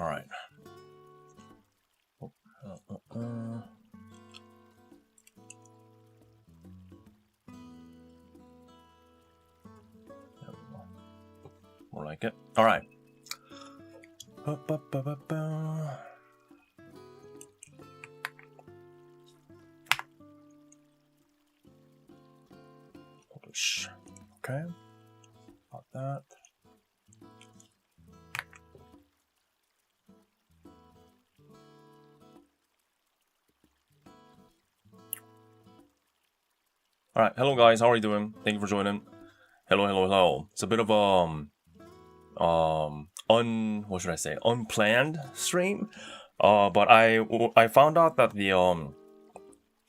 All right. More like it. All right. Okay. About that. All right, hello guys, how are you doing? Thank you for joining. Hello. It's a bit of what should I say? Unplanned stream. But I found out that the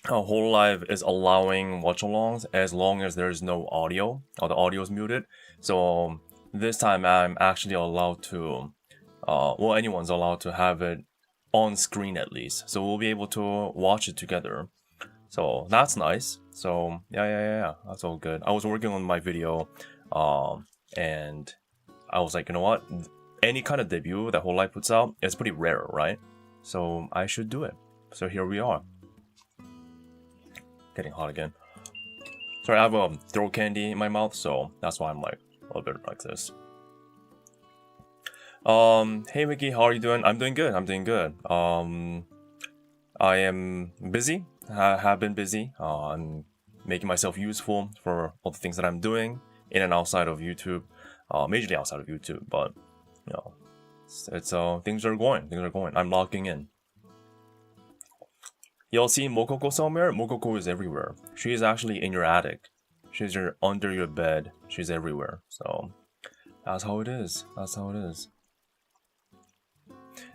hololive is allowing watchalongs as long as there's no audio or the audio is muted. So this time I'm actually allowed to, well, anyone's allowed to have it on screen at least. So we'll be able to watch it together. So that's nice. So yeah, that's all good. I was working on my video, and I was like, you know what? Any kind of debut that hololive puts out is pretty rare, right? So I should do it. So here we are. Getting hot again. Sorry, I have throat candy in my mouth, so that's why I'm like a little bit like this. Hey hwikky, how are you doing? I'm doing good. I am busy. I have been busy. I'm making myself useful for all the things that I'm doing in and outside of YouTube. Majorly outside of YouTube, but you know, it's things are going. I'm locking in. Y'all see Mokoko somewhere? Mokoko is everywhere. She is actually in your attic. She's under your bed. She's everywhere. So that's how it is.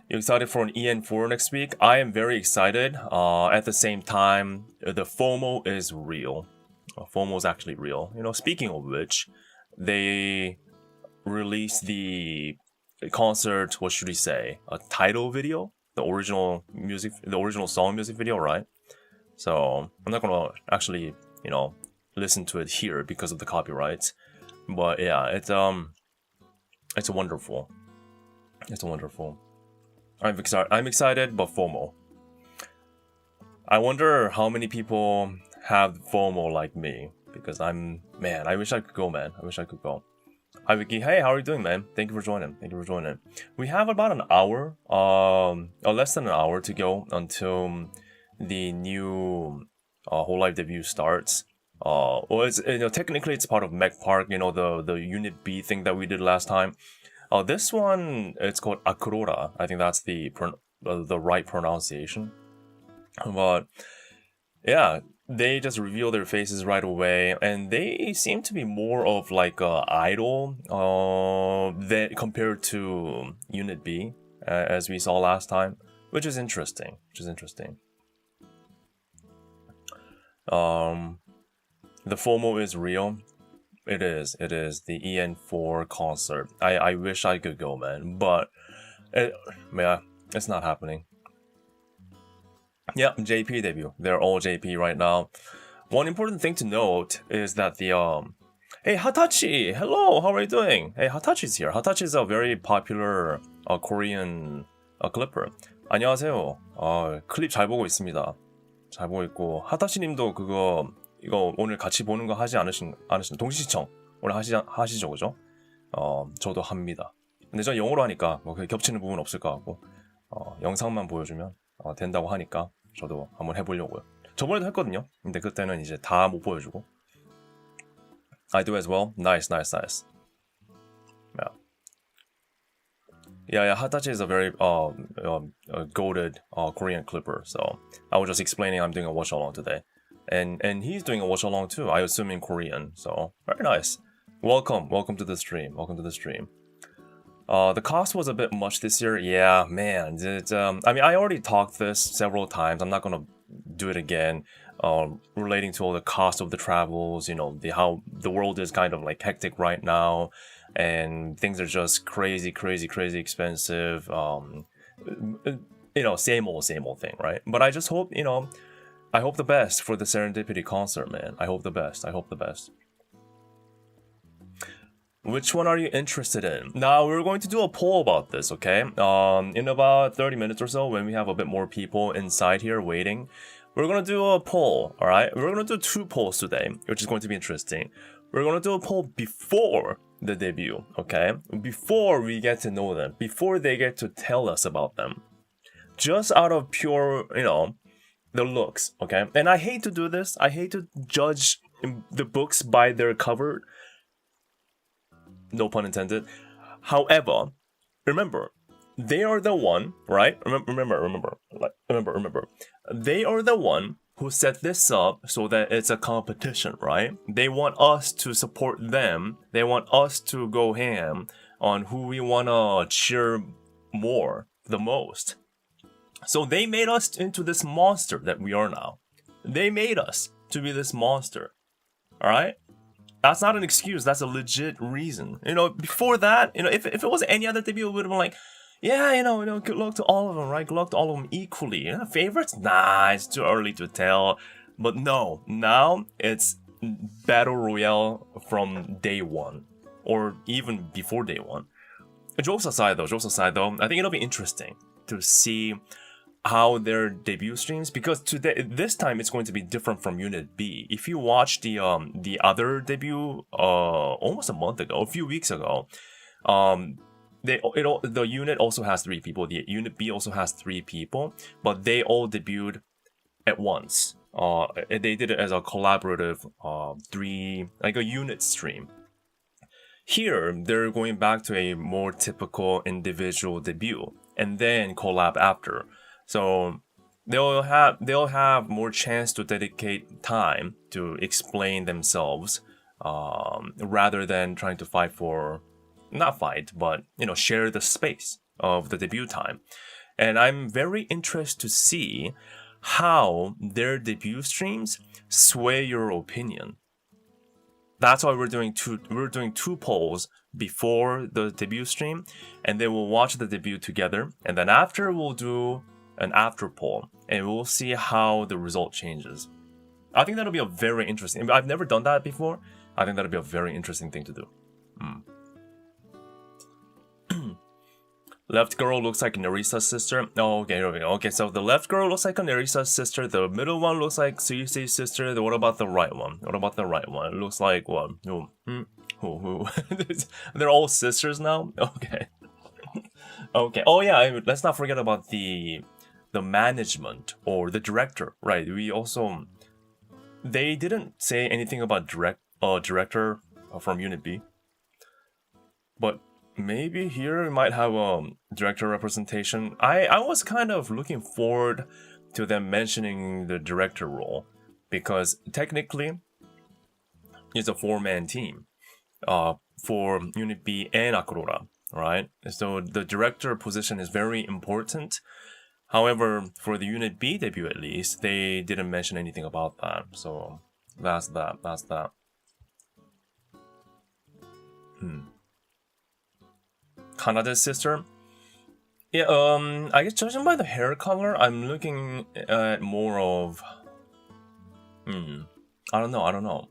You excited for an EN4 next week? I am very excited. At the same time, the FOMO is real. FOMO is actually real. You know, speaking of which, they released the concert, what should we say, a title video? The original song music video, right? So I'm not gonna actually, you know, listen to it here because of the copyrights. But yeah, it's wonderful. I'm excited, but FOMO. I wonder how many people have FOMO like me, because I wish I could go, man. Hi hwikky, hey, how are you doing, man? Thank you for joining. We have about an hour, or less than an hour to go until the new hololive debut starts. Well, it's, you know, technically it's part of Mech Park, you know, the Unit B thing that we did last time. This one, it's called Akurora. I think that's the right pronunciation. But yeah, they just reveal their faces right away, and they seem to be more of like a idol that compared to Unit B, as we saw last time, which is interesting. The FOMO is real. It is the EN4 concert. I wish I could go, man, but it's not happening. Yeah, JP debut. They're all JP right now. One important thing to note is that the hey Hatachi, hello, how are you doing? Hey, Hatachi's here. Hatachi is a very popular Korean clipper. 안녕하세요. 클립 잘 보고 있습니다. 잘 보고 있고, 하타치님도 이거 오늘 같이 보는 거 하지 않으신 동시시청 오늘 하시죠, 그죠? 저도 합니다. 근데 저 영어로 하니까 뭐 겹치는 부분 없을 것 같고, 영상만 보여주면 된다고 하니까 저도 한번 해보려고요. 저번에도 했거든요. 근데 그때는 이제 다 못 보여주고. I do as well. Nice. Yeah. Hatachi is a very goated Korean clipper. So I was just explaining I'm doing a watch along today, and he's doing a watch along too. I assume in Korean. So very nice. Welcome to the stream. The cost was a bit much this year. Yeah, man. I mean, I already talked this several times. I'm not gonna do it again. Relating to all the cost of the travels, you know, how the world is kind of like hectic right now, and things are just crazy expensive. You know, same old thing, right? But I just hope, you know, I hope the best for the Serendipity concert, man. I hope the best. Which one are you interested in? Now, we're going to do a poll about this, okay? In about 30 minutes or so, when we have a bit more people inside here waiting, we're going to do a poll, alright? We're going to do 2 polls today, which is going to be interesting. We're going to do a poll before the debut, okay? Before we get to know them, before they get to tell us about them. Just out of pure, the looks, okay? And I hate to do this. I hate to judge the books by their cover. No pun intended. However, remember, they are the one, right? Remember. They are the one who set this up so that it's a competition, right? They want us to support them. They want us to go ham on who we want to cheer the most. So they made us into this monster that we are now. They made us to be this monster. Alright? That's not an excuse, that's a legit reason. Before that, if it was any other debut, it would have been like, yeah, good luck to all of them, right? Good luck to all of them equally. Favorites? Nah, it's too early to tell. But no, now it's Battle Royale from day one. Or even before day one. Jokes aside though, I think it'll be interesting to see how their debut streams, because this time it's going to be different from Unit B. If you watch the other debut almost a month ago, a few weeks ago, the unit also has 3 people. The Unit B also has 3 people, but they all debuted at once. They did it as a collaborative like a unit stream. Here, they're going back to a more typical individual debut and then collab after. So they'll have more chance to dedicate time to explain themselves, rather than trying to share the space of the debut time. And I'm very interested to see how their debut streams sway your opinion. That's why we're doing two polls before the debut stream, and then we'll watch the debut together, and then after we'll do an after poll, and we'll see how the result changes. I think that'll be a very interesting. I've never done that before. I think that'll be a very interesting thing to do. Left girl looks like Narisa's sister. Oh, okay, here we go. Okay, so the left girl looks like Narisa's sister. The middle one looks like Suisei's sister. What about the right one? It looks like what? Who? They're all sisters now? Okay. Okay. Oh yeah, let's not forget about the management or the director, right? They didn't say anything about director from Unit B, but maybe here we might have director representation. I was kind of looking forward to them mentioning the director role, because technically it's a 4-man team for Unit B and Akurora, right? So the director position is very important. However, for the Unit B debut at least, they didn't mention anything about that. So that's that. Kanada's sister? Yeah, I guess judging by the hair color, I'm looking at more of... I don't know.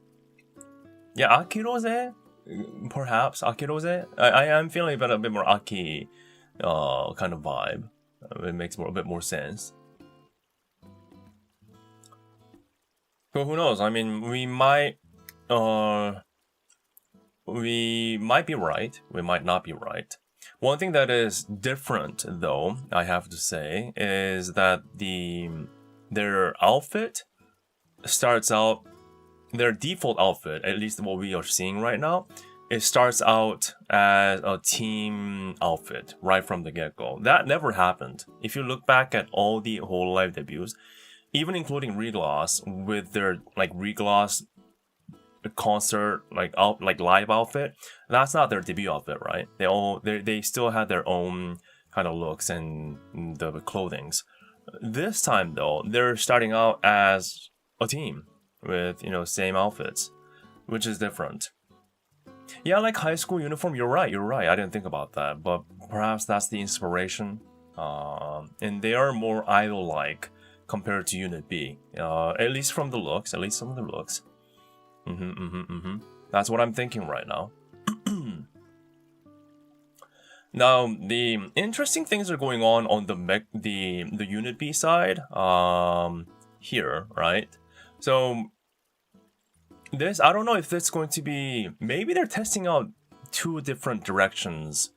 Yeah, Akirose? Perhaps Akirose? I am feeling a bit more Aki kind of vibe. It makes a bit more sense. But who knows? I mean, we might be right. We might not be right. One thing that is different, though, I have to say, is that their outfit starts out, their default outfit, at least what we are seeing right now, it starts out as a team outfit right from the get-go. That never happened. If you look back at all the hololive debuts, even including Regloss, with their Regloss concert live outfit, that's not their debut outfit, right? They still had their own kind of looks and the clothings. This time though, they're starting out as a team with same outfits, which is different. Yeah, like high school uniform. You're right. I didn't think about that, but perhaps that's the inspiration. And they are more idol-like compared to Unit B, at least from the looks. That's what I'm thinking right now. Now, the interesting things are going on the Unit B side, here, right? So this, I don't know if this going to be, maybe they're testing out 2 different directions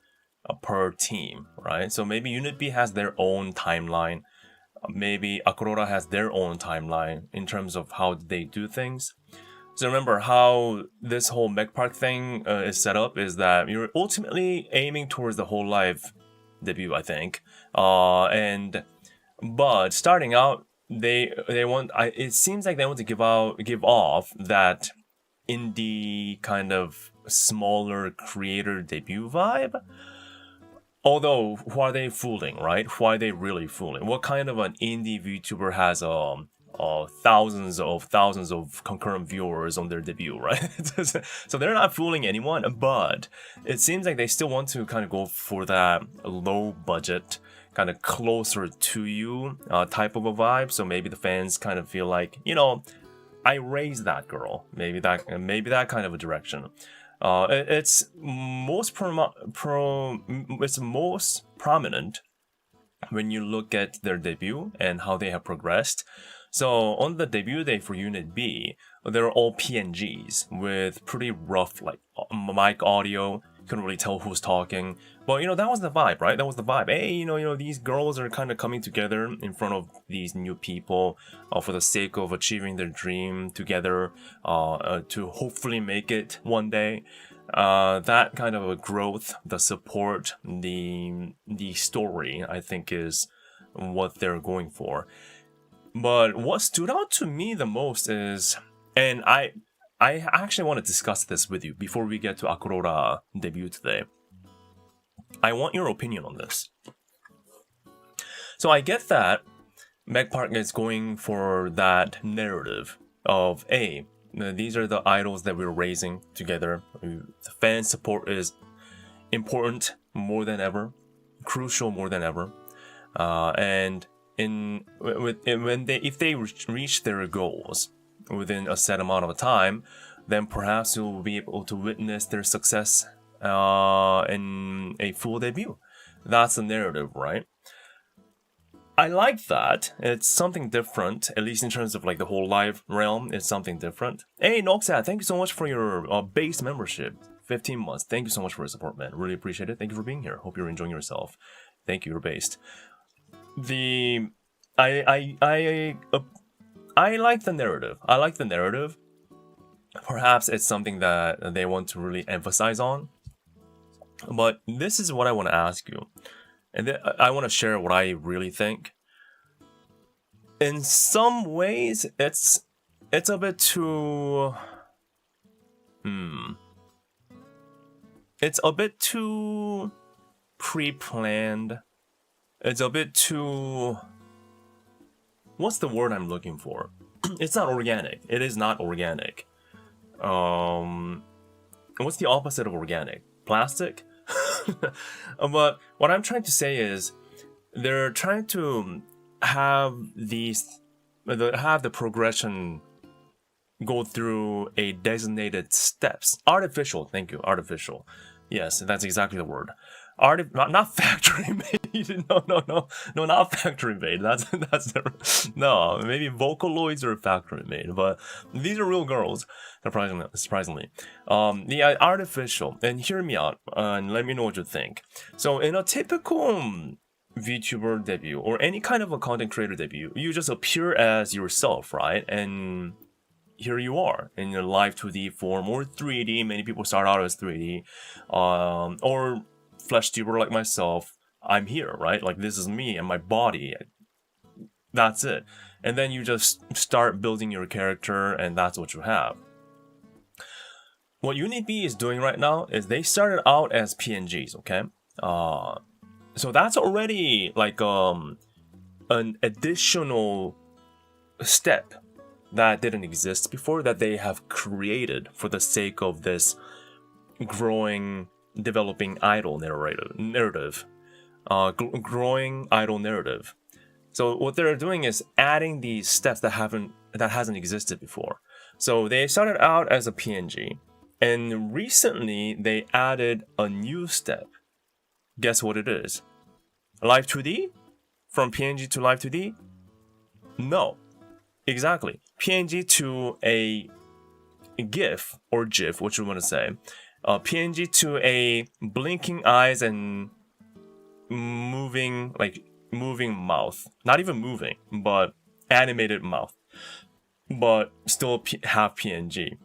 per team, right? So maybe Unit B has their own timeline. Maybe Akurora has their own timeline in terms of how they do things. So remember how this whole Mech Park thing is set up is that you're ultimately aiming towards the hololive debut, I think. But starting out, they want. It seems like they want to give off that indie kind of smaller creator debut vibe. Although, who are they fooling, right? Who are they really fooling? What kind of an indie VTuber has thousands of concurrent viewers on their debut, right? So they're not fooling anyone, but it seems like they still want to kind of go for that low budget, kind of closer to you type of a vibe. So maybe the fans kind of feel like, I raised that girl. Maybe that kind of a direction. It's most prominent when you look at their debut and how they have progressed. So on the debut day for Unit B, they're all PNGs with pretty rough like mic audio. Couldn't really tell who's talking, but that was the vibe, right? That was the vibe. Hey, these girls are kind of coming together in front of these new people for the sake of achieving their dream together, to hopefully make it one day. That kind of a growth, the support, the story, I think is what they're going for. But what stood out to me the most is, and I actually want to discuss this with you before we get to Akurora debut today. I want your opinion on this. So I get that Mech Park is going for that narrative of, hey, these are the idols that we're raising together. The fan support is important more than ever, crucial more than ever, and if they reach their goals within a set amount of time, then perhaps you'll be able to witness their success in a full debut. That's the narrative, right? I like that. It's something different, at least in terms of like the whole live realm. It's something different. Hey, Noxat, thank you so much for your base membership. 15 months. Thank you so much for your support, man. Really appreciate it. Thank you for being here. Hope you're enjoying yourself. Thank you, you're based. I like the narrative. I like the narrative. Perhaps it's something that they want to really emphasize on. But this is what I want to ask you. And I want to share what I really think. In some ways, it's a bit too... It's a bit too pre-planned. It's a bit too... What's the word I'm looking for? It's not organic. It is not organic. What's the opposite of organic? Plastic? But what I'm trying to say is they're trying to have the progression go through a designated steps. Artificial, thank you, artificial. Yes, that's exactly the word. Not factory made. No, not factory made. That's no. Maybe Vocaloids are factory made, but these are real girls. Surprisingly, the artificial. And hear me out, and let me know what you think. So in a typical VTuber debut or any kind of a content creator debut, you just appear as yourself, right? And here you are in your live 2D form or 3D. Many people start out as 3D, or flesh tuber like myself. I'm here, right? Like this is me and my body. That's it. And then you just start building your character, and that's what you have. What Unit B is doing right now is they started out as PNGs, okay? So that's already like an additional step that didn't exist before, that they have created for the sake of this growing, developing idol narrative. Growing idol narrative. So what they're doing is adding these steps that hasn't existed before. So they started out as a PNG, and recently they added a new step guess what it is? Live 2D? From PNG to Live 2D? No. Exactly. PNG to a GIF or GIF, what you want to say. PNG to a blinking eyes and moving mouth. Not even moving, but animated mouth. But still have PNG.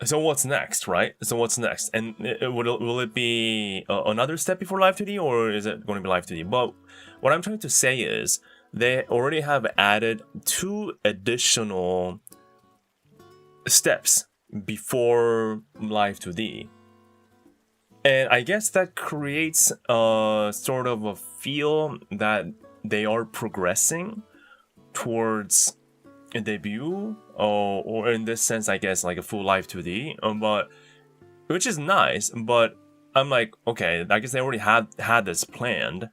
So what's next, right? So what's next? And will it be another step before Live 2D, or is it going to be Live 2D? But what I'm trying to say is they already have added 2 additional steps before Live 2D. And I guess that creates a sort of a feel that they are progressing towards a debut, or in this sense, I guess, like a full Live 2D, but which is nice. But I'm like, okay, I guess they already had this planned.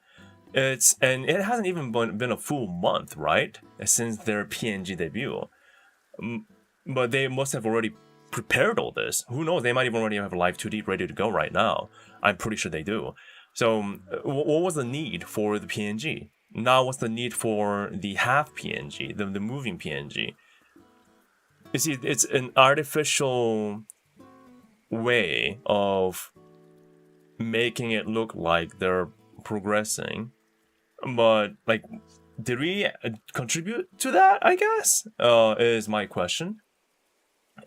And it hasn't even been a full month, right, since their PNG debut. But they must have already prepared all this. Who knows? They might even already have a Live 2D ready to go right now. I'm pretty sure they do. So, what was the need for the PNG? Now, what's the need for the half PNG, the moving PNG? You see, it's an artificial way of making it look like they're progressing. But, like, did we contribute to that, I guess? Is my question.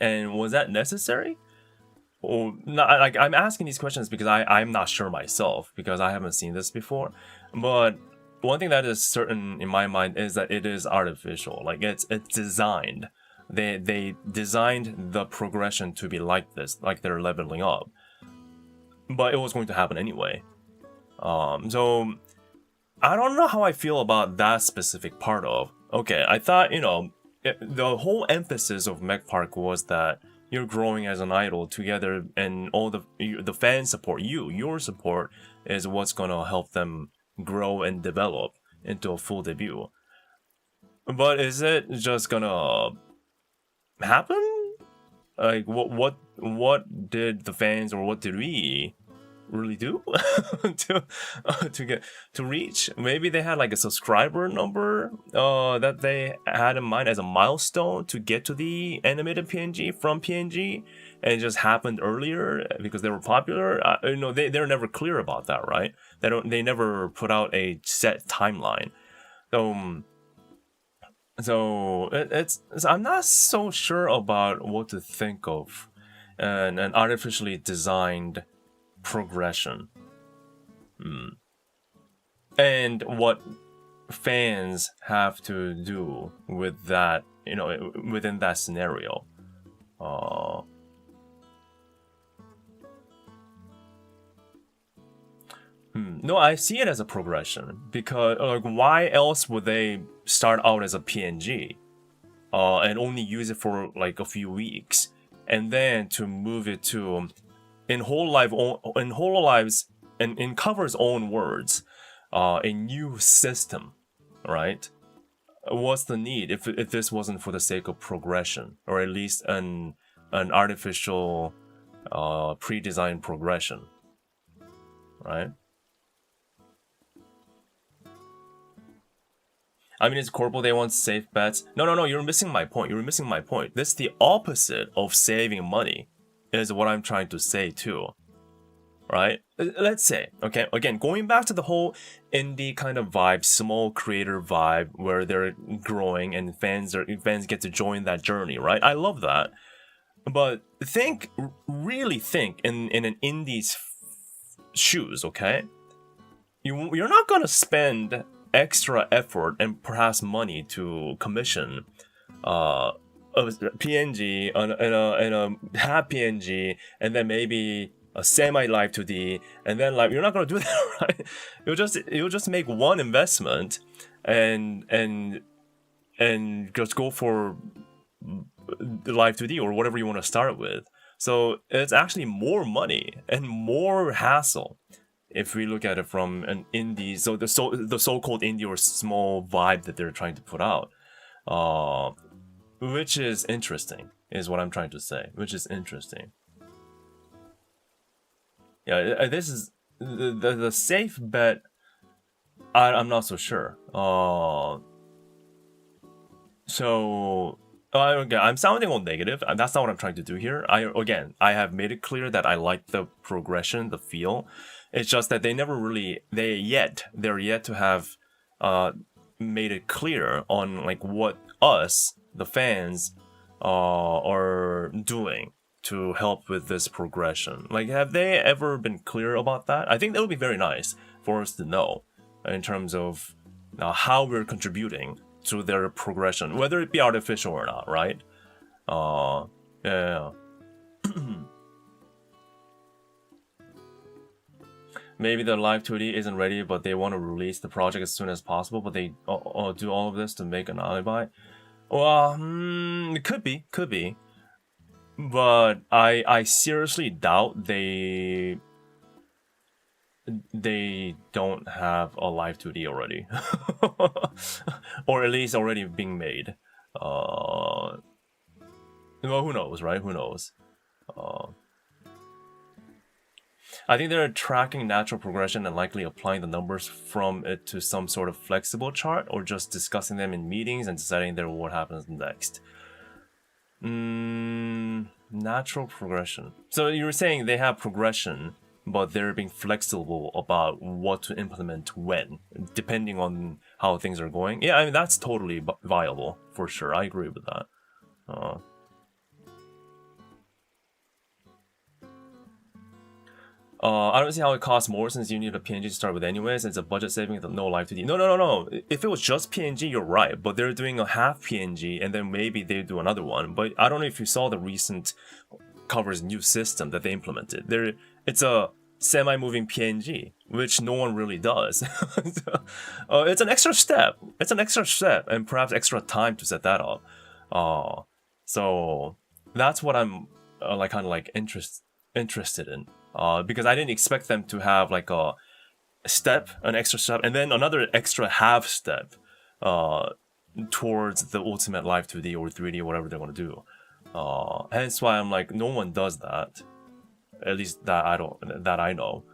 And was that necessary? Or not, like, I'm asking these questions because I'm not sure myself, because I haven't seen this before. But one thing that is certain in my mind is that it is artificial. Like, it's designed. They designed the progression to be like this, like they're leveling up. But it was going to happen anyway. So I don't know how I feel about that specific part of. Okay, I thought, the whole emphasis of Mech Park was that you're growing as an idol together, and all the fans support you. Your support is what's gonna help them grow and develop into a full debut. But is it just gonna happen? Like, what did the fans, or what did we really do to reach? Maybe they had like a subscriber number that they had in mind as a milestone to get to the animated PNG from PNG, and it just happened earlier because they were popular. They're never clear about that, right? They never put out a set timeline. So I'm not so sure about what to think of an artificially designed progression. And what fans have to do with that, within that scenario. No, I see it as a progression, because like, why else would they start out as a PNG and only use it for like a few weeks, and then to move it to in hololive's and in Cover's own words, a new system, right? What's the need if this wasn't for the sake of progression, or at least an artificial pre-designed progression, right? I mean, it's corporal, they want safe bets. No, you're missing my point. This is the opposite of saving money, is what I'm trying to say too. Right? Let's say, okay, again, going back to the whole indie kind of vibe, small creator vibe, where they're growing and fans get to join that journey, right? I love that. But really think in an indie's shoes, okay? You're not gonna spend extra effort and perhaps money to commission a PNG and a half PNG, and then maybe a semi-live 2D, and then like, you're not gonna do that, right? You'll just make one investment and just go for the live 2D or whatever you want to start with. So it's actually more money and more hassle if we look at it from an indie, so the so-called indie or small vibe that they're trying to put out, which is interesting, is what I'm trying to say. Which is interesting. Yeah, this is the safe bet, I'm not so sure. So again, I'm sounding all negative. That's not what I'm trying to do here. I have made it clear that I like the progression, the feel. It's just that they're yet to have made it clear on like what us, the fans, are doing to help with this progression. Like, have they ever been clear about that? I think that would be very nice for us to know in terms of how we're contributing to their progression, whether it be artificial or not, right? Yeah. Maybe the live 2D isn't ready, but they want to release the project as soon as possible, but they do all of this to make an alibi. Well, it could be. But I seriously doubt they don't have a live 2D already. Or at least already being made. Well, who knows, right? Who knows? I think they're tracking natural progression and likely applying the numbers from it to some sort of flexible chart, or just discussing them in meetings and deciding what happens next. Natural progression. So you were saying they have progression, but they're being flexible about what to implement when, depending on how things are going. Yeah, I mean, that's totally viable, for sure. I agree with that. I don't see how it costs more since you need a PNG to start with anyways. It's a budget saving with no live 2D. No. If it was just PNG, you're right. But they're doing a half PNG and then maybe they do another one. But I don't know if you saw the recent Cover's new system that they implemented. It's a semi-moving PNG, which no one really does. It's an extra step. And perhaps extra time to set that up. So that's what I'm interested in. Because I didn't expect them to have like an extra step, and then another extra half step towards the ultimate live 2D or 3D, whatever they're going to do. Hence why I'm like, no one does that. At least that I know.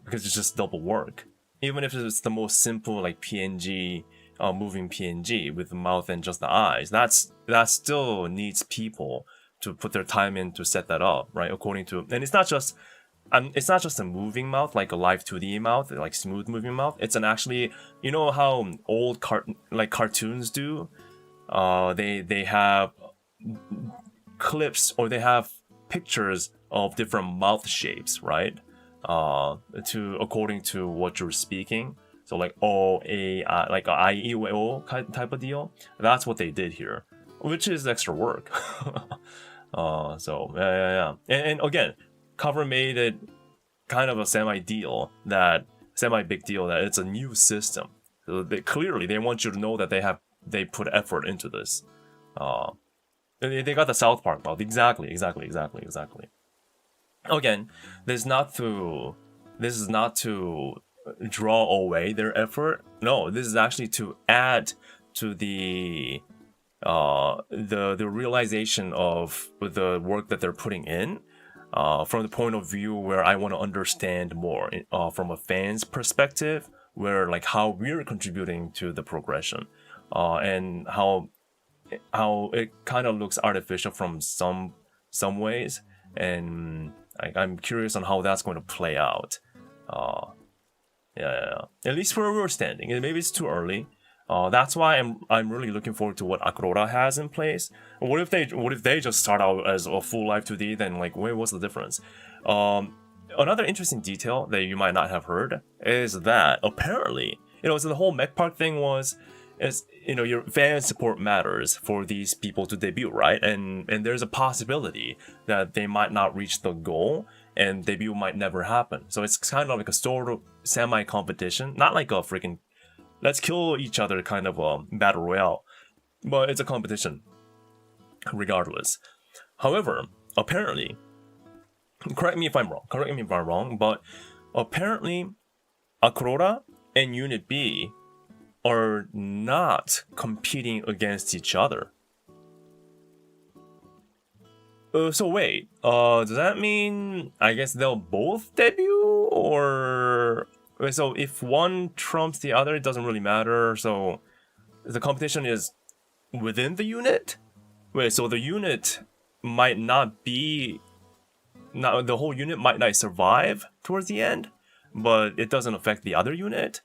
Because it's just double work. Even if it's the most simple like PNG, moving PNG with the mouth and just the eyes, that still needs people to put their time in to set that up, right? And it's not just a moving mouth, like a live 2D mouth, like smooth moving mouth. It's actually, you know how old cartoons do? They have clips, or they have pictures of different mouth shapes, right? According to what you're speaking. So like O, A, I, like a I, E, O type of deal. That's what they did here, which is extra work. So yeah. And again, Cover made it kind of a semi-big deal that it's a new system. So they want you to know that they put effort into this. They got the South Park mouth. Exactly. Again, this is not to draw away their effort. No, this is actually to add to the realization of the work that they're putting in, from the point of view where I want to understand more from a fan's perspective, where like how we're contributing to the progression, and how it kind of looks artificial from some ways, and I'm curious on how that's going to play out. Yeah. At least where we're standing, and maybe it's too early. That's why I'm really looking forward to what Akrora has in place. What if they just start out as a full live 2D? Then like, what's the difference? Another interesting detail that you might not have heard is that apparently, so the whole Mech Park thing your fan support matters for these people to debut, right? And there's a possibility that they might not reach the goal and debut might never happen. So it's kind of like a sort of semi-competition, not like a freaking let's kill each other kind of a battle royale, but it's a competition regardless. However, apparently, correct me if I'm wrong, but apparently Akrora and Unit B are not competing against each other. So wait, does that mean I guess they'll both debut, or so if one trumps the other, it doesn't really matter. So the competition is within the unit. Wait, so the unit might not be, not the whole unit might not survive towards the end, but it doesn't affect the other unit,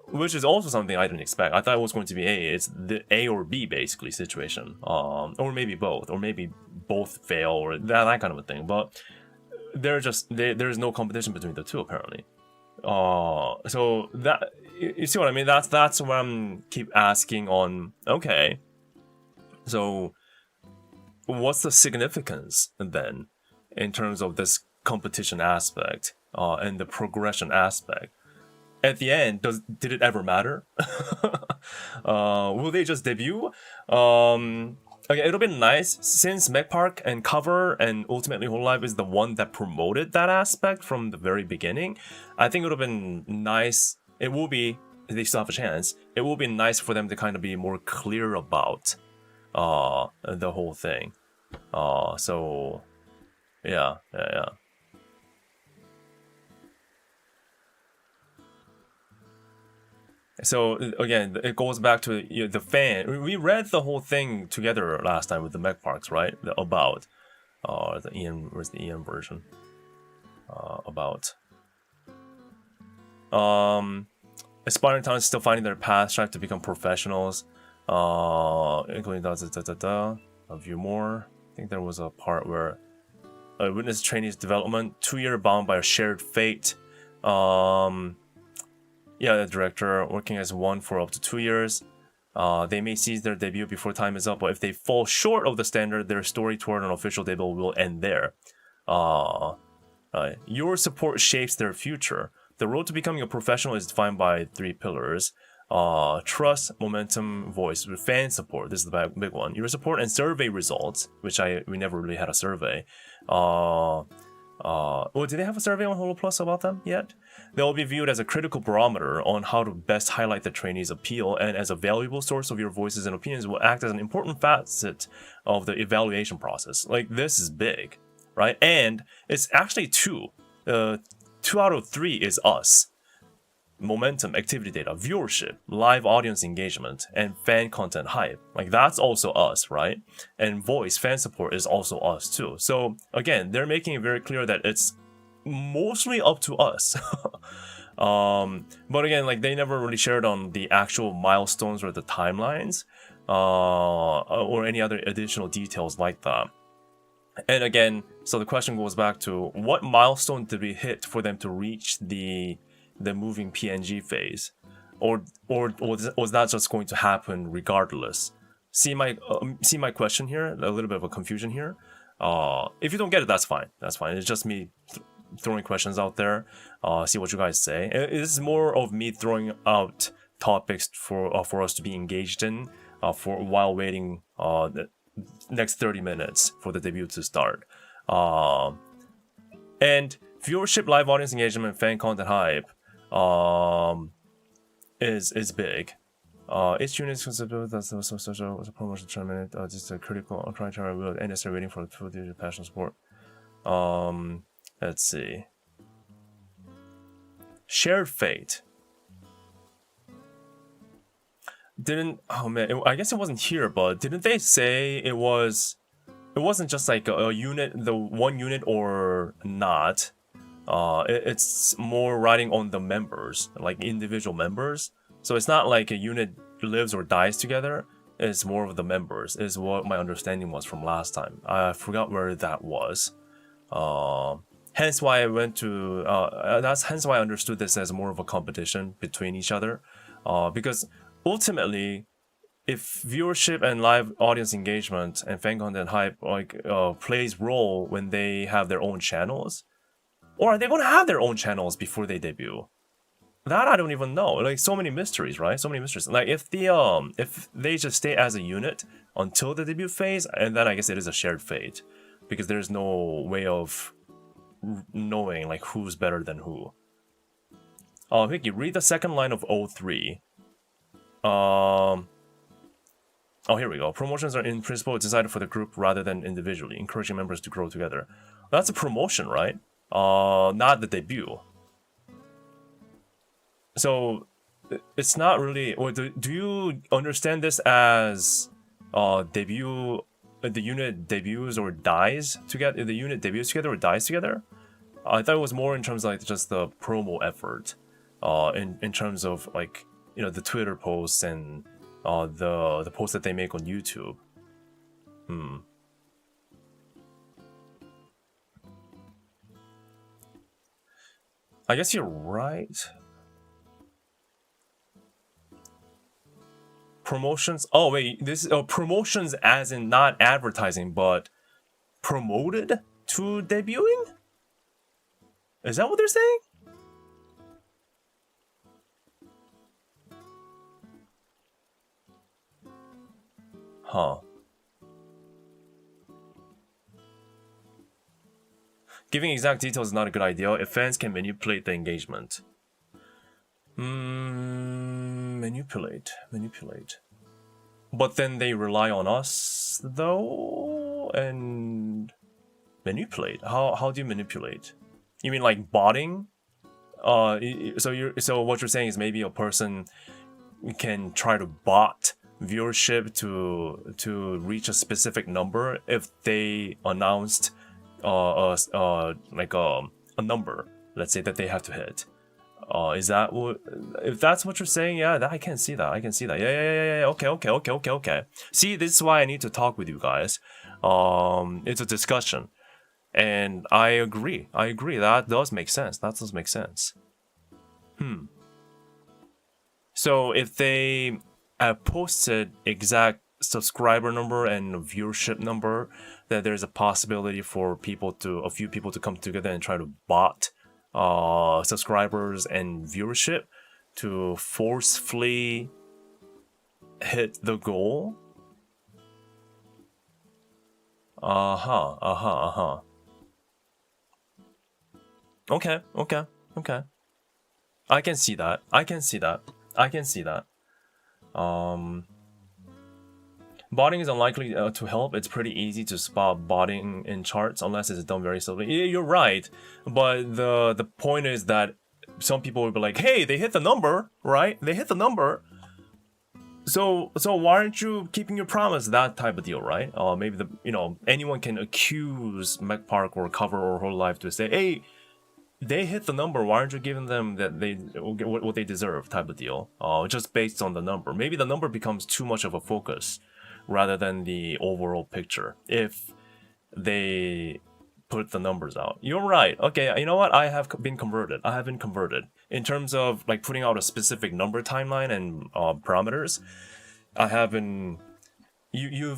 which is also something I didn't expect. I thought it was going to be it's the A or B basically situation, or maybe both, or maybe both fail, or that kind of a thing. But there's no competition between the two apparently. So that, you see what I mean? That's what I'm keep asking on. Okay, so what's the significance then in terms of this competition aspect and the progression aspect? At the end, did it ever matter? Will they just debut? Okay, it'll be nice since Mech Park and Cover and ultimately hololive is the one that promoted that aspect from the very beginning. I think it would have been nice. It will be, they still have a chance. It will be nice for them to kind of be more clear about the whole thing. So yeah. So again, it goes back to the fan. We read the whole thing together last time with the Mech Parks, right? About the Ian, where's the Ian version? About aspiring talents still finding their path, trying to become professionals, including a few more. I think there was a part where witness trainees development, 2-year bound by a shared fate. Yeah, the director working as one for up to 2 years. They may seize their debut before time is up, but if they fall short of the standard, their story toward an official debut will end there. Your support shapes their future. The road to becoming a professional is defined by 3 pillars. Trust, momentum, voice, fan support. This is the big one. Your support and survey results, which we never really had a survey. Well, do they have a survey on Holo Plus about them yet? They'll be viewed as a critical barometer on how to best highlight the trainee's appeal, and as a valuable source of your voices and opinions will act as an important facet of the evaluation process. Like, this is big, right? And it's actually 2. 2 out of 3 is us. Momentum, activity data, viewership, live audience engagement, and fan content hype. Like, that's also us, right? And voice, fan support is also us too. So again, they're making it very clear that it's mostly up to us. But again, like, they never really shared on the actual milestones or the timelines, or any other additional details like that. And again, so the question goes back to, what milestone did we hit for them to reach the moving PNG phase, or was that just going to happen regardless? See my question here, a little bit of a confusion here. If you don't get it, that's fine. It's just me throwing questions out there. See what you guys say. This is more of me throwing out topics for us to be engaged in while waiting the next 30 minutes for the debut to start. And viewership, live audience engagement, fan content hype is big. Each unit is considered as a social promotion determinant, just a critical criteria will and necessary waiting for the full digital passion support. Let's see. Shared fate. I guess it wasn't here, but didn't they say it wasn't just like a unit, the one unit or not? It's more riding on the members, like individual members. So it's not like a unit lives or dies together. It's more of the members, is what my understanding was from last time. I forgot where that was. Hence why I went to, hence why I understood this as more of a competition between each other. Because ultimately, if viewership and live audience engagement and fan content hype plays role when they have their own channels, or are they going to have their own channels before they debut? That I don't even know. Like, so many mysteries, right? So many mysteries. Like, if they just stay as a unit until the debut phase, and then I guess it is a shared fate, because there's no way of knowing like who's better than who. Hwikky, read the second line of 03. Oh, here we go. Promotions are in principle decided for the group rather than individually, encouraging members to grow together. That's a promotion, right? Not the debut. So it's not really. Or do you understand this as debut? The unit debuts or dies together. The unit debuts together or dies together. I thought it was more in terms of like just the promo effort, in terms of like the Twitter posts and the posts that they make on YouTube. I guess you're right. Promotions. Oh wait, this is promotions as in not advertising, but promoted to debuting. Is that what they're saying? Huh. Giving exact details is not a good idea if fans can manipulate the engagement. Manipulate. But then they rely on us, though, and manipulate. How do you manipulate? You mean like botting? So what you're saying is maybe a person can try to bot viewership to reach a specific number if they announced like a number, let's say, that they have to hit. Is that what? If that's what you're saying, yeah, I can see that. Yeah. Okay. See, this is why I need to talk with you guys. It's a discussion, and I agree. That does make sense. So if they have posted exact subscriber number and viewership number, that there's a possibility for a few people to come together and try to bot subscribers and viewership to forcefully hit the goal. Okay. I can see that. Botting is unlikely to help. It's pretty easy to spot botting in charts unless it's done very slowly. Yeah, you're right, but the point is that some people will be like, "Hey, they hit the number, right? They hit the number. So why aren't you keeping your promise?" That type of deal, right? Maybe anyone can accuse MechPark or Cover or hololive to say, "Hey, they hit the number. Why aren't you giving them what they deserve?" Type of deal. Just based on the number. Maybe the number becomes too much of a focus rather than the overall picture if they put the numbers out. You're right. Okay, you know what? I have been converted. In terms of like putting out a specific number timeline and parameters. I haven't. You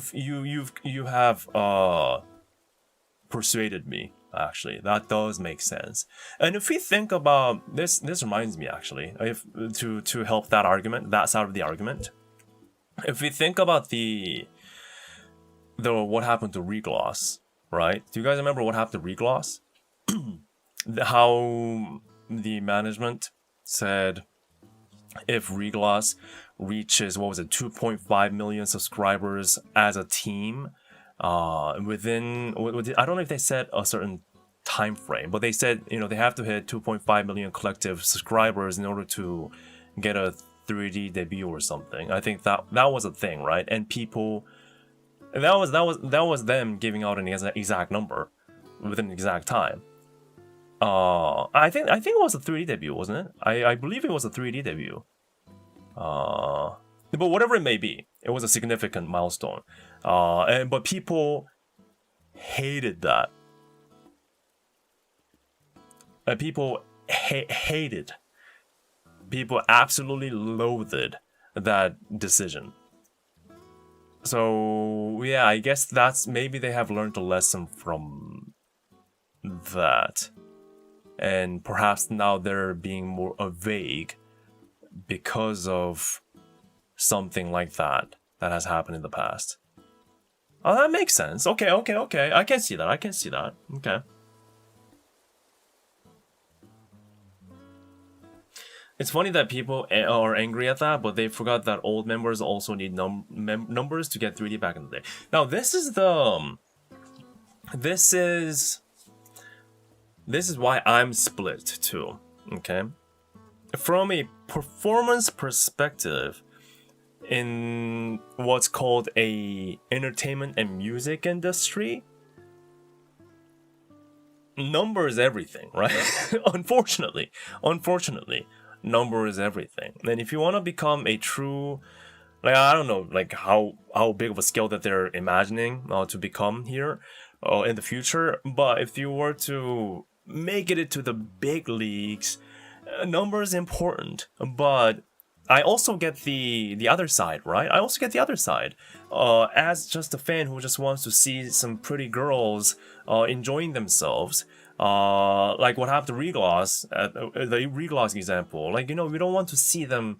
have persuaded me. Actually, that does make sense. And if we think about this reminds me actually, if to help that argument, that side of the argument. If we think about the what happened to Regloss, right? Do you guys remember what happened to Regloss? How the management said if Regloss reaches 2.5 million subscribers as a team, within I don't know if they set a certain time frame, but they said they have to hit 2.5 million collective subscribers in order to get a 3D debut or something. I think that was a thing, right? And people, that was them giving out an exact number within an exact time. I think it was a 3D debut, wasn't it? I believe it was a 3D debut. But whatever it may be, it was a significant milestone. But people hated that. People hated. People absolutely loathed that decision. So yeah, I guess that's maybe they have learned a lesson from that, and perhaps now they're being more vague because of something like that has happened in the past. Oh, that makes sense. Okay. I can see that. Okay. It's funny that people are angry at that, but they forgot that old members also need numbers to get 3D back in the day. Now, this is why I'm split too. Okay, from a performance perspective, in what's called a entertainment and music industry, number is everything, right? Unfortunately, number is everything. And if you want to become a true, like, I don't know, like how big of a scale that they're imagining to become here in the future, but if you were to make it into the big leagues, number is important. But I also get the other side, right? I also get the other side. As just a fan who just wants to see some pretty girls enjoying themselves, like what happened to Regloss, the Regloss example. Like, we don't want to see them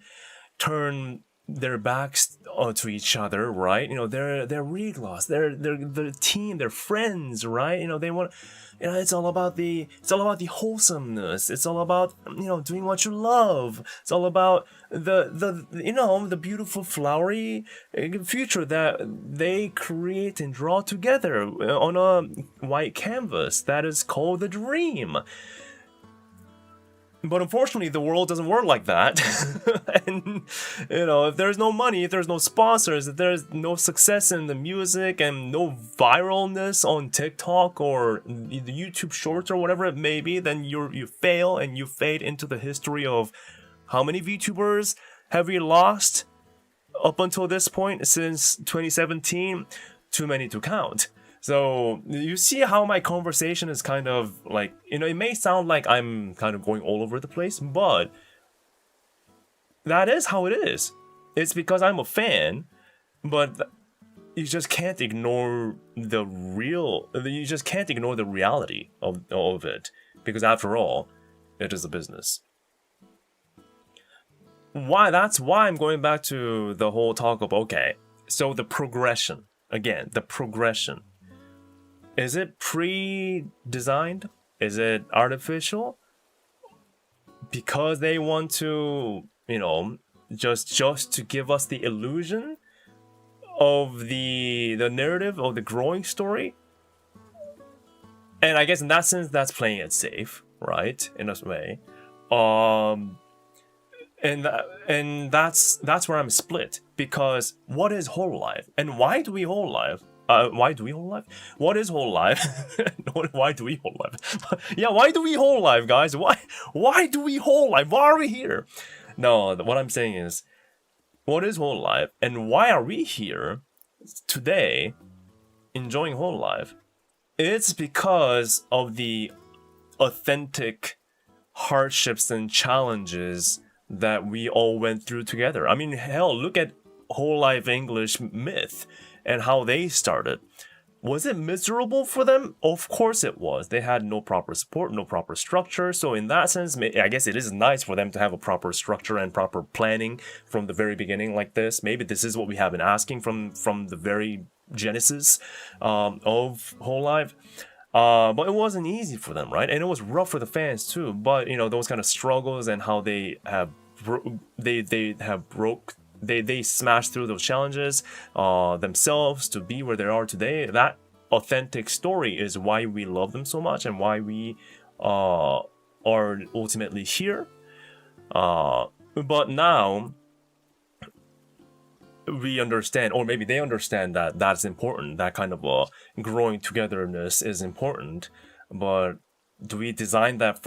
turn their backs to each other, right? They're Regloss, they're the team, they're friends, right? They want. It's all about the wholesomeness. It's all about doing what you love. It's all about the beautiful flowery future that they create and draw together on a white canvas that is called the dream. But unfortunately, the world doesn't work like that. And, if there's no money, if there's no sponsors, if there's no success in the music and no viralness on TikTok or the YouTube Shorts or whatever it may be, then you fail and you fade into the history of how many VTubers have we lost up until this point since 2017? Too many to count. So you see how my conversation is kind of like, it may sound like I'm kind of going all over the place, but that is how it is. It's because I'm a fan, but you just can't ignore the reality of it, because after all, it is a business. That's why I'm going back to the whole talk of, okay, so the progression. Again, the progression. Is it pre-designed? Is it artificial? Because they want to, just to give us the illusion of the narrative of the growing story? And I guess in that sense, that's playing it safe, right? In a way. And that's where I'm split. Because what is hololive? And why do we hololive? Why do we hololive? What is hololive? Why do we hololive? Yeah, why do we hololive, guys? Why do we hololive? Why are we here? No, what I'm saying is, what is hololive? And why are we here today enjoying hololive? It's because of the authentic hardships and challenges that we all went through together. I mean, hell, look at hololive English Myth and how they started. Was it miserable for them? Of course it was. They had no proper support, no proper structure. So in that sense, I guess it is nice for them to have a proper structure and proper planning from the very beginning like this. Maybe this is what we have been asking from the very genesis of hololive. But it wasn't easy for them, right? And it was rough for the fans too. But those kind of struggles and how they have they smashed through those challenges themselves to be where they are today. That authentic story is why we love them so much and why we are ultimately here. But now we understand, or maybe they understand, that that's important. That kind of growing togetherness is important. But do we design that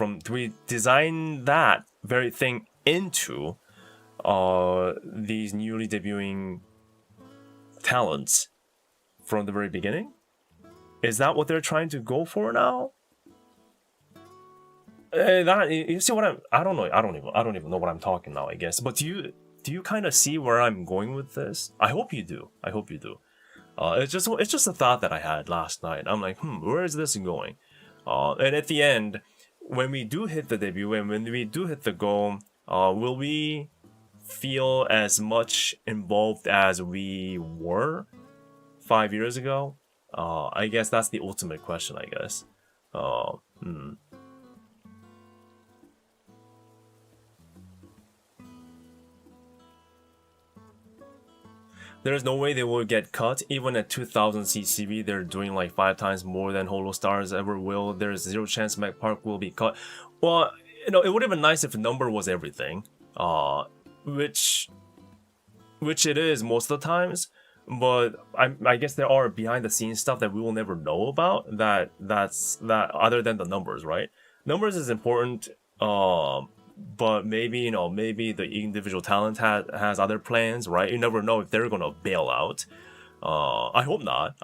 very thing into these newly debuting talents from the very beginning? Is that what they're trying to go for now? You see what I don't know. I don't even know what I'm talking now, I guess. But do you kind of see where I'm going with this? I hope you do. It's just a thought that I had last night. I'm like, where is this going? And at the end, when we do hit the debut and when we do hit the goal, will we feel as much involved as we were 5 years ago? I guess that's the ultimate question, I guess. There's no way they will get cut. Even at 2000 CCV, they're doing like 5 times more than Holostars ever will. There's zero chance Mac Park will be cut. Well, it would have been nice if the number was everything, which it is most of the times. But I guess there are behind the scenes stuff that we will never know about. That's other than the numbers, right? Numbers is important. But maybe maybe the individual talent has other plans, right? You never know if they're gonna bail out. I hope not.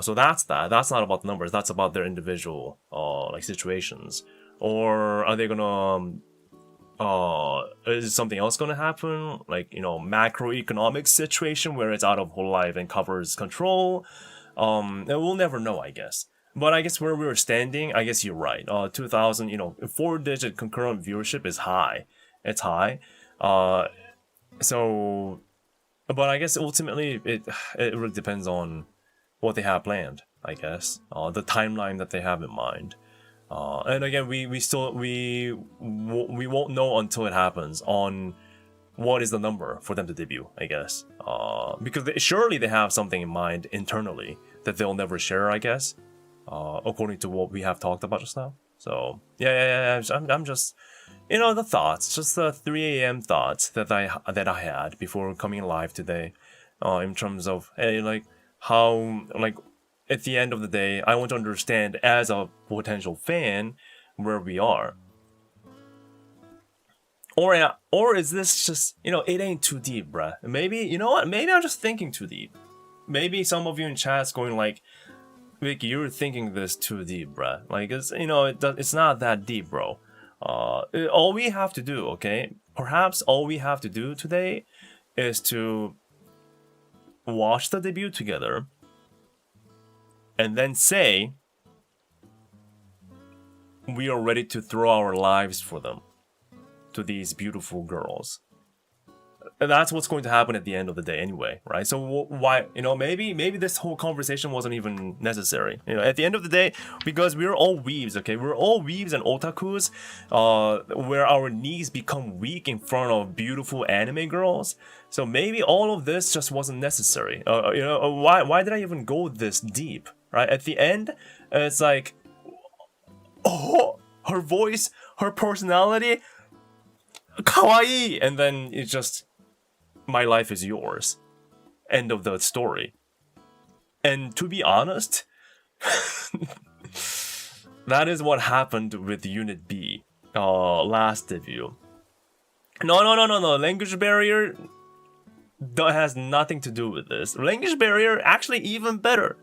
So that's that. That's not about the numbers. That's about their individual like situations. Or are they gonna is something else gonna happen? Like, macroeconomic situation where it's out of hololive and covers control. And we'll never know, I guess. But I guess where we were standing, I guess you're right. 2,000, 4-digit concurrent viewership is high. It's high. So, but I guess ultimately it really depends on what they have planned, I guess. The timeline that they have in mind. And again, we won't know until it happens on what is the number for them to debut, I guess. Because surely they have something in mind internally that they'll never share, I guess. According to what we have talked about just now. So yeah. I'm just, the thoughts, just the 3 a.m. thoughts that I had before coming live today, in terms of how at the end of the day, I want to understand as a potential fan where we are. Or is this just, it ain't too deep, bruh. Maybe, maybe I'm just thinking too deep. Maybe some of you in chat's going like, Vicky, you're thinking this too deep, bruh. It's not that deep, bro. All we have to do, okay? Perhaps all we have to do today is to watch the debut together and then say we are ready to throw our lives for them, to these beautiful girls. And that's what's going to happen at the end of the day anyway, right? So why, maybe this whole conversation wasn't even necessary. At the end of the day, because we're all weebs, okay? We're all weebs and otakus, where our knees become weak in front of beautiful anime girls. So maybe all of this just wasn't necessary. Why did I even go this deep, right? At the end, it's like, oh, her voice, her personality, kawaii, and then it's just, my life is yours. End of the story. And to be honest, that is what happened with Unit B, last debut. No. Language barrier has nothing to do with this. Language barrier, actually even better.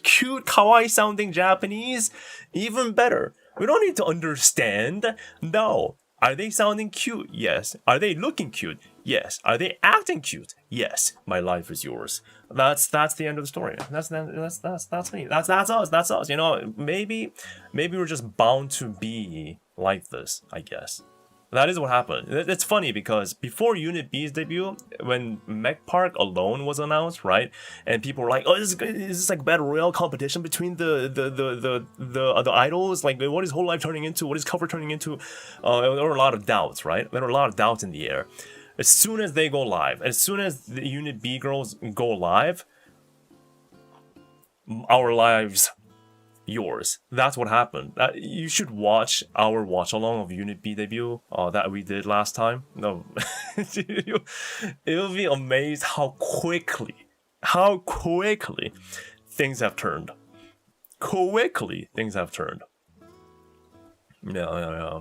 Cute, kawaii sounding Japanese, even better. We don't need to understand. No. Are they sounding cute? Yes. Are they looking cute? Yes. Are they acting cute? Yes. My life is yours. That's the end of the story. That's me. That's us. That's us. Maybe we're just bound to be like this, I guess. That is what happened. It's funny because before Unit B's debut, when Mech Park alone was announced, right, and people were like, "Oh, is this like battle royale competition between the idols? Like, what is hololive turning into? What is cover turning into?" There were a lot of doubts, right? There were a lot of doubts in the air. As soon as they go live, as soon as the Unit B girls go live, our lives. Yours. That's what happened. You should watch our watch along of Unit B debut that we did last time. No, you'll be amazed how quickly things have turned. Yeah.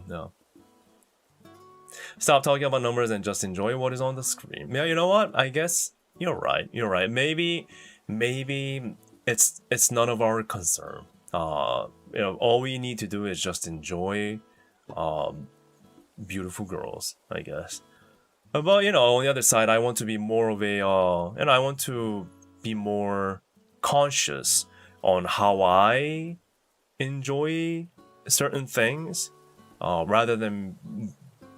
Stop talking about numbers and just enjoy what is on the screen. Yeah, you know what? I guess you're right. Maybe it's none of our concern. All we need to do is just enjoy beautiful girls, I guess. But on the other side, I want to be more of a I want to be more conscious on how I enjoy certain things, rather than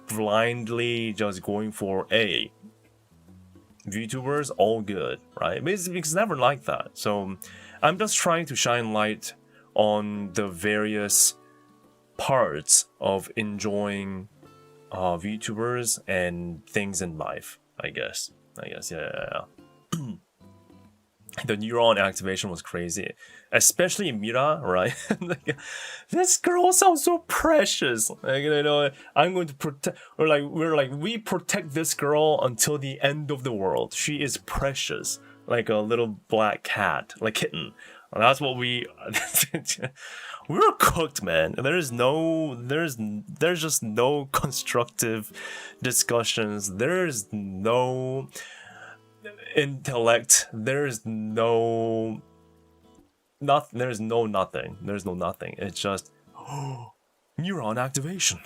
blindly just going for VTubers all good, right? It's never like that. So I'm just trying to shine light on the various parts of enjoying VTubers and things in life, I guess, yeah. the neuron activation was crazy, especially Mira, right? Like, this girl sounds so precious. Like, you know, I'm going to protect, or like we protect this girl until the end of the world. She is precious, like a little black cat, like kitten. That's what we. We're cooked, man. There's just no constructive discussions. There's no intellect. There's no nothing. It's just neuron activation.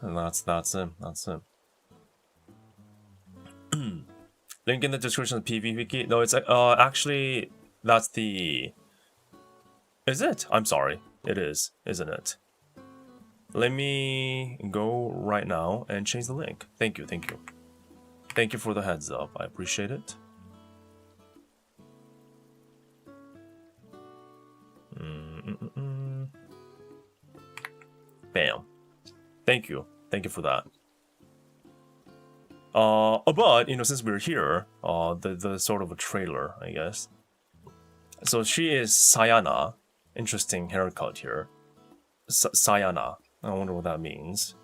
And that's it. Link in the description of PV Wiki. No, it's actually that's the. Is it? I'm sorry. It is, isn't it? Let me go right now and change the link. Thank you. Thank you for the heads up. I appreciate it. Bam. Thank you for that. But you know, since we're here, the sort of a trailer, I guess. So she is Sayana. Interesting haircut here. Sayana. I wonder what that means.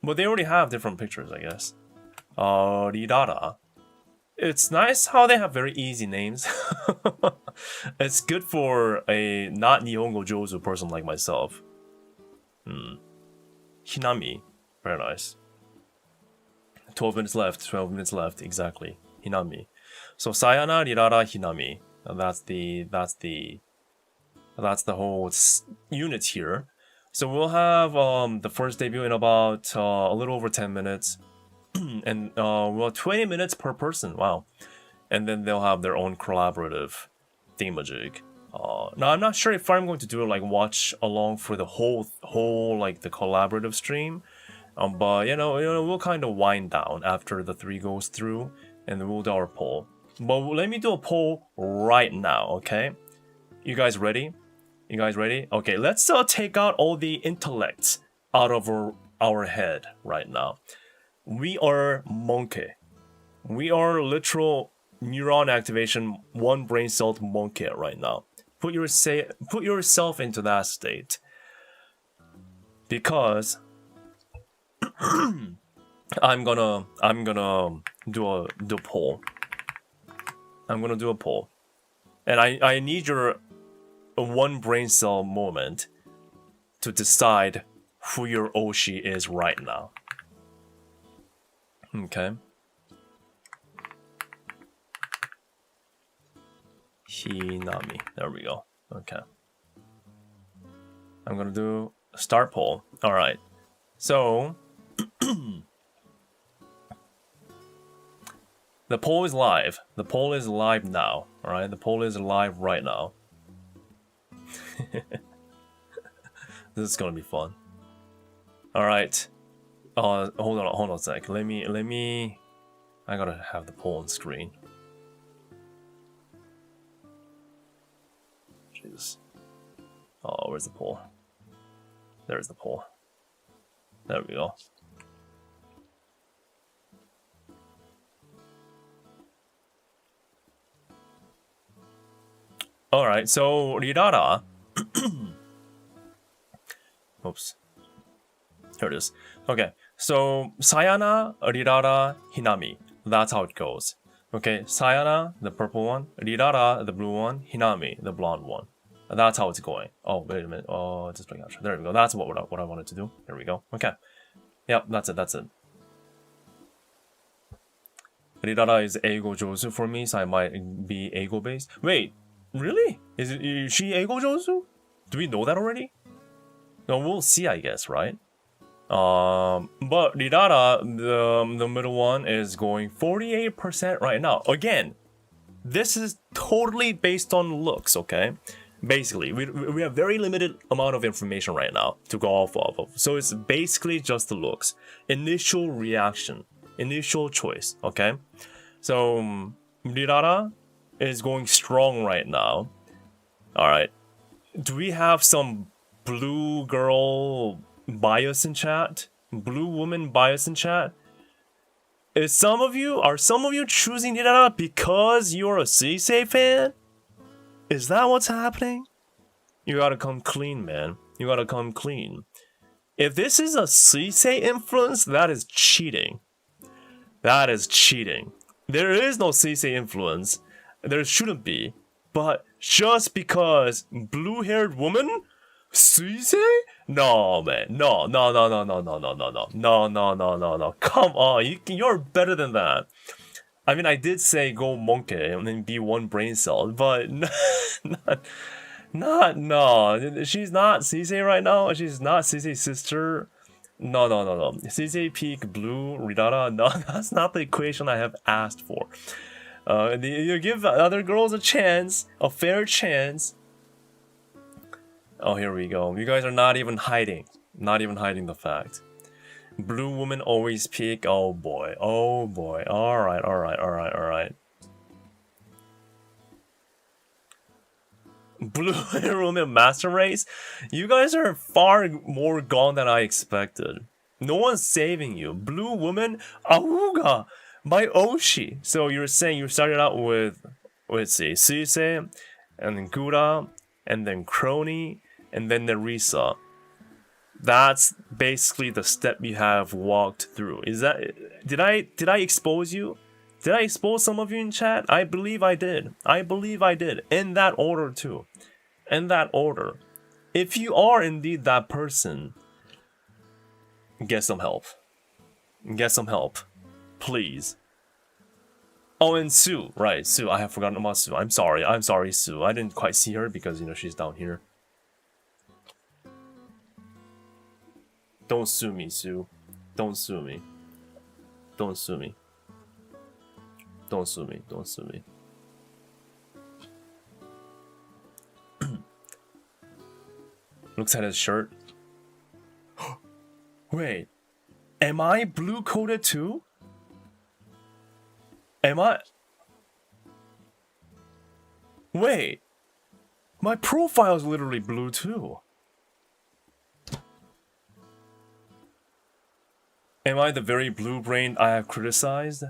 But they already have different pictures, I guess. Rirara. It's nice how they have very easy names. It's good for a not Nihongo Jozu person like myself. Hinami. Very nice. 12 minutes left, exactly. Hinami. So Sayana, Rirara, Hinami. That's the whole unit here. So we'll have the first debut in about a little over 10 minutes. And well, 20 minutes per person. Wow. And then they'll have their own collaborative thingamajig. Now I'm not sure if I'm going to do like watch along for the whole like the collaborative stream. But you know we'll kind of wind down after the 3 goes through, and then we'll do our poll. But let me do a poll right now, okay? You guys ready? Okay, let's take out all the intellects out of our head right now. We are monkey. We are literal neuron activation, one brain cell monkey right now. Put yourself into that state. Because I'm gonna do a poll. And I need your one brain cell moment to decide who your Oshi is right now. Okay. Hinami. There we go. Okay. I'm gonna do a start poll. Alright. So the poll is live. The poll is live now. Alright, the poll is live right now. This is gonna be fun. Alright. Hold on a sec. Let me I gotta have the poll on screen. Jesus. Oh, where's the poll? There's the poll. There we go. Alright, so Rirara. Oops. Here it is. Okay, so Sayana, Rirara, Hinami. That's how it goes. Okay, Sayana, the purple one. Rirara, the blue one. Hinami, the blonde one. That's how it's going. Oh, wait a minute. Oh, just bring out. There we go. That's what I wanted to do. There we go. Okay. Yep, that's it. Rirara is Eigo Jozu for me, so I might be Eigo based. Wait, really? Is she Eigo Jozu? Do we know that already? No, we'll see, I guess, right? But Rirara, the middle one, is going 48% right now. Again, this is totally based on looks, okay? Basically, we have very limited amount of information right now to go off of. So it's basically just the looks. Initial reaction. Initial choice, okay? So, Rirara is going strong right now. Alright. Do we have some blue girl bias in chat? Blue woman bias in chat? are some of you choosing Irara because you're a Sisei fan? Is that what's happening? You gotta come clean, man. You gotta come clean. If this is a Sisei influence, that is cheating. That is cheating. There is no Sisei influence. There shouldn't be. But just because blue-haired woman? Sisei? No, man. No. Come on. You're better than that. I mean, I did say go monkey and then be one brain cell, but no. She's not Sisei right now. She's not Sisei's sister. No. Sisei peak blue Rirara. No, that's not the equation I have asked for. You give other girls a chance, a fair chance. Oh, here we go. You guys are not even hiding the fact. Blue woman always peak. Oh boy. All right. Blue woman master race. You guys are far more gone than I expected. No one's saving you. Blue woman, Auga, by Oshi. So you're saying you started out with, let's see, Sisei, and then Gura, and then Crony, and then Nerissa. That's basically the step you have walked through. Is that? Did I expose you? Did I expose some of you in chat? I believe I did. In that order too. In that order. If you are indeed that person, get some help. Please. Oh, and Sue. Right, Sue. I have forgotten about Sue. I'm sorry, Sue. I didn't quite see her because, she's down here. Don't sue me, Sue. Don't sue me. Looks at his shirt. Wait. Am I blue-coded too? Am I? Wait. My profile is literally blue too. Am I the very blue-brained I have criticized?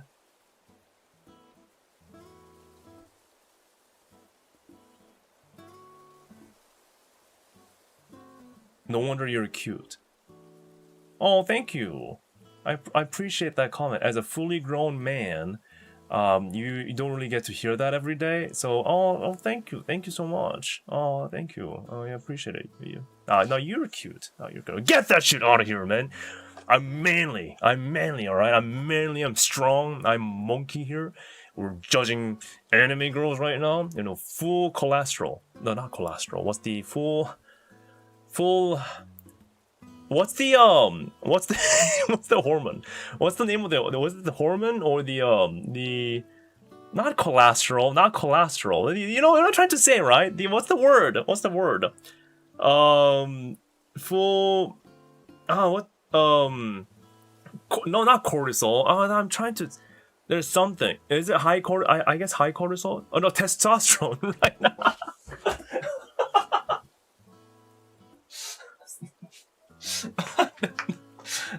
No wonder you're cute. Oh, thank you. I appreciate that comment. As a fully grown man, you don't really get to hear that every day. So, thank you. Thank you so much. Oh, thank you. Oh, I appreciate it. No, you're cute. No, you're good. Get that shit out of here, man. I'm manly, alright? I'm strong, I'm monkey here. We're judging anime girls right now. Full cholesterol. No, not cholesterol. What's the what's the hormone? What's the name of was it the hormone or the not cholesterol. You know what I'm trying to say, right? What's the word? Full no, not cortisol. I'm trying to. There's something. Is it high cortisol? I guess high cortisol. Oh no, testosterone right now.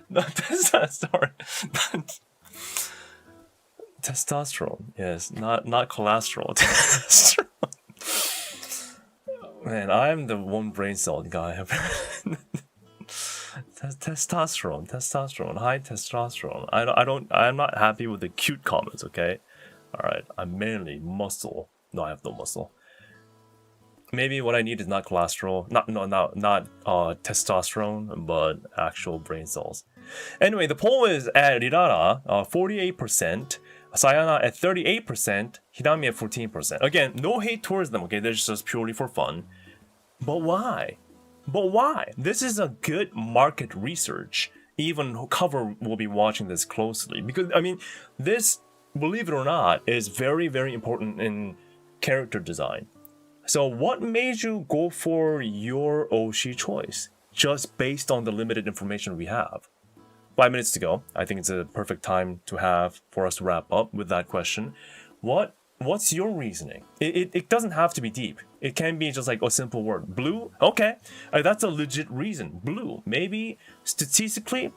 No, testosterone. Yes, not cholesterol. Man, I am the one brain cell guy. Testosterone, high testosterone. I'm not happy with the cute comments, okay? Alright, I'm mainly muscle. No, I have no muscle. Maybe what I need is not cholesterol, not testosterone, but actual brain cells. Anyway, the poll is at Rirara, 48%, Sayana at 38%, Hirami at 14%. Again, no hate towards them, okay? They're just purely for fun. But why? This is a good market research. Even Cover will be watching this closely. Because, I mean, this, believe it or not, is very, very important in character design. So what made you go for your Oshi choice? Just based on the limited information we have. 5 minutes to go. I think it's a perfect time to have for us to wrap up with that question. What's your reasoning? It doesn't have to be deep. It can be just like a simple word. Blue? Okay. That's a legit reason. Blue. Maybe statistically,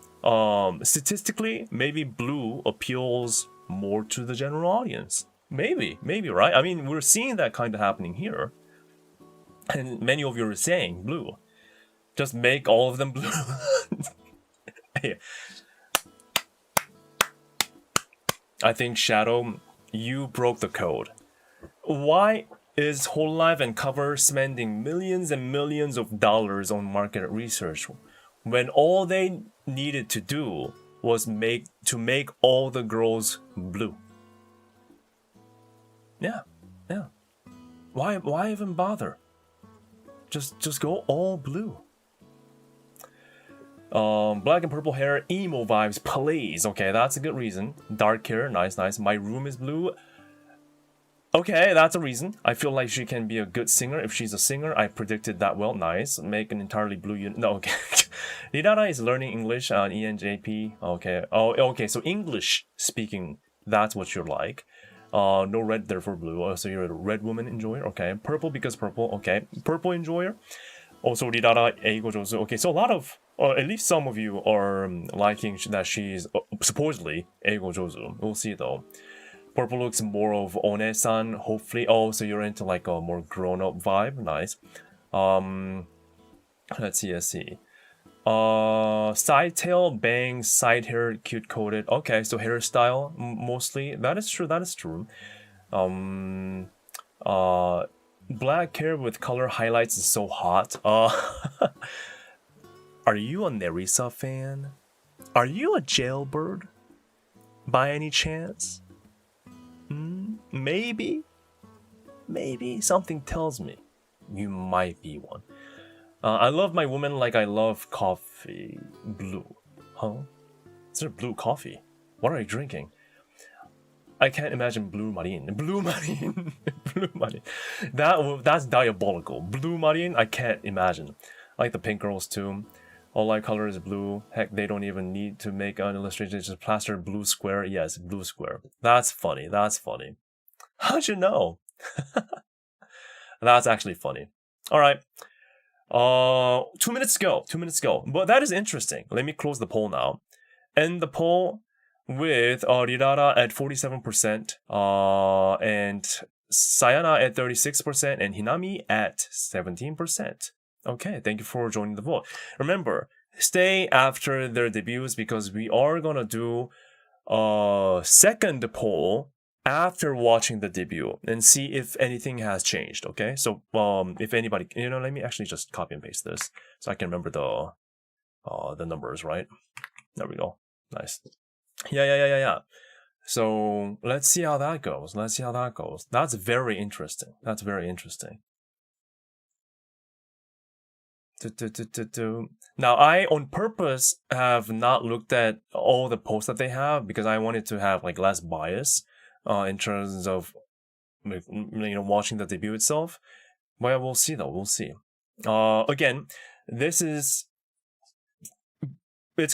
statistically, maybe blue appeals more to the general audience. Maybe, right? I mean, we're seeing that kind of happening here. And many of you are saying blue. Just make all of them blue. I think, Shadow, you broke the code. Why is hololive and cover spending millions and millions of dollars on market research when all they needed to do was make all the girls blue? Yeah. Why even bother? Just go all blue. Black and purple hair, emo vibes, please. Okay, that's a good reason. Dark hair, nice. My room is blue. Okay, that's a reason. I feel like she can be a good singer. If she's a singer, I predicted that well. Nice. Make an entirely blue unit. No, okay. Rirara is learning English on ENJP. Okay. Oh, okay. So English speaking, that's what you're like. No red, therefore blue. Oh, so you're a red woman enjoyer. Okay. Purple because purple. Okay. Purple enjoyer. Also, Rirara eigo jozu. Okay. So a lot of, or at least some of you are liking that she's supposedly eigo jozu. We'll see though. Purple looks more of one-san, hopefully. Oh, so you're into like a more grown-up vibe. Nice. Let's see. Side tail, bangs, side hair, cute coated. Okay, so hairstyle mostly. That is true. Black hair with color highlights is so hot. Are you a Nerissa fan? Are you a jailbird? By any chance? Maybe something tells me you might be one. I love my woman like I love coffee. Blue. Huh? Is there blue coffee? What are you drinking? I can't imagine blue marine. Blue marine. That's diabolical. Blue marine, I can't imagine. I like the pink girls too. All light color is blue. Heck, they don't even need to make an illustration. Just plaster blue square. Yes, blue square. That's funny. How'd you know? That's actually funny. All right. 2 minutes ago. But that is interesting. Let me close the poll now. End the poll with Rirara at 47%, and Sayana at 36%, and Hinami at 17%. Okay, thank you for joining the vote. Remember, stay after their debuts because we are gonna do a second poll after watching the debut and see if anything has changed. Okay, so if anybody, let me actually just copy and paste this so I can remember the numbers, right? There we go. Nice. Yeah. So let's see how that goes. That's very interesting. Now, I on purpose have not looked at all the posts that they have because I wanted to have like less bias in terms of watching the debut itself. But yeah, we'll see though. Again, it's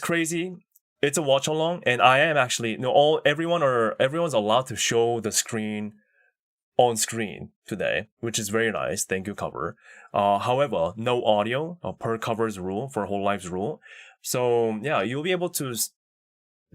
crazy. It's a watch along, and I am actually everyone's allowed to show the screen on screen today, which is very nice. Thank you, cover. However, no audio per cover's rule for hololive's rule. So yeah, you'll be able to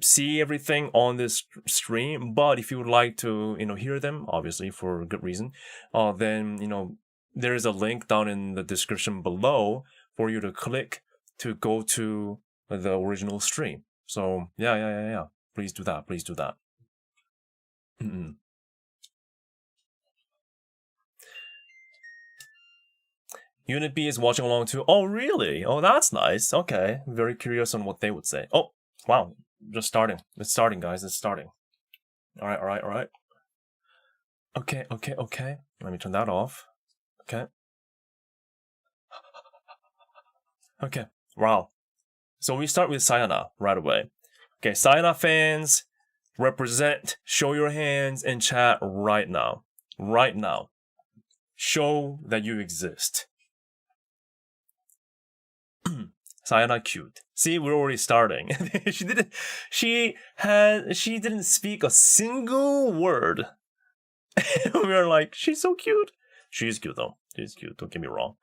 see everything on this stream. But if you would like to, hear them, obviously for good reason, then there is a link down in the description below for you to click to go to the original stream. So yeah. Please do that. Unit B is watching along too. Oh, really? Oh, that's nice. Okay. Very curious on what they would say. Oh, wow. Just starting. It's starting, guys. It's starting. All right. Okay. Let me turn that off. Okay. Wow. So we start with Sayana right away. Okay, Sayana fans, represent, show your hands in chat right now. Show that you exist. Sayana cute. See, we're already starting. She didn't speak a single word. We are like, she's so cute. She's cute though. Don't get me wrong.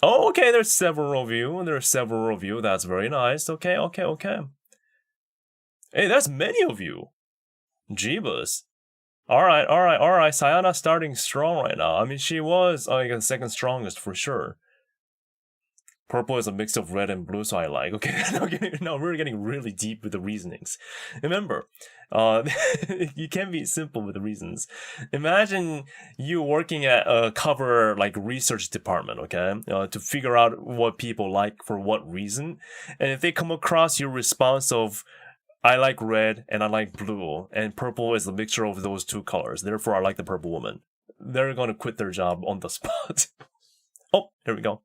Oh, okay, there's several of you. There's several of you. That's very nice. Okay. Hey, that's many of you. Jeebus. Alright. Sayana starting strong right now. I mean, she was like the second strongest for sure. Purple is a mix of red and blue, so I like. Okay, no, we're getting really deep with the reasonings. Remember, you can't be simple with the reasons. Imagine you working at a cover like research department, okay, to figure out what people like for what reason, and if they come across your response of I like red and I like blue, and purple is a mixture of those two colors, therefore I like the purple woman, they're gonna quit their job on the spot. Oh, here we go.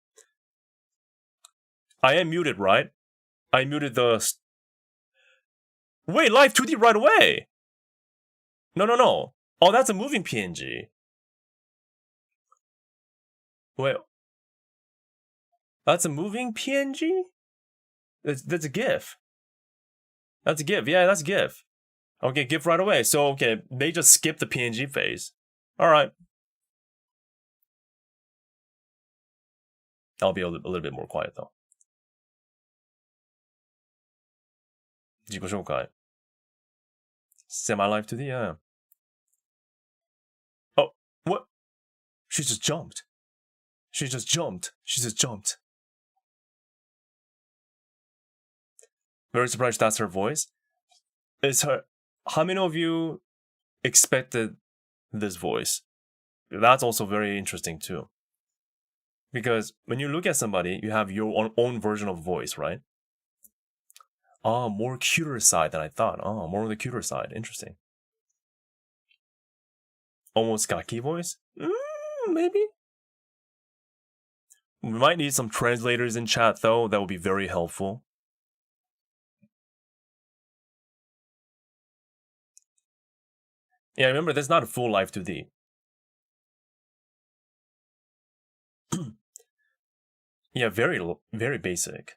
I am muted, right? I muted the... Wait, live 2D right away! No. Oh, that's a moving PNG. Wait. That's a moving PNG? That's a GIF. That's a GIF. Yeah, that's a GIF. Okay, GIF right away. So, okay, they just skipped the PNG phase. Alright. I'll be a little bit more quiet, though. 自己紹介. Semi-live 2D, yeah. Oh, what? She just jumped. Very surprised that's her voice. It's her. How many of you expected this voice? That's also very interesting too. Because when you look at somebody, you have your own version of voice, right? Oh, more cuter side than I thought. Oh, more on the cuter side. Interesting. Almost gaki voice? Maybe. We might need some translators in chat though. That would be very helpful. Yeah, remember, that's not a full live 2D. Yeah, very basic.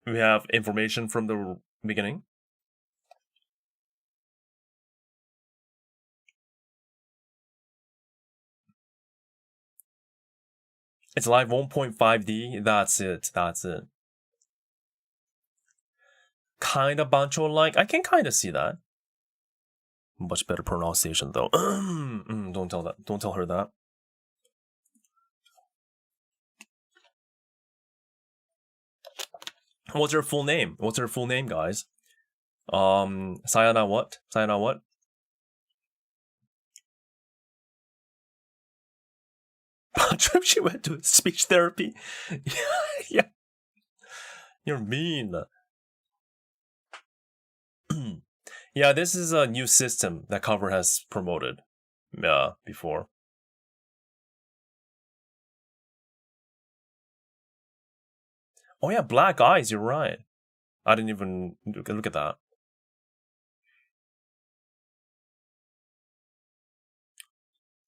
We have information from the beginning. It's live 1.5D. That's it. Kinda Bancho-like. I can kinda see that. Much better pronunciation though. Don't tell her that. What's her full name? Guys? Sayana what? Trip, she went to speech therapy. Yeah. You're mean. Yeah, this is a new system that Cover has promoted before. Oh yeah, black eyes, you're right. I didn't even look at that.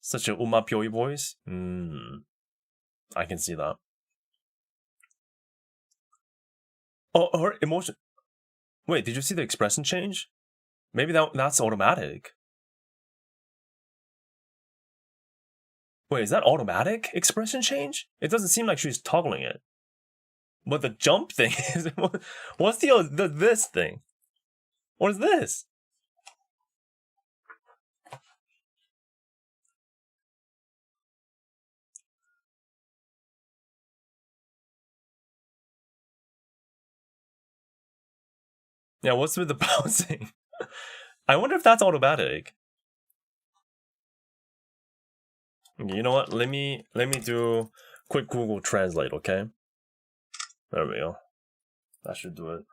Such a umapyoi voice? I can see that. Oh, her emotion. Wait, did you see the expression change? Maybe that's automatic. Wait, is that automatic expression change? It doesn't seem like she's toggling it. But the jump thing is... What's this thing? What is this? Yeah, what's with the bouncing? I wonder if that's automatic. You know what? Let me do quick Google Translate, okay? There we go. That should do it.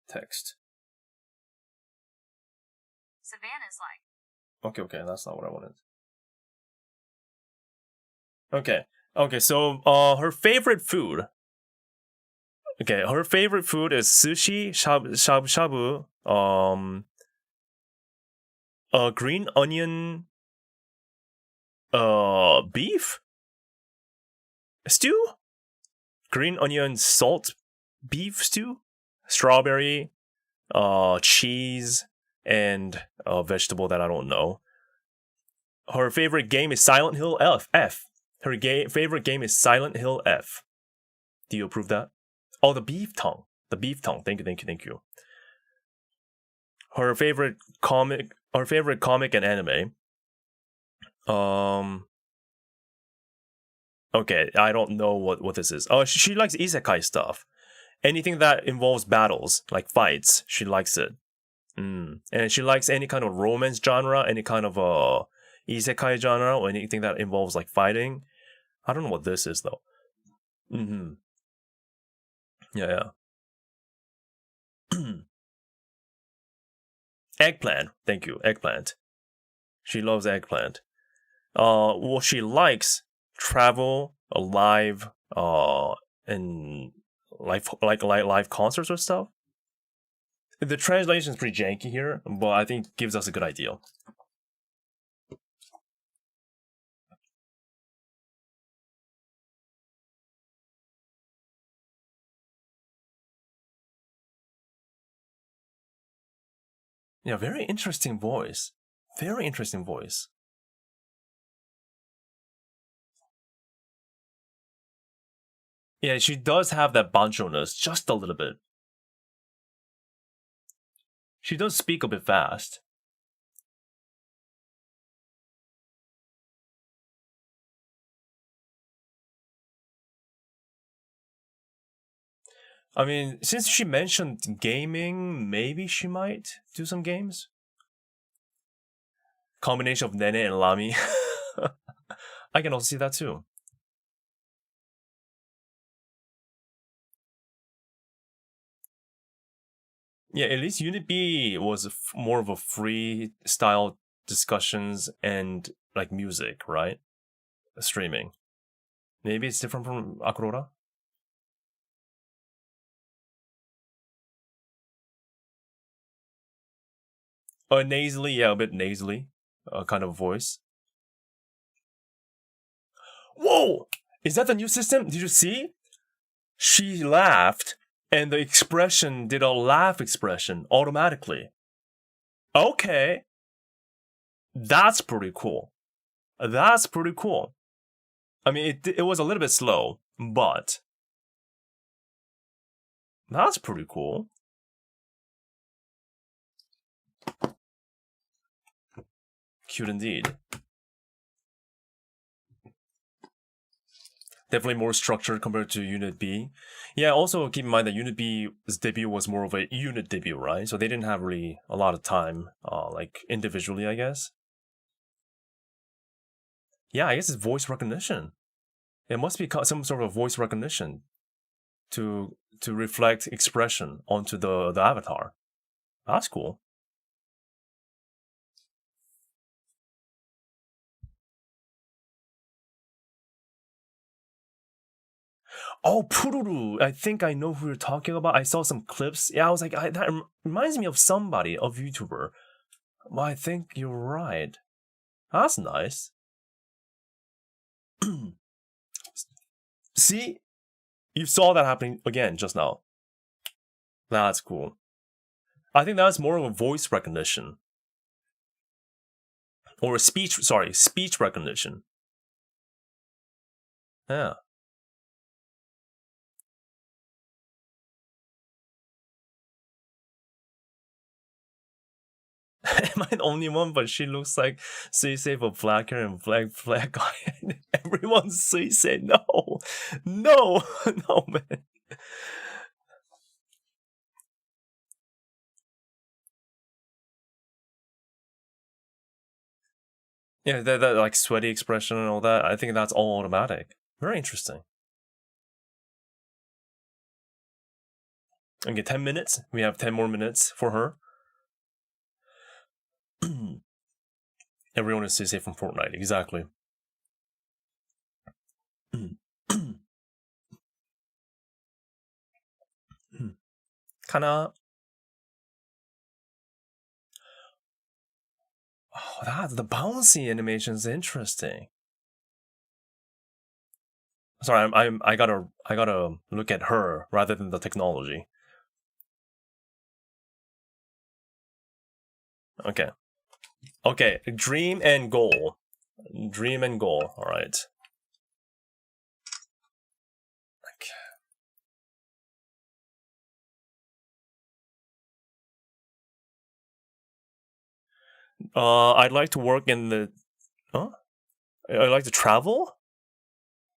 Text. Savannah's like. Okay, that's not what I wanted. Okay, so her favorite food. Okay, her favorite food is sushi, shabu, green onion, beef stew. green onion salt beef stew, strawberry, cheese, and a vegetable that I don't know. Her favorite game is Silent Hill F. Her favorite game is Silent Hill F. Do you approve that? Oh, the beef tongue. The beef tongue. Thank you. Her favorite comic and anime. Okay, I don't know what this is. Oh, she likes isekai stuff. Anything that involves battles, like fights, she likes it. And she likes any kind of romance genre, any kind of isekai genre, or anything that involves like fighting. I don't know what this is though. Yeah. Eggplant. Thank you. Eggplant. She loves eggplant. Well, she likes travel, live, and live concerts or stuff. The translation is pretty janky here, but I think it gives us a good idea. Yeah, very interesting voice. Very interesting voice. Yeah, she does have that bancho-ness just a little bit. She does speak a bit fast. I mean, since she mentioned gaming, maybe she might do some games. Combination of Nene and Lami. I can also see that too. Yeah, at least Unit B was more of a free style discussions and like music, right? Streaming. Maybe it's different from Akurora? Nasally, yeah, a bit nasally kind of voice. Whoa! Is that the new system? Did you see? She laughed, and the expression did a laugh expression automatically. Okay. That's pretty cool. That's pretty cool. I mean, it was a little bit slow, but that's pretty cool. Cute indeed. Definitely more structured compared to Unit B. Yeah, also keep in mind that Unit B's debut was more of a unit debut, right? So they didn't have really a lot of time, like individually, I guess. Yeah, I guess it's voice recognition. It must be some sort of voice recognition to reflect expression onto the avatar. That's cool. Oh, Pururu! I think I know who you're talking about. I saw some clips. Yeah, I was like, that reminds me of somebody, of YouTuber. Well, I think you're right. That's nice. See? You saw that happening again just now. That's cool. I think that's more of a voice recognition. Or a speech recognition. Yeah. Am I the only one? But she looks like Suisei for black hair and black eye. Everyone's Suisei. No, no, no, man. Yeah, that like sweaty expression and all that. I think that's all automatic. Very interesting. Okay, 10 minutes. We have 10 more minutes for her. Everyone is Suisei from Fortnite. Exactly. Kana. Oh, the bouncy animation is interesting. Sorry, I gotta look at her rather than the technology. Okay. Okay, dream and goal. Dream and goal, alright. Okay. I'd like to work in the... Huh? I'd like to travel?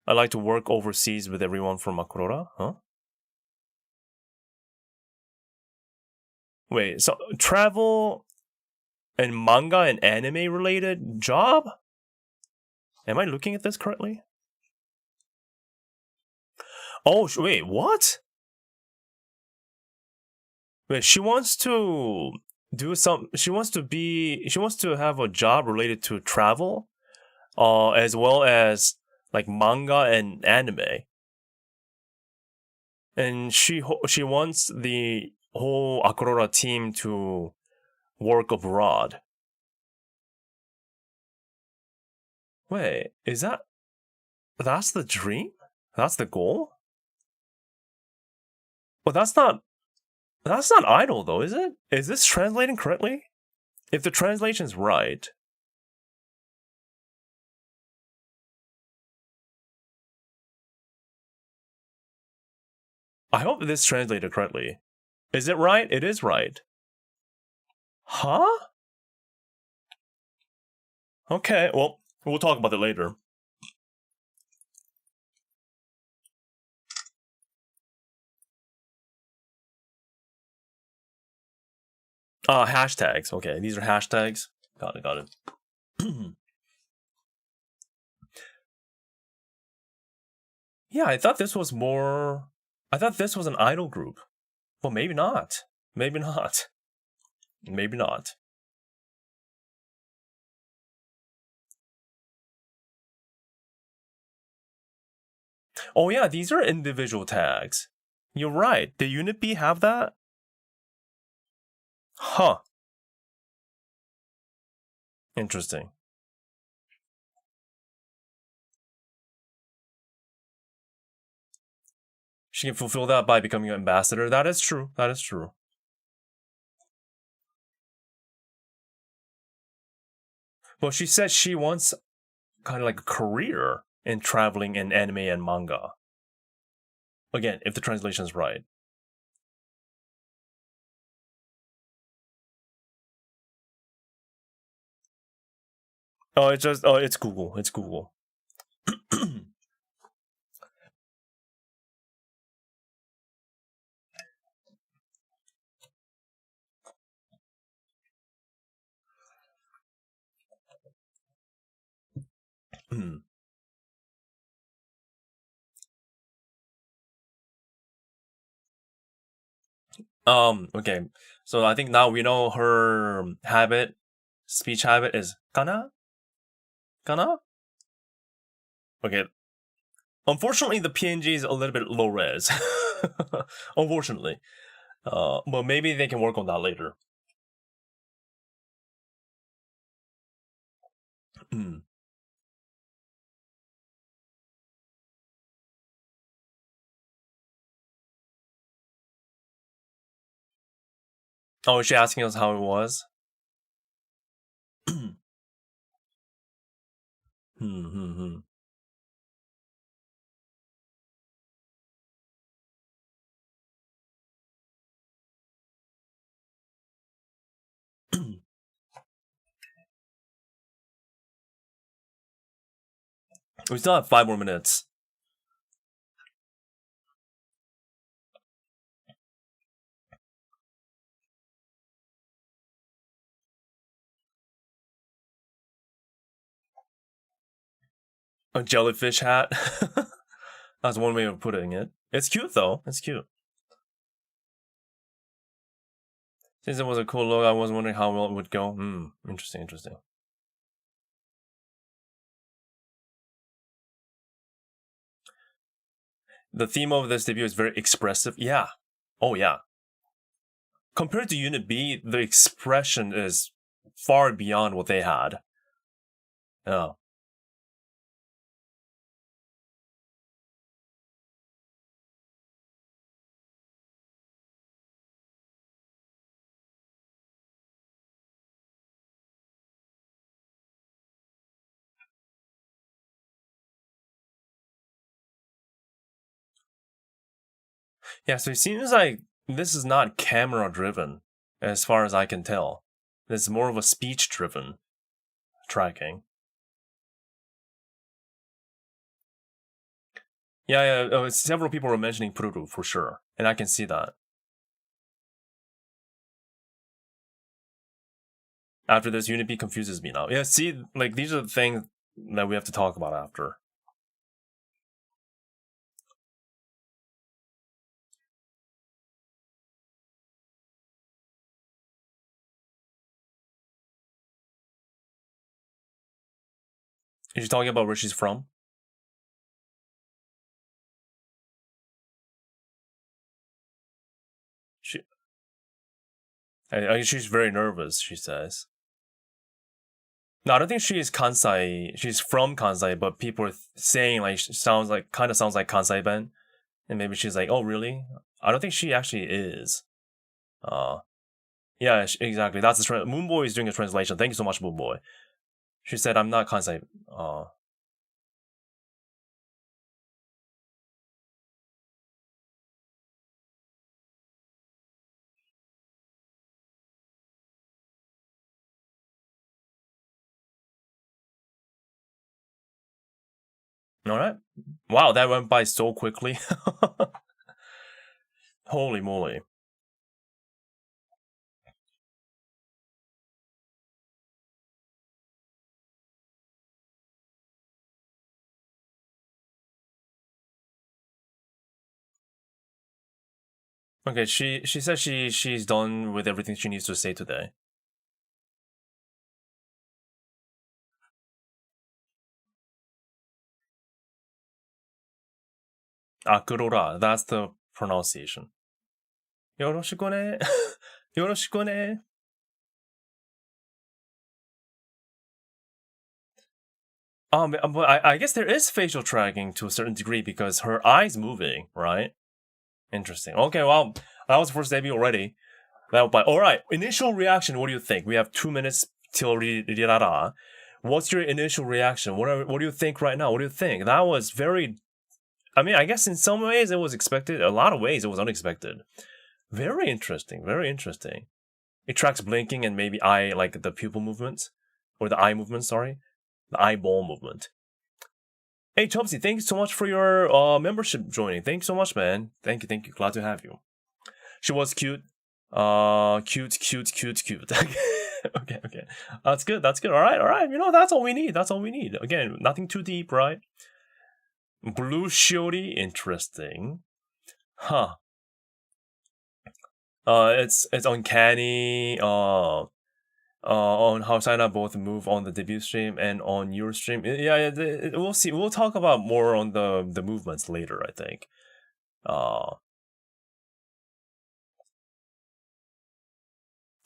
I'd like to work overseas with everyone from Akurora? Huh? Wait, so travel and manga and anime related job? Am I looking at this correctly? Oh, wait, what? Wait, she wants to do some. She wants to have a job related to travel, as well as like manga and anime. And she wants the whole Akurora team to work abroad. Wait, that's the dream? That's the goal? Well, that's not idle though, is it? Is this translating correctly? If the translation's right. I hope this translated correctly. Is it right? It is right. Huh? Okay, well, we'll talk about it later. Hashtags. Okay, these are hashtags. Got it. Yeah, I thought this was an idol group. Well, maybe not. Maybe not. Maybe not. Oh yeah, these are individual tags. You're right. Did Unit B have that? Huh. Interesting. She can fulfill that by becoming an ambassador. That is true. That is true. Well, she said she wants kind of like a career in traveling in anime and manga. Again, if the translation is right. It's Google. It's Google. Okay. So I think now we know her speech habit is kana? Kana? Okay. Unfortunately, the PNG is a little bit low res. Unfortunately. But maybe they can work on that later. Oh, is she asking us how it was? We still have 5 more minutes. A jellyfish hat. That's one way of putting it. It's cute though. It's cute. Since it was a cool look, I was wondering how well it would go. Interesting. The theme of this debut is very expressive. Yeah. Oh, yeah. Compared to Unit B, the expression is far beyond what they had. Yeah. Yeah, so it seems like this is not camera driven, as far as I can tell. It's more of a speech driven tracking. Yeah, several people were mentioning Pururu for sure, and I can see that. After this, Unity confuses me now. Yeah, see, like, these are the things that we have to talk about after. Is she talking about where she's from? She's very nervous, she says. No, I don't think she is Kansai. She's from Kansai, but people are saying like kind of sounds like Kansai Ben, and maybe she's like, oh really? I don't think she actually is. Yeah, exactly. That's the Moonboy is doing a translation. Thank you so much, Moonboy. She said, I'm not Kansai. All right. Wow, that went by so quickly. Holy moly. Okay, she says she's done with everything she needs to say today. Akurora, that's the pronunciation. Yoroshiku ne. Yoroshiku ne. But I guess there is facial tracking to a certain degree because her eyes moving, right? Interesting. Okay, well, that was the first debut already. But all right, initial reaction. What do you think? We have 2 minutes till Rirara. What's your initial reaction? What do you think right now? What do you think? That was very. I mean, I guess in some ways it was expected. A lot of ways it was unexpected. Very interesting. Very interesting. It tracks blinking and maybe like the pupil movements or the eye movement. Sorry. The eyeball movement. Hey, Chubsy, thank you so much for your membership joining. Thank you so much, man. Thank you. Glad to have you. She was cute. Cute. Okay. That's good. All right. You know, that's all we need. Again, nothing too deep, right? Blue Shiori, interesting. Huh. It's uncanny. On how China both move on the debut stream and on your stream. Yeah, we'll see. We'll talk about more on the movements later, I think.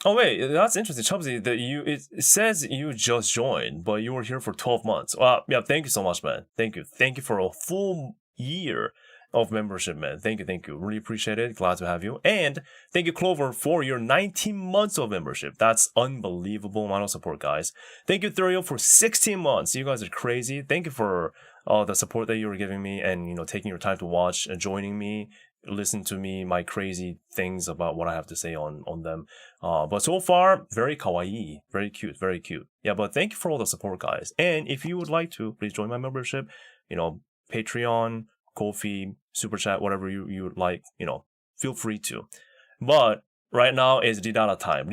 Oh wait, that's interesting, Chubsy. That it says you just joined, but you were here for 12 months. Yeah, thank you so much, man. Thank you for a full year of membership, man. Thank you. Really appreciate it. Glad to have you. And thank you, Clover, for your 19 months of membership. That's unbelievable amount of support, guys. Thank you, Thurio, for 16 months. You guys are crazy. Thank you for the support that you were giving me and, taking your time to watch and joining me, listen to me, my crazy things about what I have to say on them. But so far, very kawaii, very cute. Yeah, but thank you for all the support, guys. And if you would like to, please join my membership. Patreon, Ko-fi, Super Chat, whatever you would like, feel free to. But right now is Rirara time.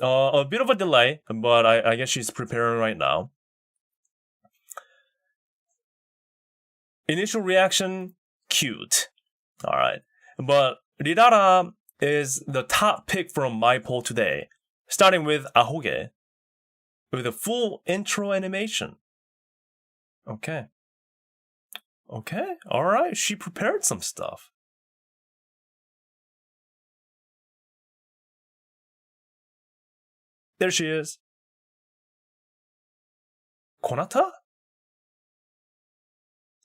A bit of a delay, but I guess she's preparing right now. Initial reaction, cute. All right. But Rirara is the top pick from my poll today, starting with Ahoge, with a full intro animation. Okay, all right. She prepared some stuff. There she is. Konata?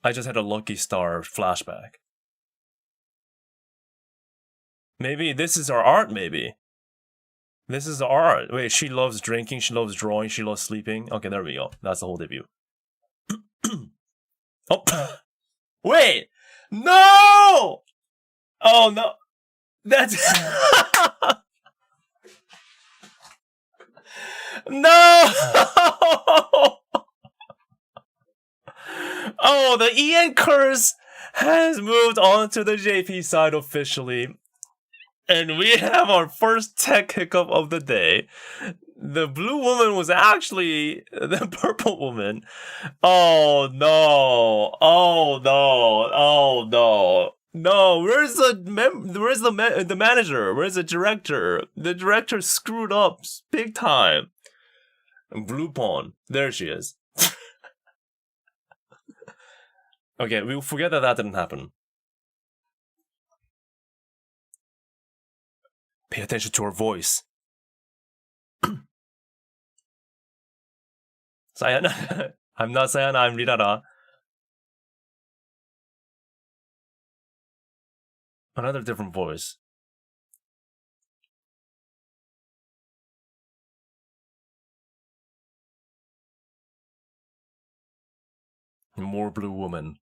I just had a Lucky Star flashback. Maybe this is our art, maybe. This is art. Wait, she loves drinking, she loves drawing, she loves sleeping. Okay, there we go. That's the whole debut. Oh. Wait! No! Oh no, that's no. Oh, the Ian curse has moved on to the JP side officially. And we have our first tech hiccup of the day. The blue woman was actually the purple woman. Oh no. Oh no. Oh no. No, where's the manager? Where's the director? The director screwed up big time. Blue pawn. There she is. Okay, we'll forget that didn't happen. Pay attention to her voice. Sayana. I'm not Sayana, I'm Rirara. Another different voice. More blue woman.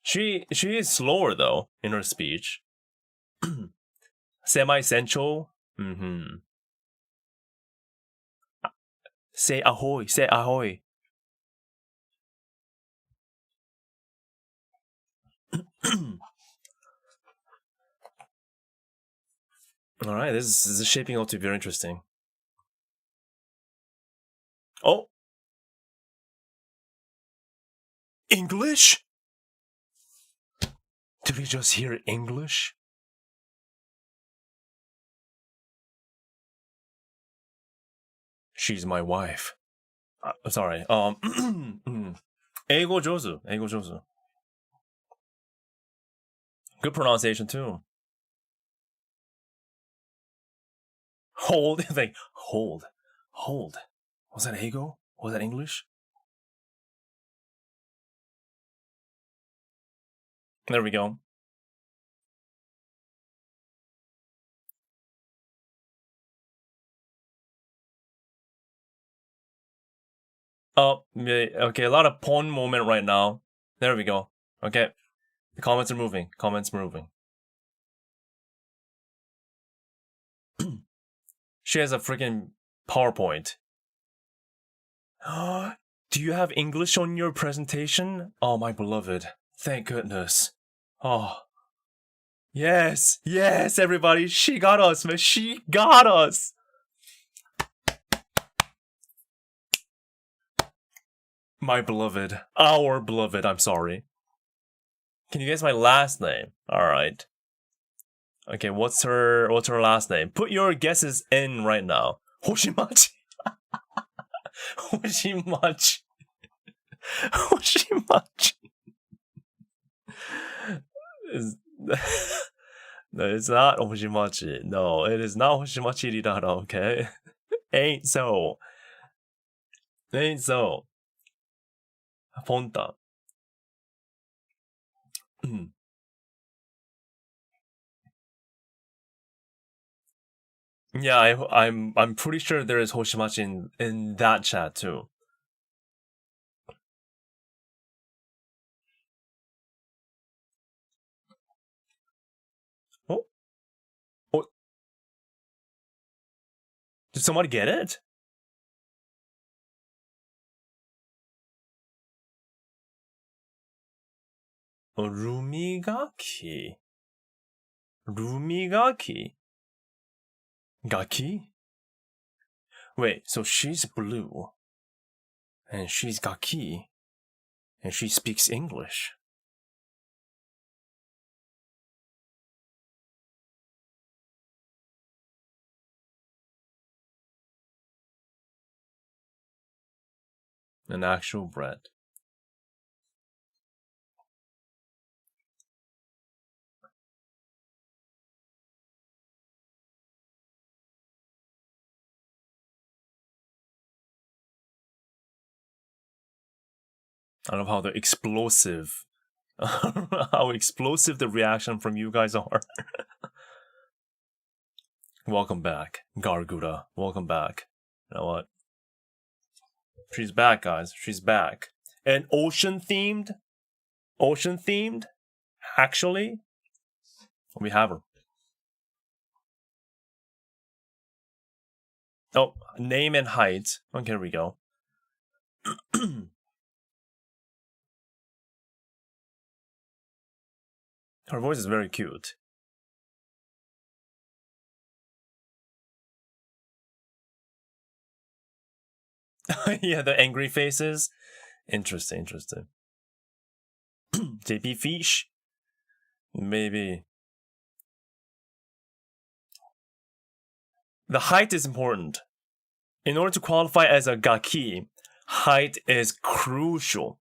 She is slower though in her speech. Semi-sensual. Mm-hmm. Say ahoy, say ahoy. Alright, this is shaping up to be very interesting. Oh! English? Did we just hear English? She's my wife. Sorry. 英語上手. Good pronunciation too. Hold. Like, hold. Was that Eigo? Was that English? There we go. Oh, okay, a lot of pawn moment right now. There we go. Okay. The comments are moving. She has a freaking PowerPoint. Do you have English on your presentation? Oh, my beloved. Thank goodness. Oh. Yes, everybody. She got us, man. She got us. My beloved. Our beloved, I'm sorry. Can you guess my last name? Alright. Okay, what's her last name? Put your guesses in right now. Hoshimachi. Hoshimachi. No, it's not Hoshimachi. No, it is not Hoshimachi Rirara, okay? Ain't so. Ponta. Yeah, I'm pretty sure there is Hoshimachi in that chat too. Oh. Did somebody get it? Rumigaki. Gaki? Wait, so she's blue. And she's Gaki. And she speaks English. An actual bread. I love how the explosive the reaction from you guys are. Welcome back, Gargura. Welcome back. You know what? She's back, guys. She's back. And ocean-themed? Ocean-themed? Actually? We have her. Oh, name and height. Okay, here we go. Her voice is very cute. Yeah, the angry faces. Interesting. JP Fish? Maybe. The height is important. In order to qualify as a gaki, height is crucial.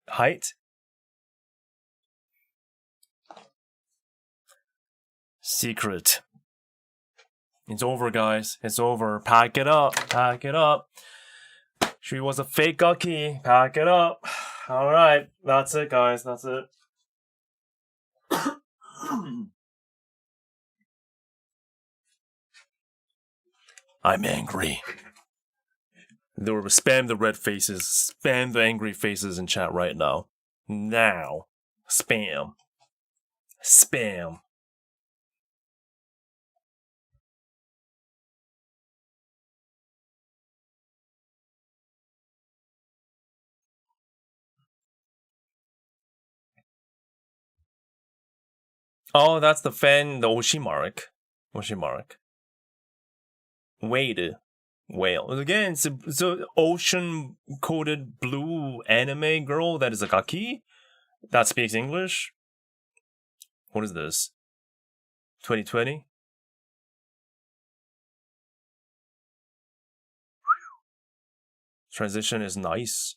Height? Secret. It's over, guys. It's over. Pack it up. Pack it up. She was a fake gaki. Pack it up. Alright. That's it, guys. That's it. I'm angry. They will spam the red faces. Spam the angry faces in chat right now. Now. Spam. Spam. Oh, that's the fan, the Oshimark. Oshimark. Wade. Whale. Again, it's a ocean-coated blue anime girl that is a gaki that speaks English. What is this? 2020? Transition is nice.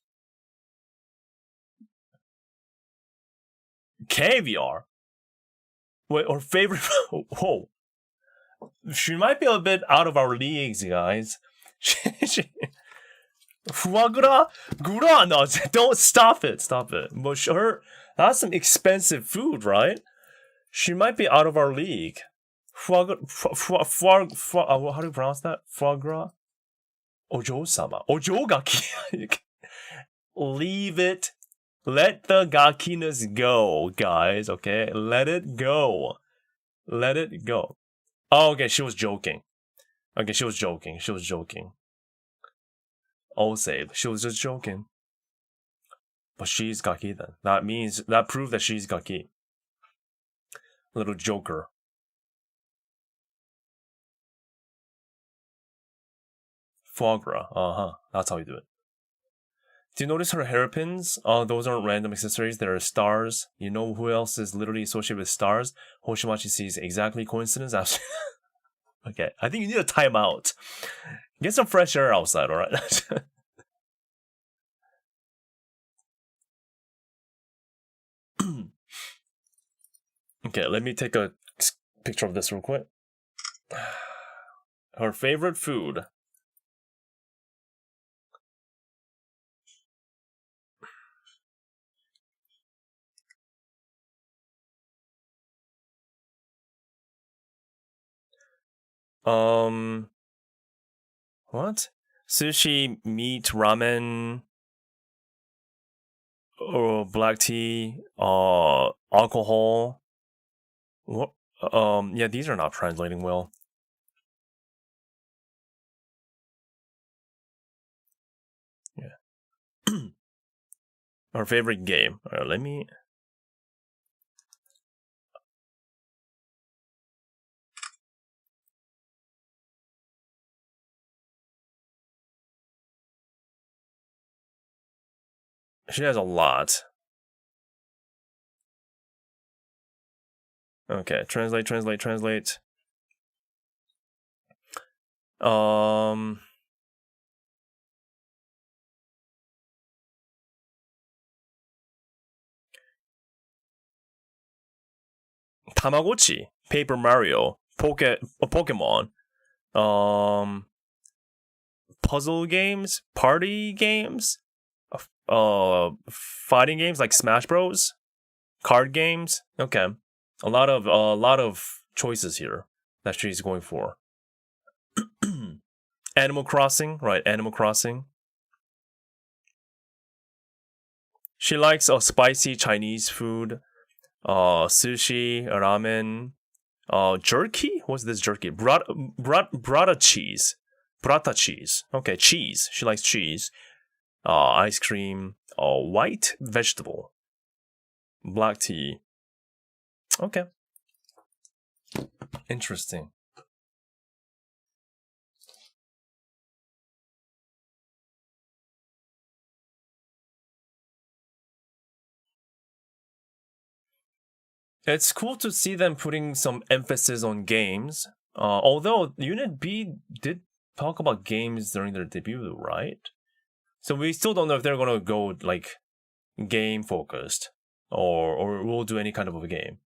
Caviar? Wait, or favorite... Whoa. She might be a bit out of our leagues, guys. Foie gras? Gras? No, don't stop it. Stop it. But her... That's some expensive food, right? She might be out of our league. Foie gras... how do you pronounce that? Foie gras? Ojo-sama. Ojo-gaki. Leave it. Let the gakiness go, guys, okay? Let it go. Let it go. Oh, okay, she was joking. Okay, she was joking. She was joking. All saved. She was just joking. But she's gaki then. That proved that she's gaki. Little joker. Foie gras. Uh-huh. That's how you do it. Do you notice her hairpins? Those aren't random accessories. They're stars. You know who else is literally associated with stars? Hoshimachi sees exactly coincidence. Okay, I think you need a timeout. Get some fresh air outside, alright? Okay, let me take a picture of this real quick. Her favorite food. What? Sushi, meat, ramen, or black tea, alcohol. What? Yeah, these are not translating well. Yeah. Our favorite game. Alright, let me... She has a lot. Okay, translate. Tamagotchi, Paper Mario, Pokemon, puzzle games, party games, fighting games like Smash Bros, card games. Okay, a lot of choices here that she's going for. Animal Crossing, right? Animal Crossing. She likes spicy Chinese food, sushi, ramen, jerky. What's this jerky? Brata cheese. Okay, cheese. She likes cheese. Ice cream. White vegetable. Black tea. Okay. Interesting. It's cool to see them putting some emphasis on games. Although Unit B did talk about games during their debut, right? So we still don't know if they're gonna go like game focused or will do any kind of a game.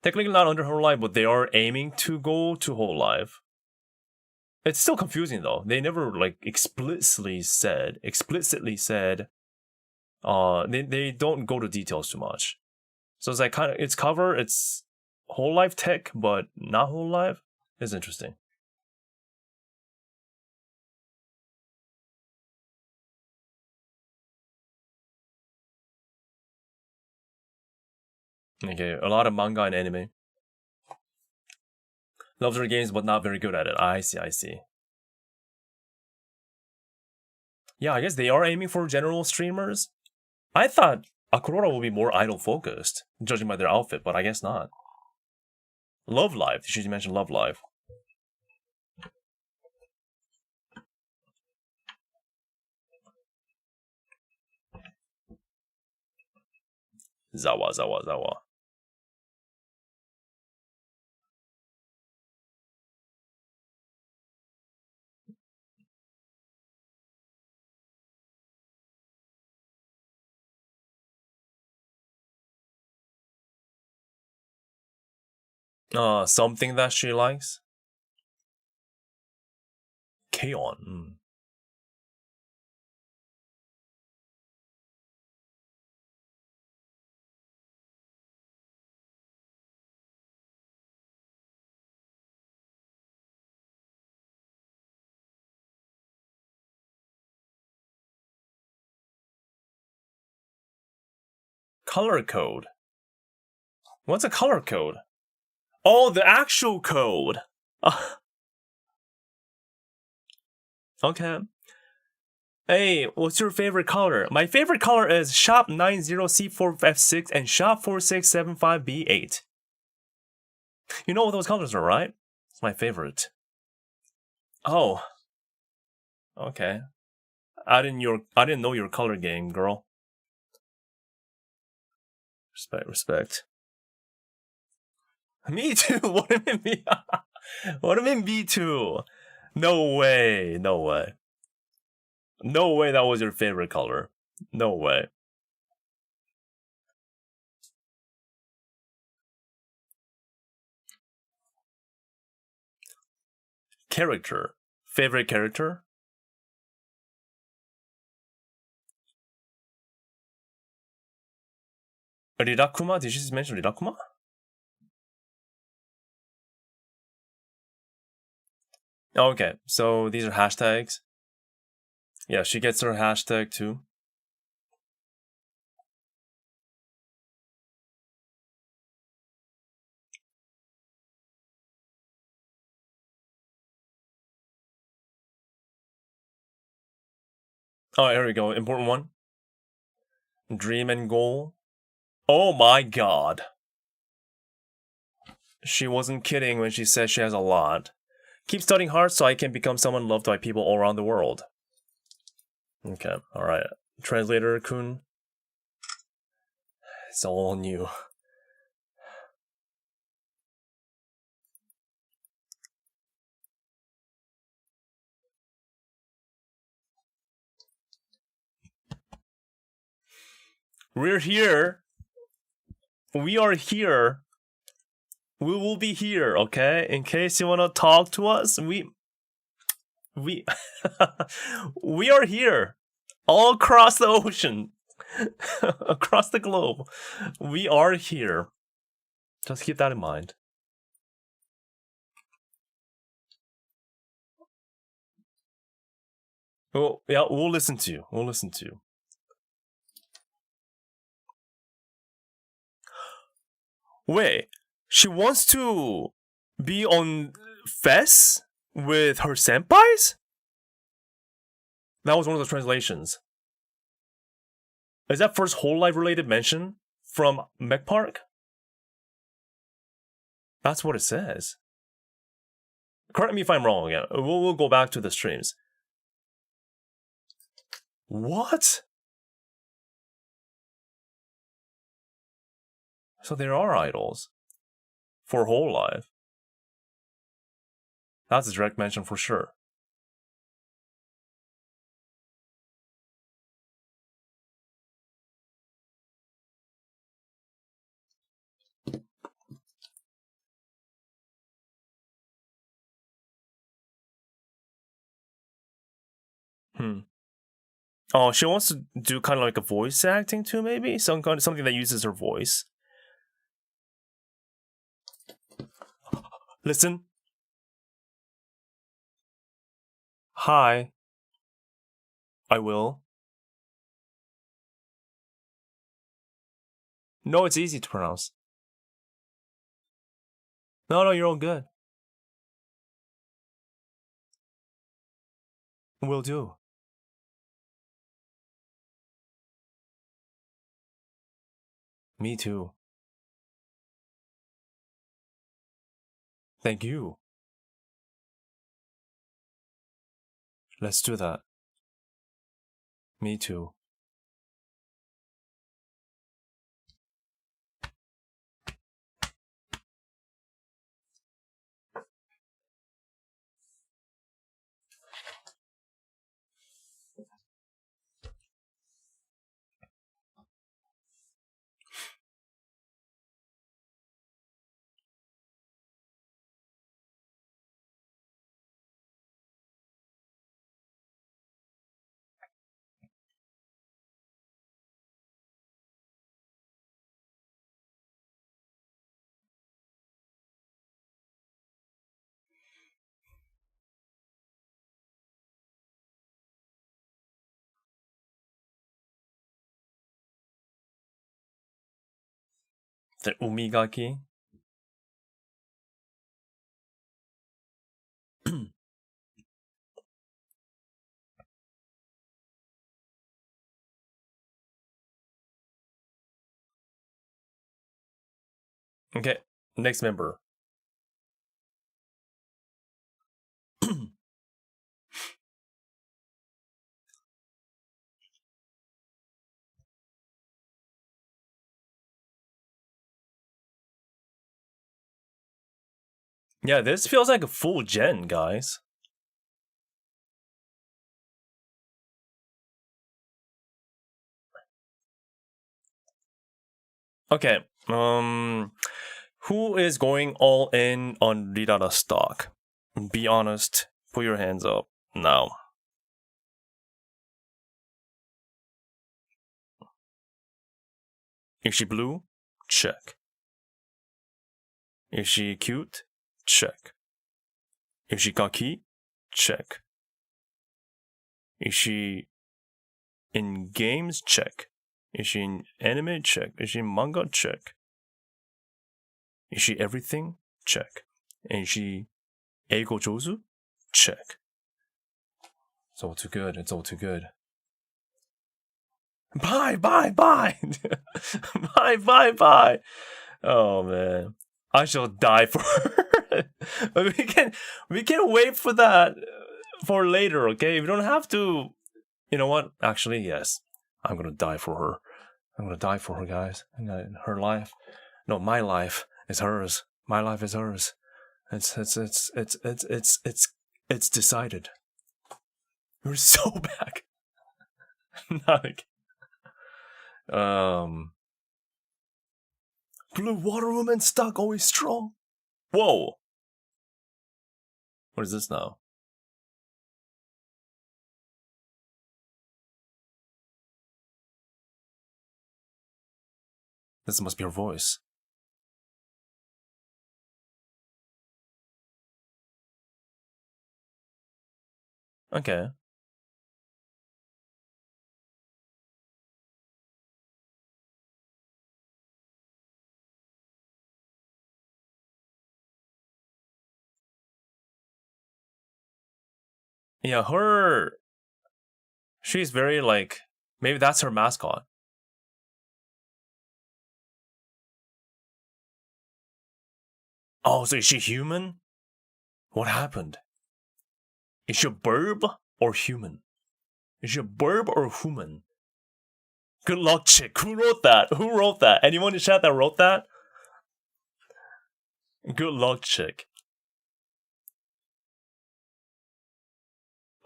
Technically not under hololive, but they are aiming to go to hololive. It's still confusing though. They never like explicitly said they don't go to details too much. So it's like it's hololive tech, but not hololive. It's interesting. Okay, a lot of manga and anime. Loves her games, but not very good at it. I see. Yeah, I guess they are aiming for general streamers. I thought Akurora will be more idol focused, judging by their outfit, but I guess not. Love Live. She mentioned Love Live. Zawa. Something that she likes. K-On. Color code. What's a color code? Oh, the actual code. Okay. Hey, what's your favorite color? My favorite color is shop 90C4F6 and shop 4675B8. You know what those colors are, right? It's my favorite. Oh. Okay. I didn't know your color game, girl. Respect. Me too. What do you mean? What do you mean me too? No way. No way that was your favorite color. No way. Character. Favorite character? Rirakuma? Did you just mention Rirakuma? Okay, so these are hashtags. Yeah, she gets her hashtag too. Oh, here we go. Important one. Dream and goal. Oh my god. She wasn't kidding when she said she has a lot. Keep studying hard so I can become someone loved by people all around the world. Okay, alright. Translator Kun. It's all new. We're here. We are here. We will be here, okay? In case you wanna talk to us, We we are here all across the ocean, across the globe. We are here. Just keep that in mind. Oh, yeah, we'll listen to you. We'll listen to you. Wait, she wants to be on Fest with her senpais? That was one of the translations. Is that first hololive related mention from Mech Park? That's what it says. Correct me if I'm wrong again. We'll go back to the streams. What? So there are idols for hololive. That's a direct mention for sure. Oh, she wants to do kind of like a voice acting too, maybe? Something that uses her voice. Listen. Hi. I will. No, it's easy to pronounce. No, you're all good. Will do. Me too. Thank you. Let's do that. Me too. The umigaki. Okay, next member. Yeah, this feels like a full gen, guys. Okay, who is going all in on Rirara stock? Be honest, put your hands up now. Is she blue? Check. Is she cute? Check. Is she gaki? Check. Is she in games? Check. Is she in anime? Check. Is she in manga? Check. Is she everything? Check. Is she eigo jouzu? Check. It's all too good. It's all too good. Bye. Bye. Oh man. I shall die for her. But we can wait for that for later, okay? We don't have to. You know what? Actually, yes. I'm gonna die for her. I'm gonna die for her, guys. Her life. No, my life is hers. My life is hers. It's decided. You're so back. Not again. Blue water woman stock always strong. Whoa. What is this now? This must be her voice. Okay. Yeah, she's very like, maybe that's her mascot. Oh, so is she human? What happened? Is she a burb or human? Is she a burb or human? Good luck, chick. Who wrote that? Who wrote that? Anyone in chat that wrote that? Good luck, chick.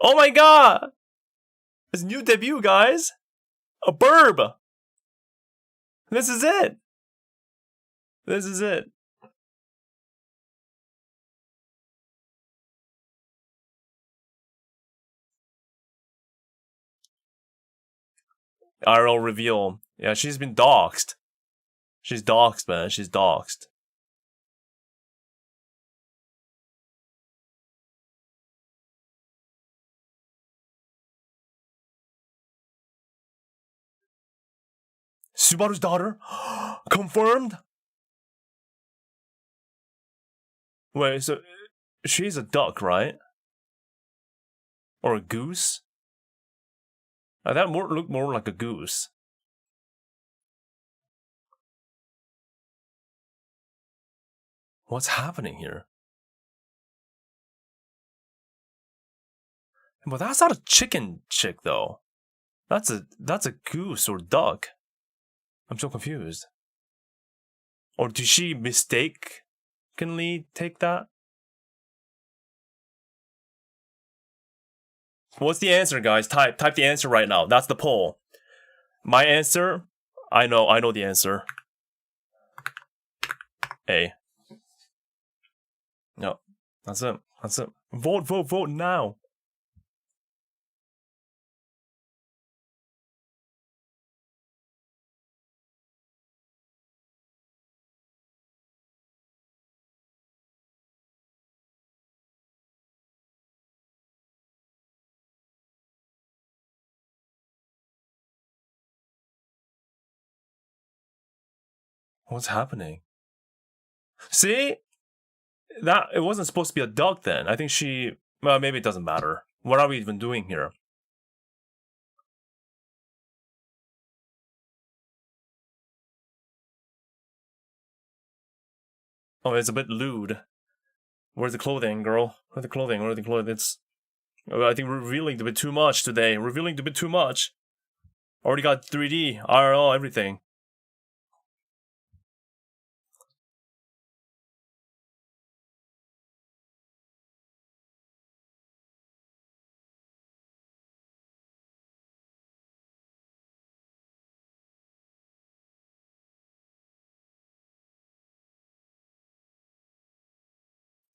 Oh my god! It's new debut, guys! A burb! This is it! This is it. IRL reveal. Yeah, she's been doxxed. She's doxxed, man. She's doxxed. Subaru's daughter? Confirmed? Wait, so she's a duck, right? Or a goose? That looked more like a goose. What's happening here? But that's not a chicken chick, though. That's a goose or duck. I'm so confused. Or did she mistakenly take that? What's the answer, guys? Type the answer right now. That's the poll. My answer, I know the answer. A. No, that's it. That's it. Vote now. What's happening? See? That it wasn't supposed to be a duck then. I think she, well, maybe it doesn't matter. What are we even doing here? Oh, it's a bit lewd. Where's the clothing, girl? Where's the clothing? Where's the clothing? It's, I think we're revealing a bit too much today. Revealing a bit too much. Already got 3D, IRL, everything.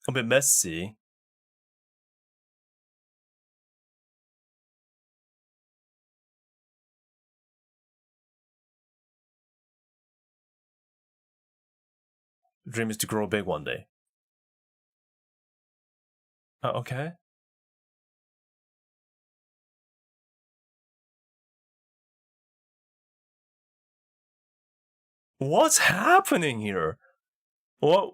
A bit messy. Dream is to grow big one day. Okay. What's happening here? What?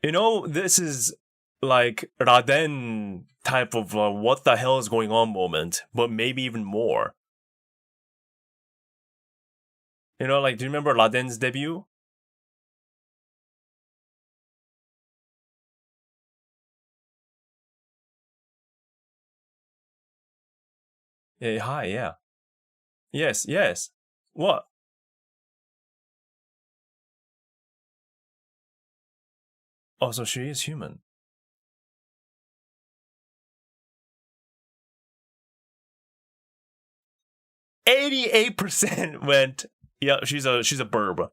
You know, this is like Raden type of what the hell is going on moment, but maybe even more. You know, like, do you remember Raden's debut? Yeah, hi, yeah. Yes. What? Oh, so she is human. 88% went, yeah, she's a burb.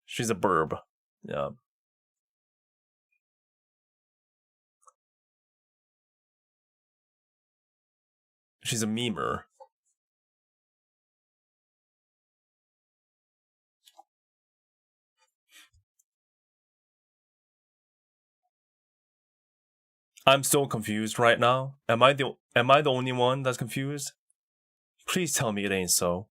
She's a burb. Yeah. She's a memer. I'm so confused right now. Am I the only one that's confused? Please tell me it ain't so.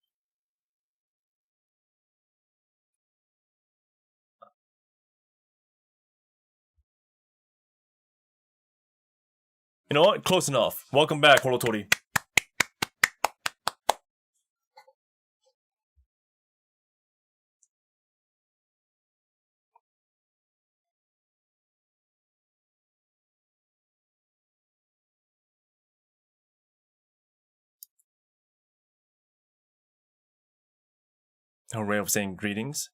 You know what? Close enough. Welcome back, Holotori. Her way of saying greetings.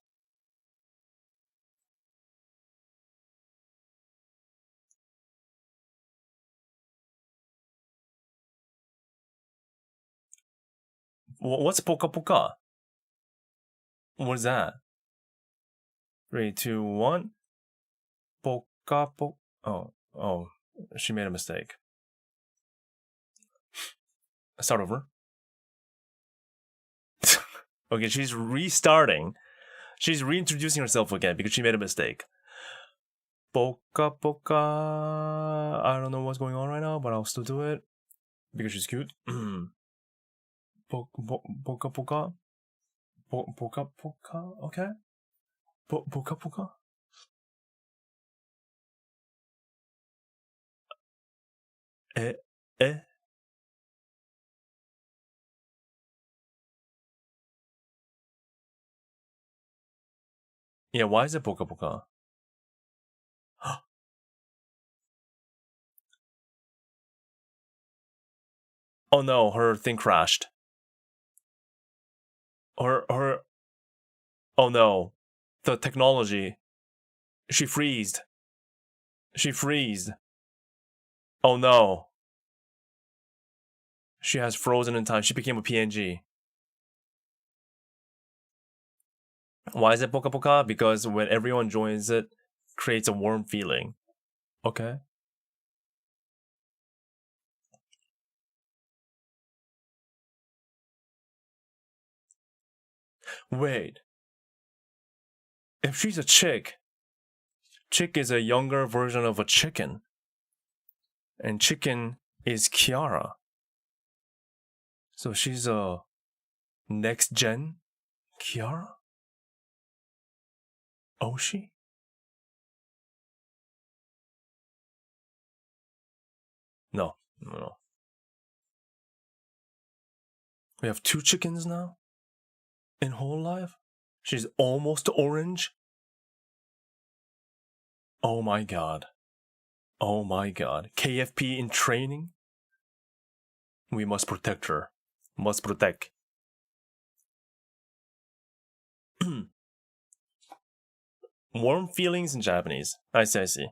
What's poka poka? What is that? 3, 2, 1. Poka poka. Oh, she made a mistake. Start over. Okay, she's restarting. She's reintroducing herself again because she made a mistake. Poka poka. I don't know what's going on right now, but I'll still do it because she's cute. Poka poka. Poka poka. Okay. Poka poka. Eh. Yeah, why is it poka poka? Oh no, her thing crashed. Her. Oh no, the technology. She freezed. Oh no. She has frozen in time. She became a PNG. Why is it poka poka? Because when everyone joins it, creates a warm feeling. Okay. Wait. If she's a chick is a younger version of a chicken. And chicken is Kiara. So she's a next gen Kiara? Oshi? No. We have 2 chickens now? In hololive? She's almost orange? Oh my god. KFP in training? We must protect her. Must protect. Warm feelings in Japanese. I see.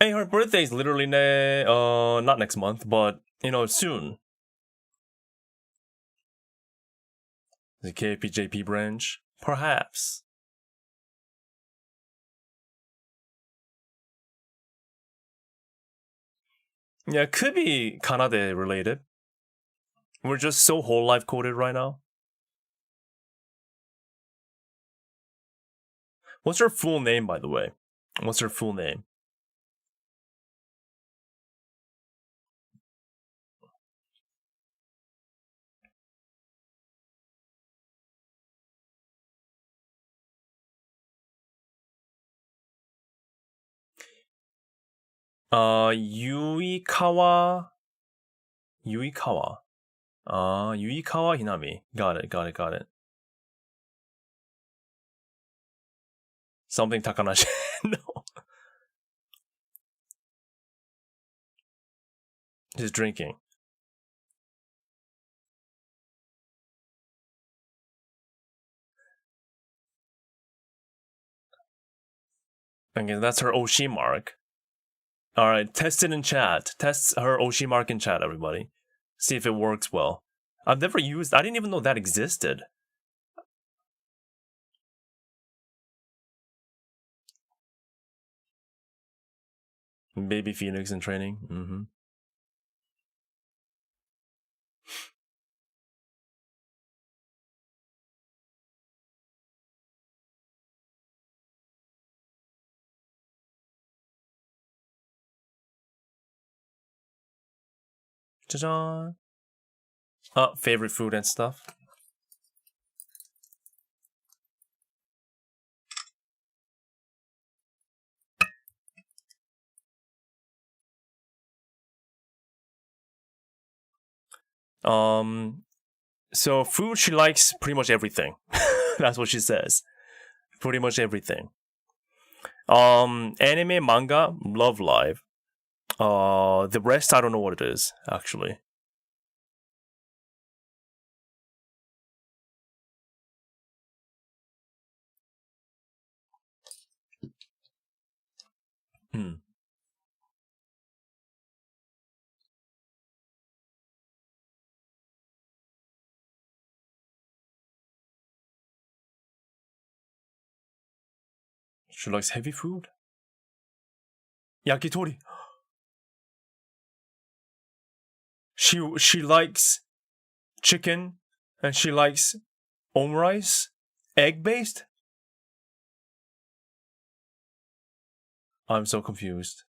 Hey, her birthday's literally not next month, but soon. The KPJP branch? Perhaps. Yeah, it could be Kanade related. We're just so whole life coded right now. What's her full name, by the way? What's her full name? Yuikawa. Yuikawa Hinami. Got it. Something Takanashi. No. Just drinking. Okay, that's her Oshi mark. Alright, test it in chat. Test her Oshi mark in chat, everybody. See if it works well. I didn't even know that existed. Baby Phoenix in training. Mm-hmm. 짜잔. Favorite food and stuff. So food, she likes pretty much everything. That's what she says. Pretty much everything. Anime, manga, love live. The rest I don't know what it is, actually. She likes heavy food. Yakitori. She likes chicken and she likes omurice, egg based. I'm so confused.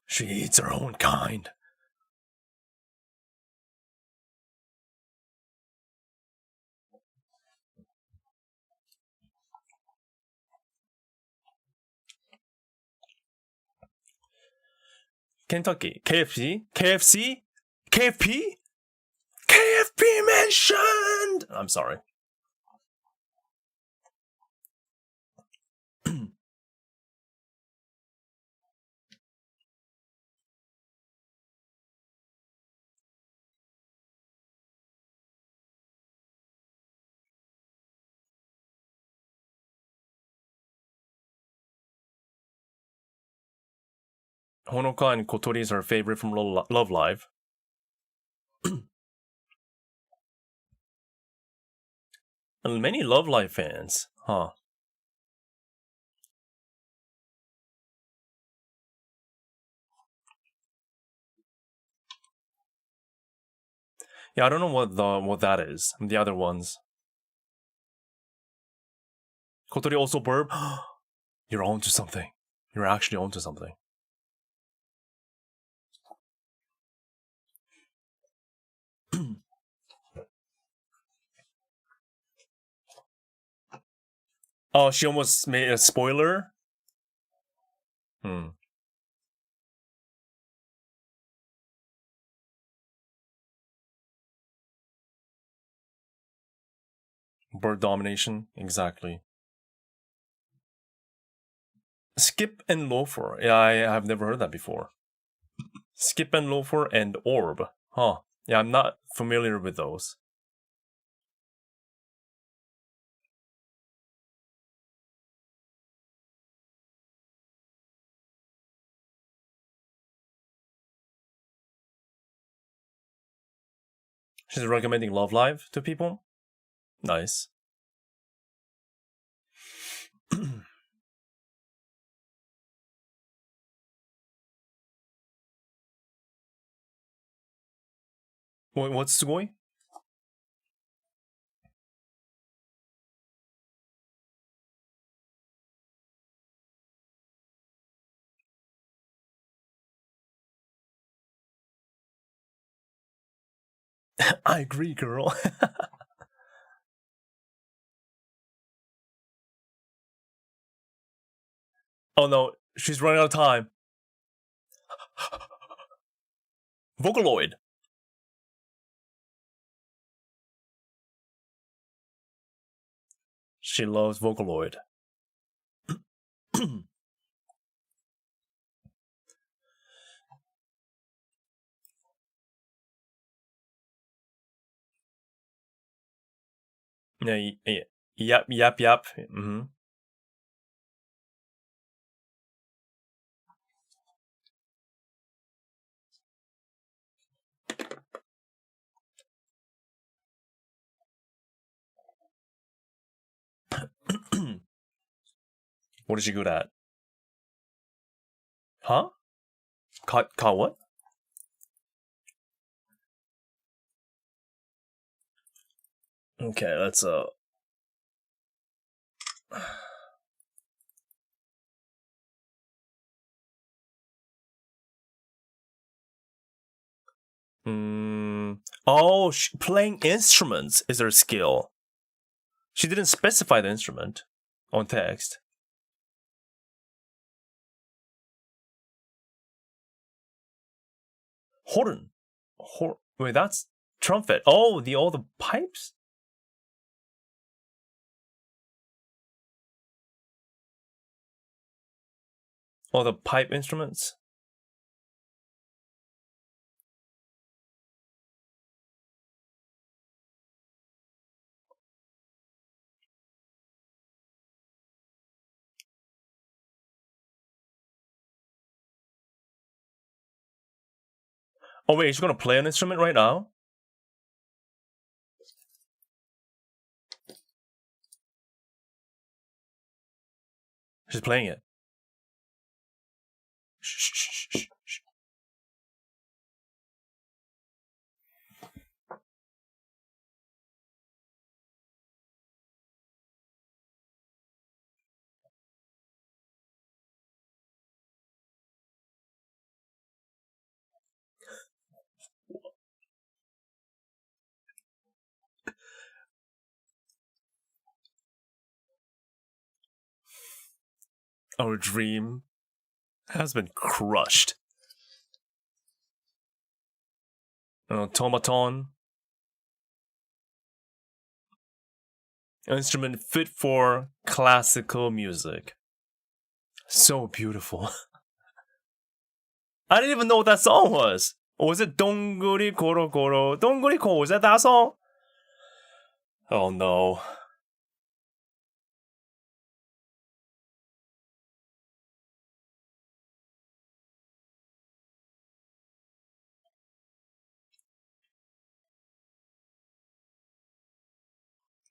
She eats her own kind. Kentucky, KFC, KFC, KFP, KFP mentioned. I'm sorry. Honoka and Kotori is her favorite from Love Live. And many Love Live fans, huh? Yeah, I don't know what that is. The other ones. Kotori also burp. You're onto something. You're actually onto something. Oh, she almost made a spoiler? Bird domination, exactly. Skip and Loafer. Yeah, I have never heard that before. Skip and Loafer and Orb. Huh. Yeah, I'm not familiar with those. She's recommending Love Live to people? Nice. What's sugoi? I agree, girl. Oh no, she's running out of time. Vocaloid. She loves Vocaloid. Yeah. Yep. Mm-hmm. What is she good at? Huh? Ka what? Okay, let's Oh, playing instruments is her skill. She didn't specify the instrument on text. Horn. Wait, that's trumpet. Oh, all the pipes? All the pipe instruments? Oh wait, she's gonna play an instrument right now? She's playing it. Shh. Our dream has been crushed. Automaton. An instrument fit for classical music. So beautiful. I didn't even know what that song was. Or was it Donguri Koro Koro? Donguri Koro, was that song? Oh no.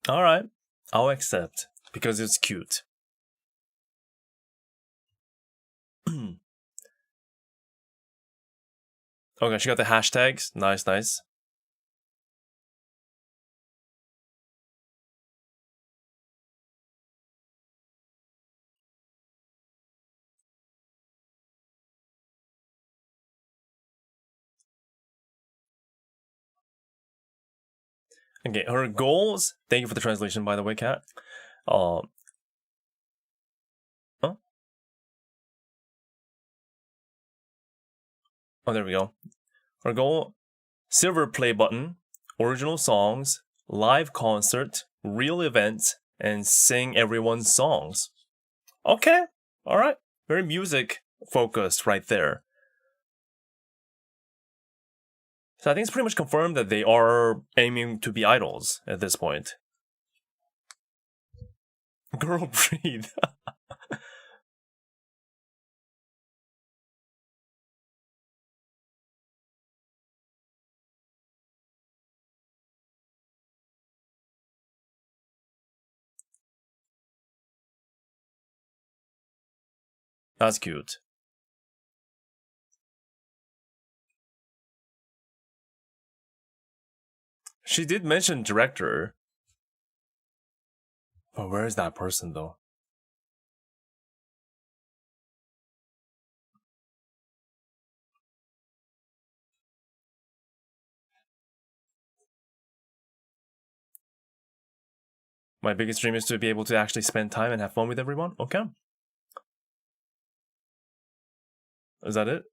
Alright, I'll accept. Because it's cute. Okay, she got the hashtags. Nice. Okay, her goals. Thank you for the translation, by the way, Kat. Huh? Oh, there we go. Her goal: silver play button, original songs, live concert, real events, and sing everyone's songs. Okay, alright. Very music focused right there. So I think it's pretty much confirmed that they are aiming to be idols at this point. Girl, breathe. That's cute. She did mention director. But where is that person though? My biggest dream is to be able to actually spend time and have fun with everyone. Okay. Is that it?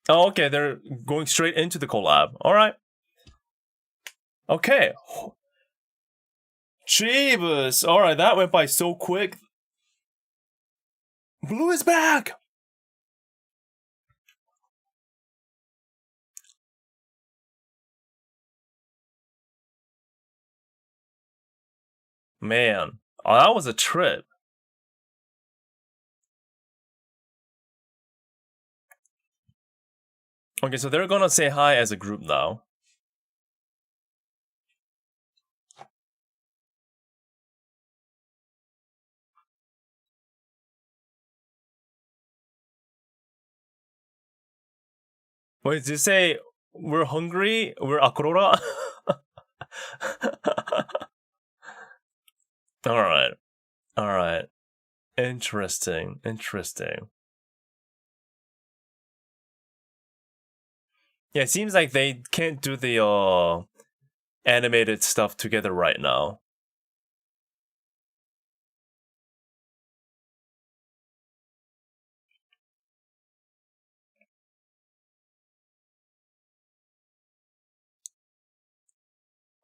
Oh, okay. They're going straight into the collab. All right. Okay. Jeebus. All right. That went by so quick. Blue is back. Man. Oh, that was a trip. Okay, so they're gonna say hi as a group now. Wait, did you say we're hungry? We're akurora? Alright. Interesting. Yeah, it seems like they can't do the animated stuff together right now.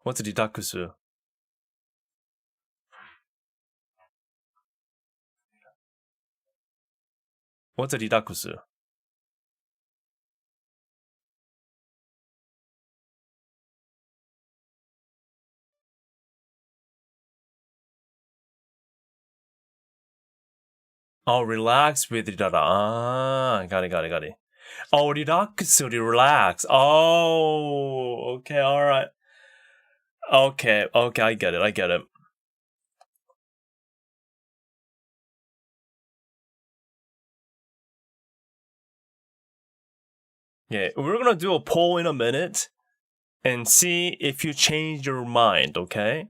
What's Ridakusu? What's a Ridakusu? Oh, relax with Ridara. Ah, got it. Oh, Ridakusu, relax. Oh, okay, alright. Okay, I get it. Yeah, we're gonna do a poll in a minute and see if you change your mind, okay?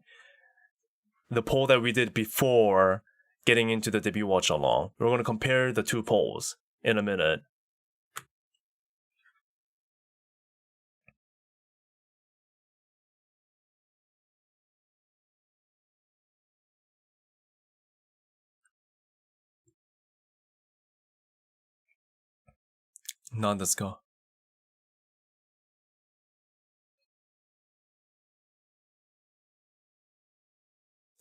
The poll that we did before getting into the debut watch along. We're gonna compare the two polls in a minute. Nan desu ka?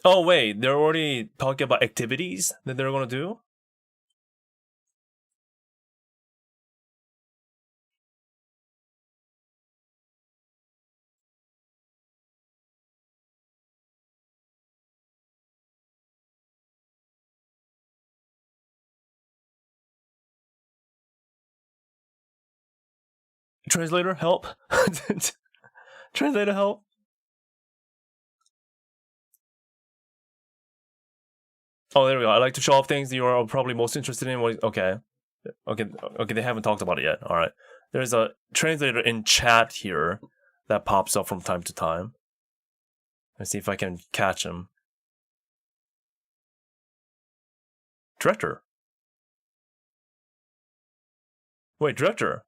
Oh wait, they're already talking about activities that they're gonna do? Translator, help! Translator, help! Oh, there we go. I like to show off things you are probably most interested in. Okay, they haven't talked about it yet. All right. There's a translator in chat here that pops up from time to time. Let's see if I can catch him. Director. Wait, director.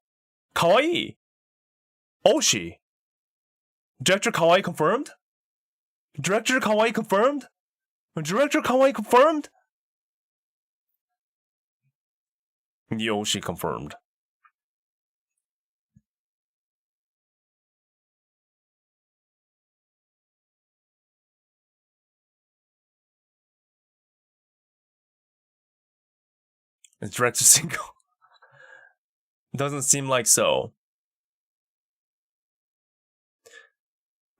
Kawaii. Oshi. Director Kawaii confirmed? Director Kawaii confirmed? Director Kawaii confirmed? Yoshi confirmed. It's director single. Doesn't seem like so.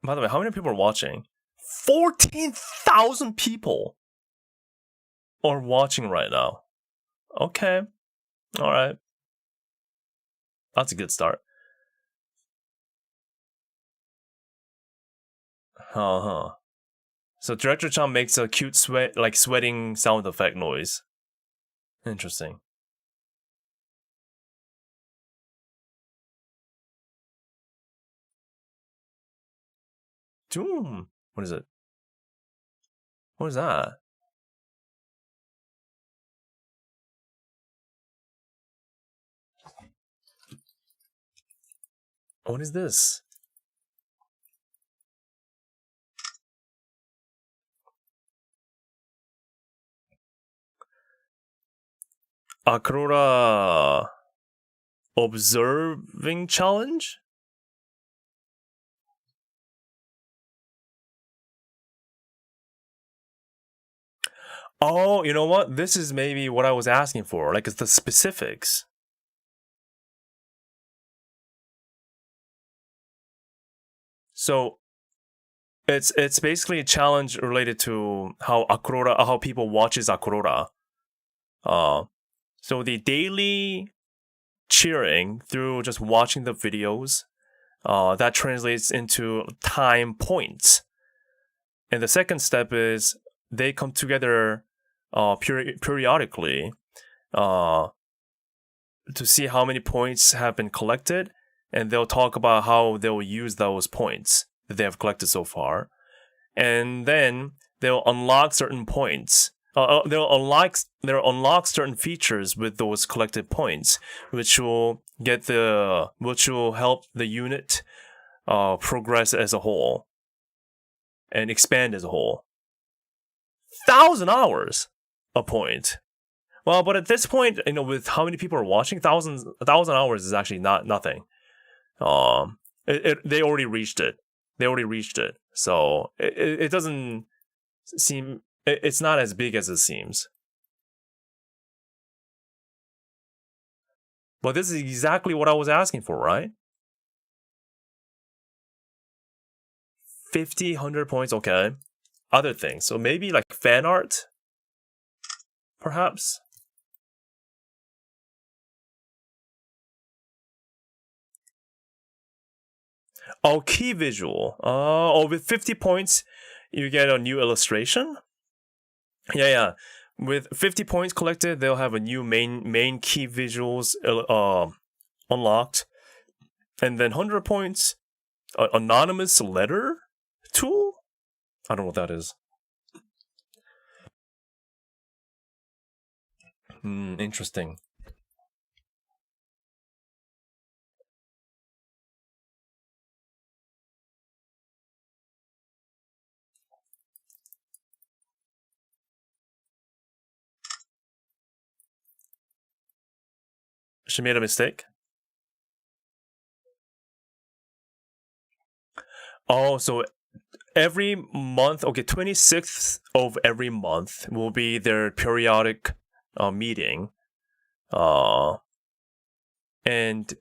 By the way, how many people are watching? 14,000 people are watching right now. Okay. Alright. That's a good start. So Director Chan makes a cute sweating sound effect noise. Interesting. Doom. What is it? What is that? What is this? Akrora observing challenge? Oh, you know what? This is maybe what I was asking for. Like, it's the specifics. So, it's basically a challenge related to how people watches Akrora. So the daily cheering through just watching the videos, that translates into time points. And the second step is they come together periodically to see how many points have been collected, and they'll talk about how they'll use those points that they have collected so far. And then they'll unlock certain points they'll unlock certain features with those collected points, which will help the unit progress as a whole and expand as a whole. 1,000 hours a point. Well, but at this point, with how many people are watching, 1,000 hours is actually nothing. They already reached it. So it doesn't seem. It's not as big as it seems. But this is exactly what I was asking for, right? 50, 100 points, okay. Other things. So maybe like fan art? Perhaps? Oh, key visual. With 50 points, you get a new illustration? Yeah. With 50 points collected, they'll have a new main key visuals unlocked. And then 100 points, anonymous letter tool? I don't know what that is. Interesting. She made a mistake? Oh, so every month, 26th of every month will be their periodic meeting. And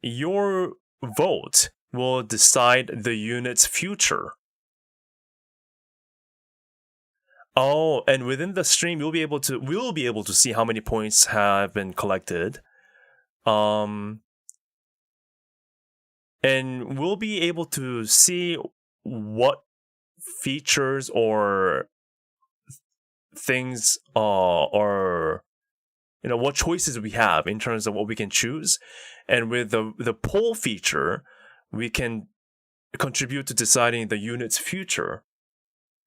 your vote will decide the unit's future. Oh, and within the stream, we'll be able to see how many points have been collected. And we'll be able to see what features or things or what choices we have in terms of what we can choose. And with the poll feature, we can contribute to deciding the unit's future.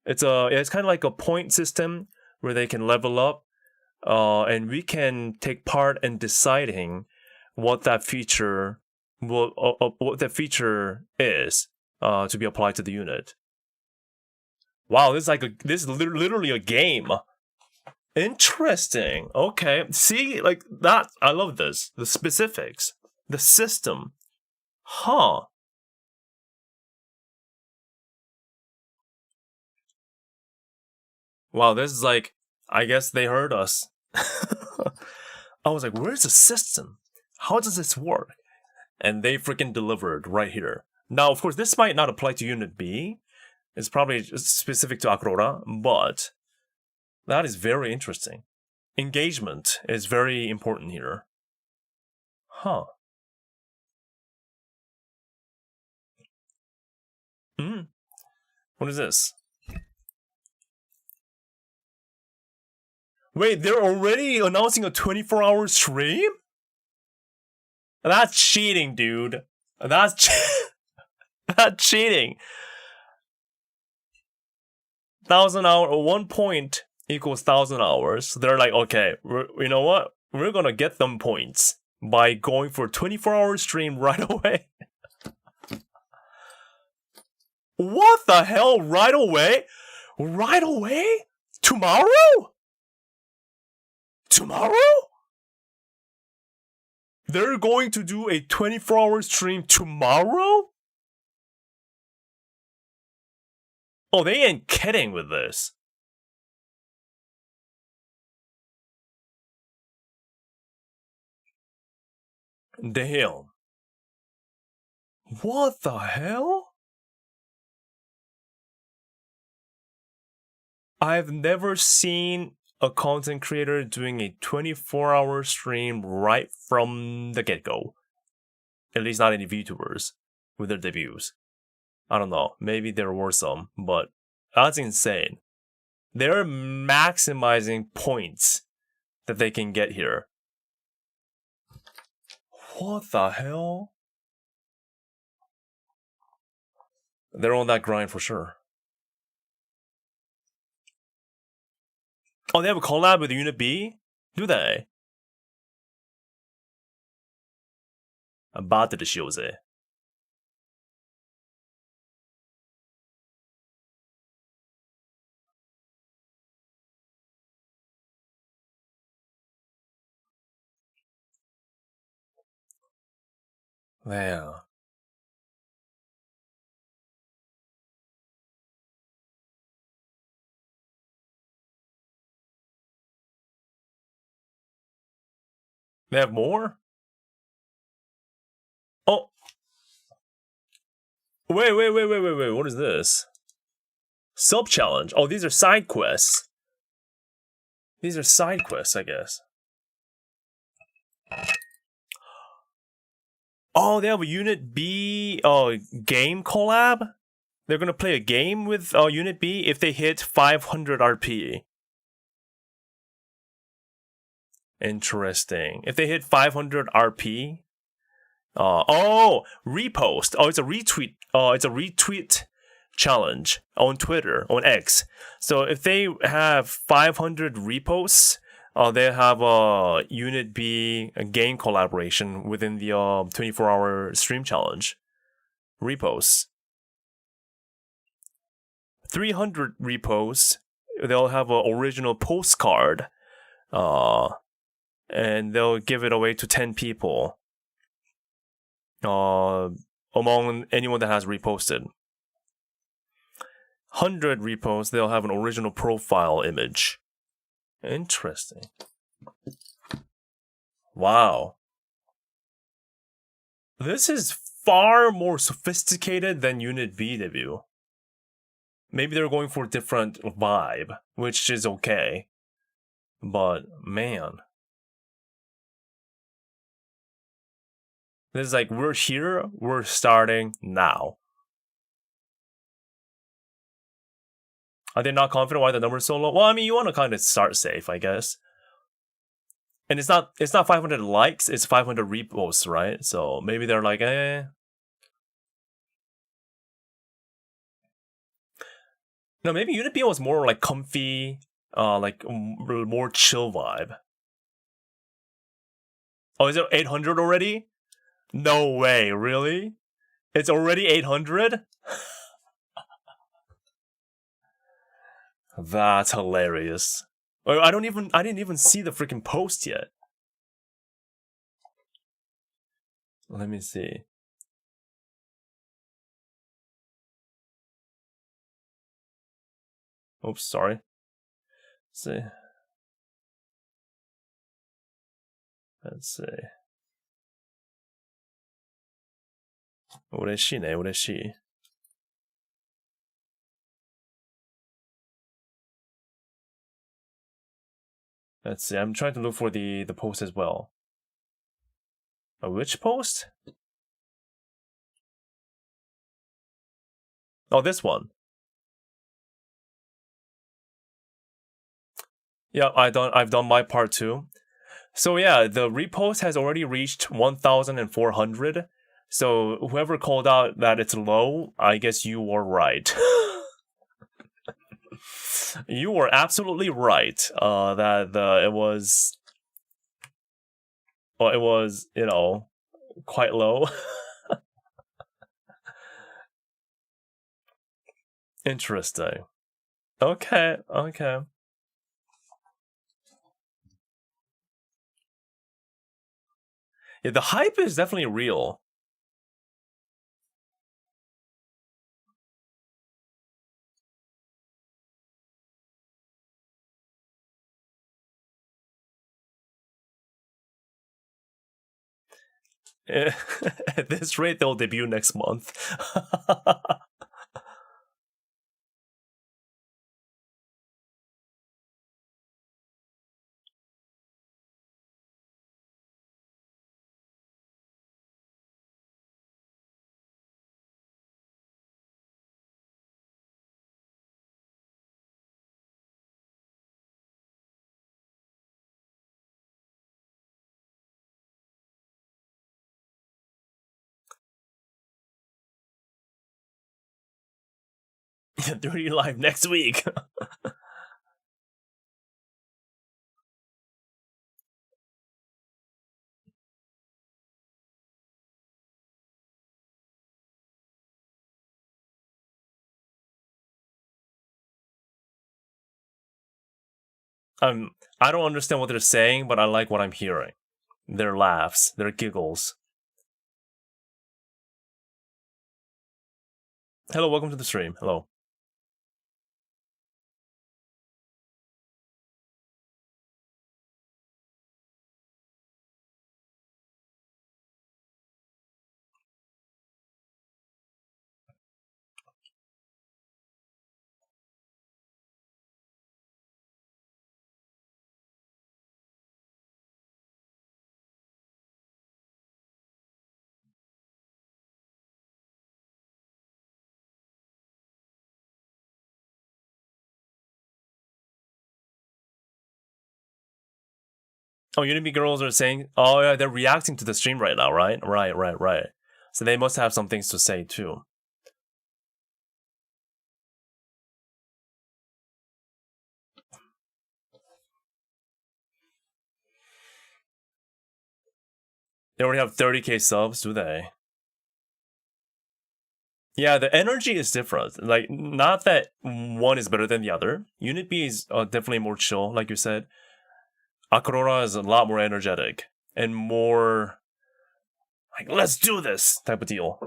It's kind of like a point system where they can level up, and we can take part in deciding what that feature is to be applied to the unit. Wow, this is literally a game. Interesting. Okay, see, like that. I love this. The specifics, the system. Huh. Wow, this is like, I guess they heard us. I was like, where's the system? How does this work? And they freaking delivered right here. Now, of course, this might not apply to Unit B. It's probably specific to Aurora, but that is very interesting. Engagement is very important here. Huh. What is this? Wait, they're already announcing a 24-hour stream? That's cheating, dude. That's cheating. 1,000 hours, 1 point equals 1,000 hours. So they're like, okay, you know what? We're gonna get them points by going for a 24-hour stream right away. What the hell? Right away? Right away? Tomorrow? Tomorrow? They're going to do a 24-hour stream tomorrow? Oh, they ain't kidding with this. Damn. What the hell? I've never seen a content creator doing a 24-hour stream right from the get-go. At least not any VTubers with their debuts. I don't know, maybe there were some, but that's insane. They're maximizing points that they can get here. What the hell? They're on that grind for sure. Oh, they have a collab with Unit B? Do they? バトルしようぜ。Man. They have more? Oh. Wait. What is this? Sub challenge. Oh, these are side quests. These are side quests, I guess. Oh, they have a Unit B game collab? They're gonna play a game with Unit B if they hit 500 RP. Interesting. If they hit 500 RP, repost. Oh, it's a retweet. It's a retweet challenge on Twitter, on X. So if they have 500 reposts, they have a Unit B game collaboration within the 24-hour stream challenge. Reposts. 300 reposts, they'll have an original postcard. And they'll give it away to 10 people. Among anyone that has reposted. 100 reposts, they'll have an original profile image. Interesting. Wow. This is far more sophisticated than Unit B debut. Maybe they're going for a different vibe, which is okay. But, man. This is like, we're here, we're starting now. Are they not confident why the number's so low? Well, I mean, you want to kind of start safe, I guess. And it's not 500 likes, it's 500 reposts, right? So maybe they're like, eh. No, maybe Unit B was more like comfy, like more chill vibe. Oh, is it 800 already? No way, really? It's already 800? That's hilarious. I didn't even see the freaking post yet. Let me see. Oops, sorry. Let's see. 嬉しいね、嬉しい。Let's see, I'm trying to look for the post as well. Which post? Oh, this one. Yeah, I've done my part too. So yeah, the repost has already reached 1,400. So whoever called out that it's low, I guess you were right. You were absolutely right. That it was, you know, quite low. Interesting. Okay. Yeah, the hype is definitely real. At this rate, they'll debut next month. Dirty Live next week. I don't understand what they're saying, but I like what I'm hearing. Their laughs, their giggles. Hello, welcome to the stream. Hello. Oh, Unity girls are saying, oh yeah, they're reacting to the stream right now, right? Right. So they must have some things to say too. They already have 30k subs, do they? Yeah, the energy is different. Like, not that one is better than the other. Unity is definitely more chill, like you said. Akrora is a lot more energetic and more like, let's do this type of deal.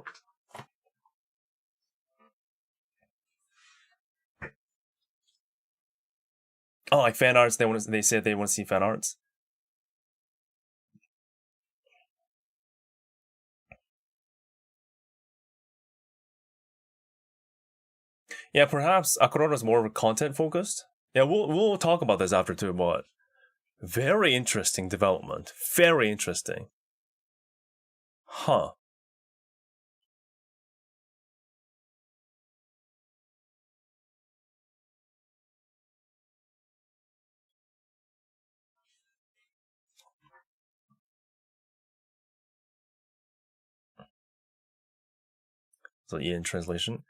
Oh, like fan arts. They said they want to see fan arts. Yeah, perhaps Akrora is more content focused. Yeah, we'll talk about this after too, but very interesting development. Very interesting. Huh. So in translation,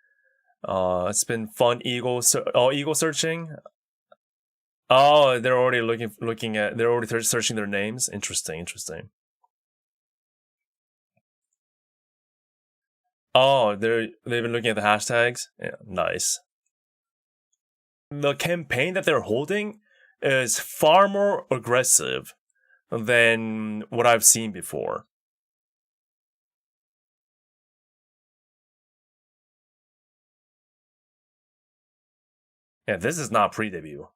it's been fun ego searching. Oh, they're already looking at. They're already searching their names. Interesting. Oh, they've been looking at the hashtags. Yeah, nice. The campaign that they're holding is far more aggressive than what I've seen before. Yeah, this is not pre-debut.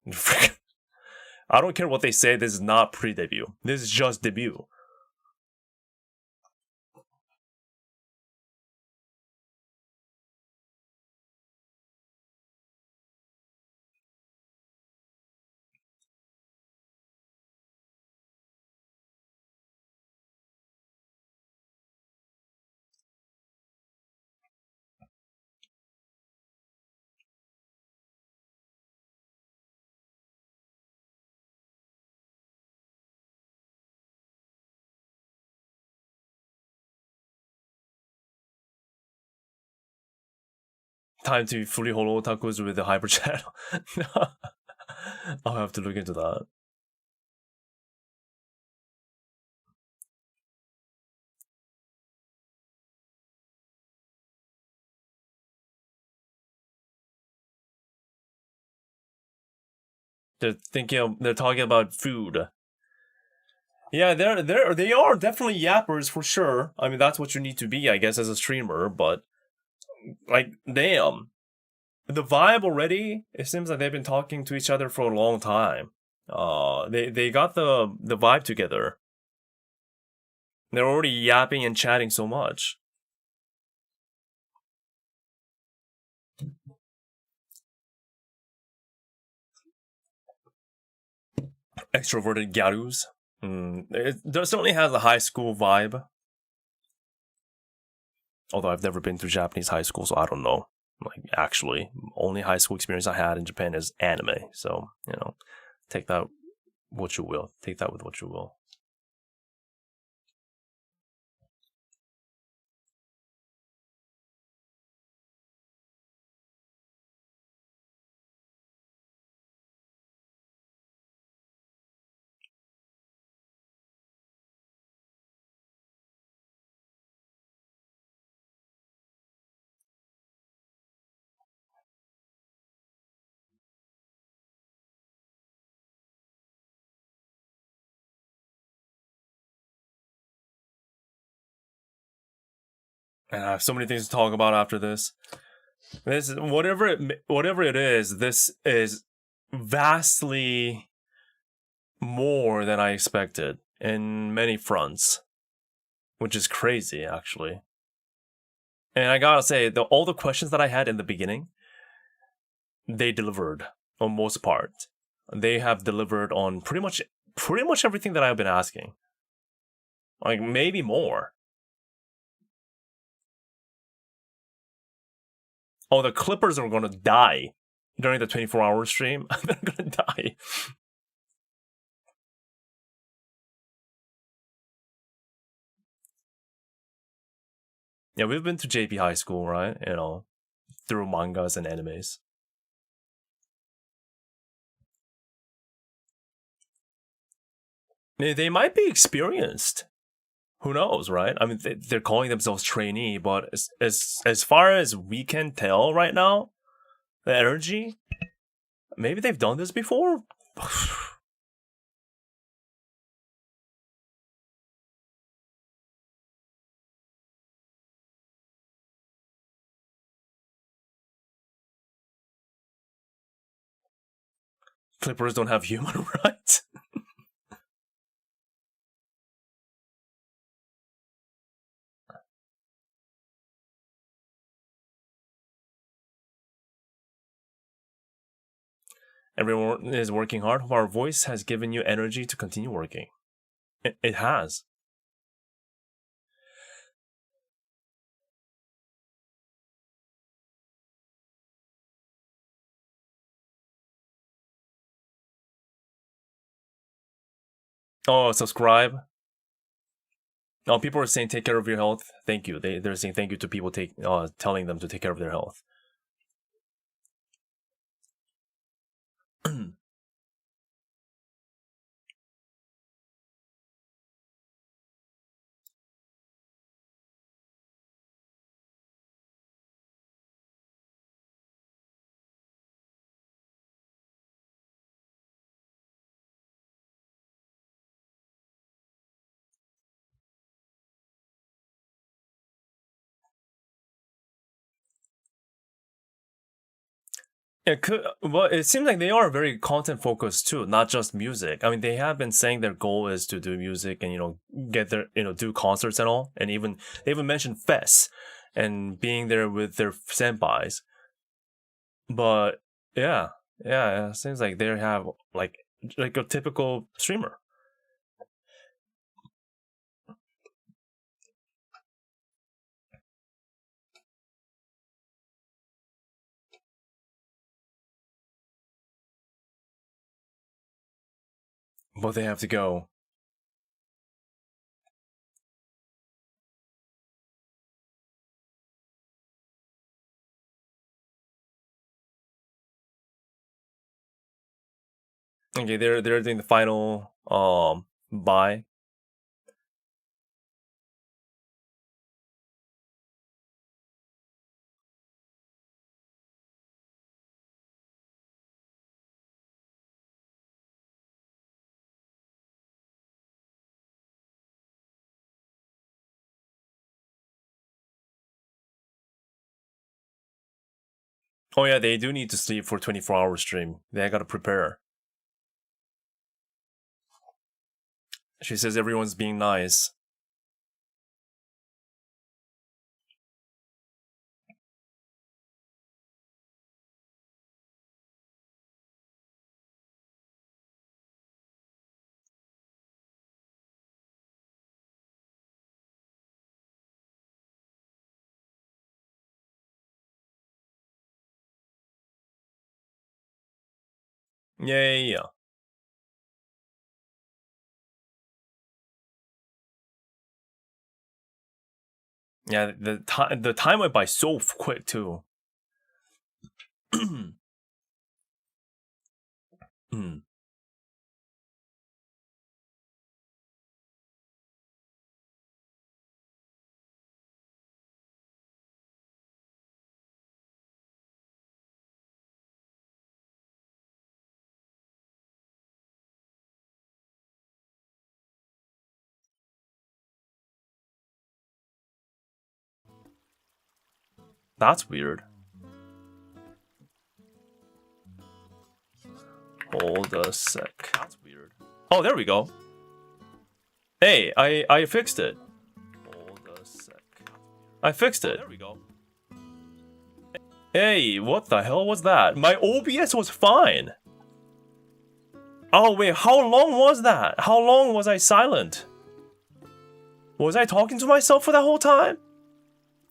I don't care what they say, this is not pre-debut. This is just debut. Time to fully holo otakus with the hyper channel. I'll have to look into that. They're talking about food. Yeah, they are definitely yappers for sure. I mean, that's what you need to be, I guess, as a streamer. But like, damn, the vibe already. It seems like they've been talking to each other for a long time. They got the vibe together. They're already yapping and chatting so much. Extroverted gyarus. It certainly has a high school vibe. Although I've never been to Japanese high school, so I don't know. Like, actually, only high school experience I had in Japan is anime. So, take that what you will. Take that with what you will. And I have so many things to talk about after this. This whatever it is, this is vastly more than I expected in many fronts, which is crazy actually. And I gotta say, all the questions that I had in the beginning, they delivered on most part. They have delivered on pretty much everything that I've been asking. Like maybe more. Oh, the Clippers are gonna die during the 24-hour stream. They're gonna die. Yeah, we've been to JP High School, right? You know, through mangas and animes. They might be experienced. Who knows, right? I mean, they're calling themselves trainee, but as far as we can tell right now, the energy, maybe they've done this before. Clippers don't have human rights. Everyone is working hard. Our voice has given you energy to continue working. It has. Oh, subscribe. Oh, people are saying take care of your health. Thank you. They're saying thank you to people telling them to take care of their health. Well, it seems like they are very content focused too, not just music. I mean, they have been saying their goal is to do music and get their do concerts and all, and they even mentioned fests and being there with their senpais. But yeah, it seems like they have like a typical streamer. But they have to go. Okay, they're doing the final buy. Oh yeah, they do need to sleep for 24-hour stream. They gotta prepare. She says everyone's being nice. Yeah. Yeah, the time went by so quick too. That's weird. Hold a sec. That's weird. Oh, there we go. Hey, I fixed it. Hold a sec. I fixed it. There we go. Hey, what the hell was that? My OBS was fine. Oh wait, how long was that? How long was I silent? Was I talking to myself for that whole time?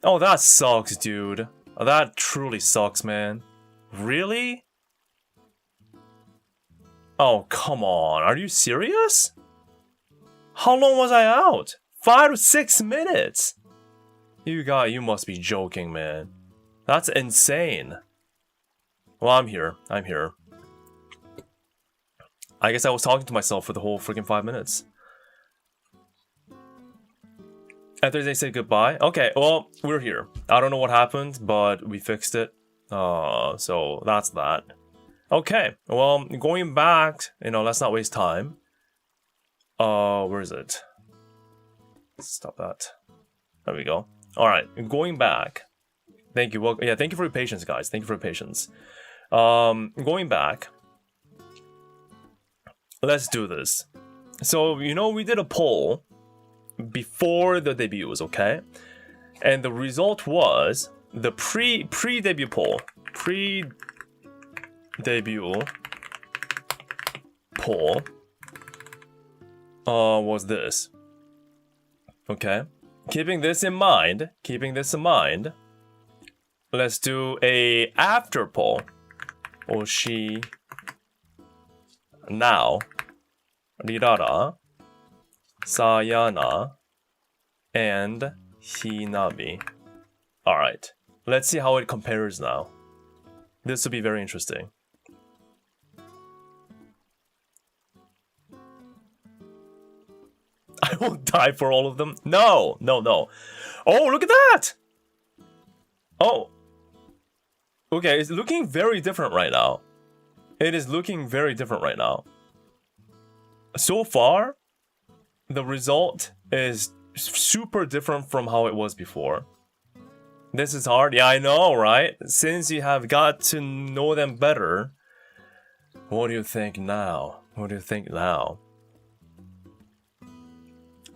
Oh, that sucks, dude. That truly sucks, man. Really? Oh, come on. Are you serious? How long was I out? 5 to 6 minutes? You must be joking, man. That's insane. Well, I'm here. I'm here. I guess I was talking to myself for the whole freaking 5 minutes. After they say goodbye. Okay, well, we're here. I don't know what happened, but we fixed it. So that's that. Okay, well, going back, let's not waste time. Where is it? Stop that. There we go. Alright, going back. Thank you. Well, yeah, thank you for your patience, guys. Thank you for your patience. Going back. Let's do this. So, we did a poll before the debuts, okay? And the result was the pre-debut poll. Pre-debut poll was this. Okay? Keeping this in mind, let's do a after poll. Oshi now, Rirara, Sayana, and Hinami. Alright, let's see how it compares now. This will be very interesting. I won't die for all of them. No, no, no. Oh, look at that! Oh. Okay, it's looking very different right now. It is looking very different right now. So far, the result is super different from how it was before. This is hard. Yeah, I know, right? Since you have got to know them better, what do you think now? What do you think now?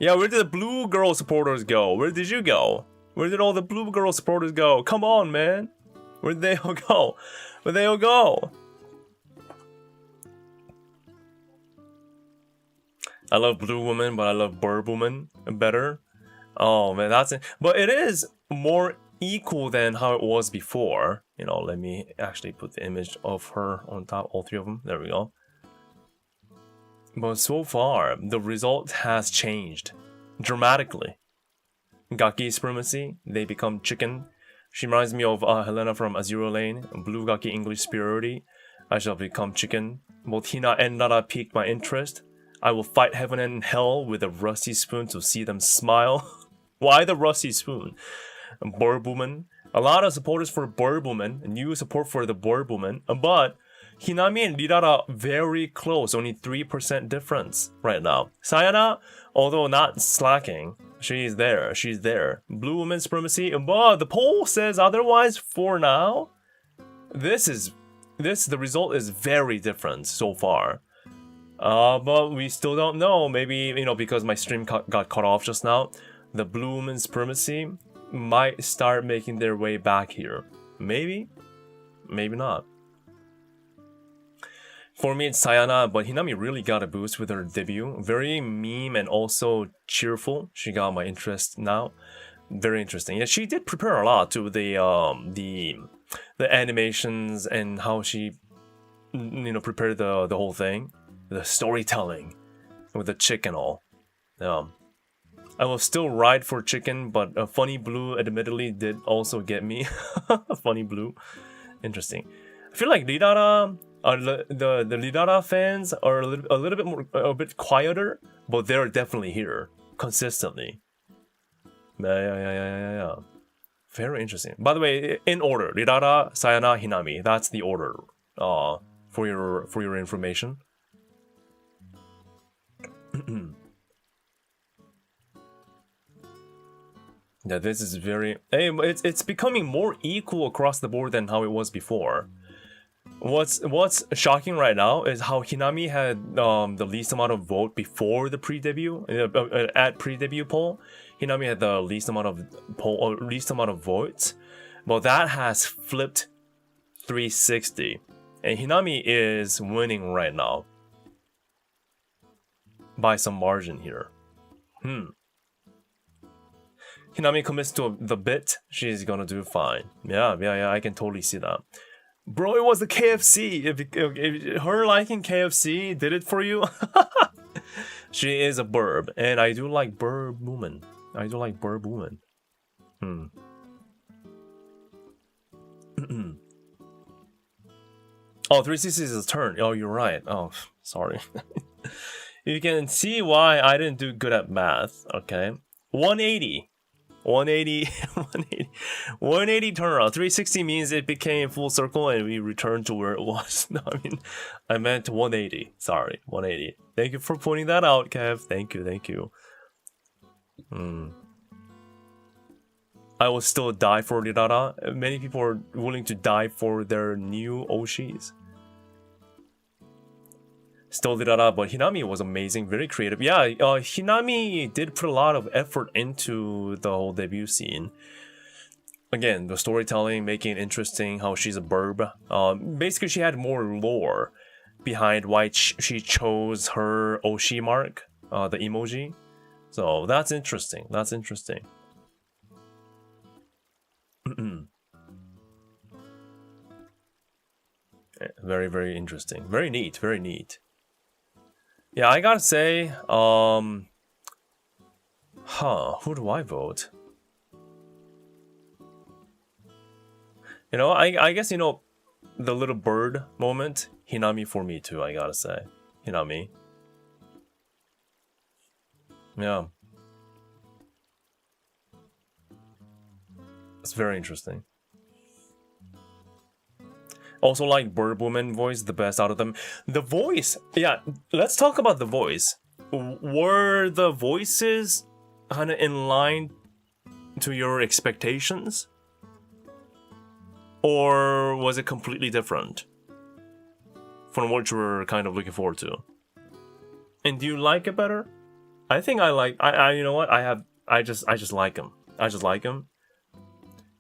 Yeah, where did the blue girl supporters go? Where did you go? Where did all the blue girl supporters go? Come on, man. Where did they all go? Where'd they all go? I love Blue Woman, but I love Bird Woman better. Oh man, that's it. But it is more equal than how it was before. Let me actually put the image of her on top, all three of them. There we go. But so far, the result has changed dramatically. Gaki supremacy, they become chicken. She reminds me of Helena from Azure Lane. Blue Gaki English superiority. I shall become chicken. Both Hina and Nara piqued my interest. I will fight heaven and hell with a rusty spoon to see them smile. Why the rusty spoon? Bird Woman. A lot of supporters for Bird Woman. New support for the Bird Woman. But Hinami and Rirara very close. Only 3% difference right now. Sayana, although not slacking, she's there. She's there. Blue Woman supremacy. But the poll says otherwise for now. The result is very different so far. But we still don't know. Maybe, because my stream got cut off just now, the Blue Woman supremacy might start making their way back here. Maybe? Maybe not. For me, it's Sayana, but Hinami really got a boost with her debut. Very meme and also cheerful. She got my interest now. Very interesting. Yeah, she did prepare a lot to the animations and how she, prepared the whole thing. The storytelling with the chick and all. I will still ride for chicken, but Funny Blue admittedly did also get me. Funny Blue. Interesting. I feel like Rirara, the Rirara fans are a bit quieter, but they're definitely here consistently. Yeah. Very interesting. By the way, in order: Rirara, Sayana, Hinami. That's the order. For your information. Yeah, this is very... It's becoming more equal across the board than how it was before. What's shocking right now is how Hinami had the least amount of vote before the pre-debut at pre-debut poll. Hinami had the least amount of votes, but that has flipped 360, and Hinami is winning right now by some margin here. Hinami commits to the bit, she's gonna do fine. Yeah, I can totally see that. Bro, it was the KFC. If her liking KFC did it for you. She is a burb, and I do like burb woman. Oh, 360 is a turn. Oh, you're right. Oh, sorry. You can see why I didn't do good at math. Okay, 180 turnaround. 360 means it became full circle and we returned to where it was. No, I meant 180. Sorry, 180. Thank you for pointing that out, Kev. Thank you. I will still die for Rirara. Many people are willing to die for their new Oshis. Still Rirara, but Hinami was amazing, very creative. Yeah, Hinami did put a lot of effort into the whole debut scene. Again, the storytelling, making it interesting, how she's a burb. Basically, she had more lore behind why she chose her Oshi mark, the emoji. So that's interesting. Very, very interesting. Very neat. Yeah, I gotta say, who do I vote? I guess, the little bird moment, Hinami for me too, I gotta say. Hinami. Yeah. It's very interesting. Also like Bird Woman voice, the best out of them. The voice, yeah, let's talk about the voice. Were the voices kind of in line to your expectations? Or was it completely different from what you were kind of looking forward to? And do you like it better? I think I like, you know what, I just like him.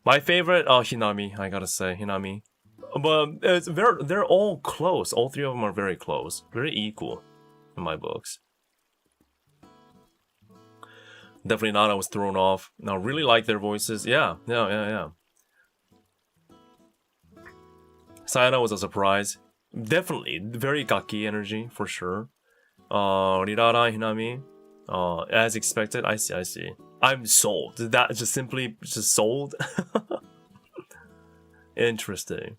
My favorite, Hinami, I gotta say, Hinami. But they're all close. All three of them are very close. Very equal in my books. Definitely not, I was thrown off. No, really like their voices. Yeah. Sayana was a surprise. Definitely. Very gaki energy, for sure. Rirara, Hinami. As expected, I see. I'm sold. That just simply sold? Interesting.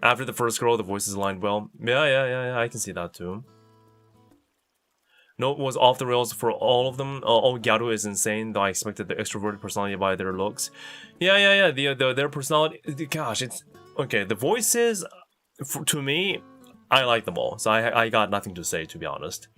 After the first scroll, the voices aligned well. Yeah, I can see that too. Note was off the rails for all of them. Gyaru is insane, though I expected the extroverted personality by their looks. Yeah. Their personality. Gosh, it's okay. The voices, to me, I like them all. So I got nothing to say, to be honest.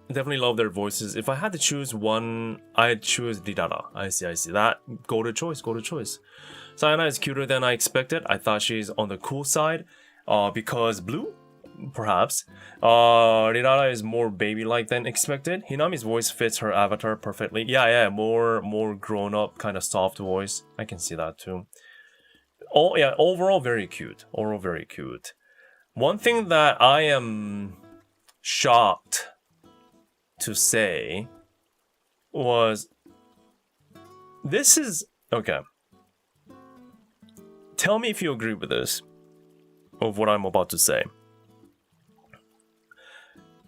Definitely love their voices. If I had to choose one, I'd choose Rirara. I see. That go to choice. Sayana is cuter than I expected. I thought she's on the cool side, because blue, perhaps. Rirara is more baby-like than expected. Hinami's voice fits her avatar perfectly. Yeah, more grown-up, kind of soft voice. I can see that too. Overall very cute. One thing that I am shocked to say was, this is okay. Tell me if you agree with this, of what I'm about to say.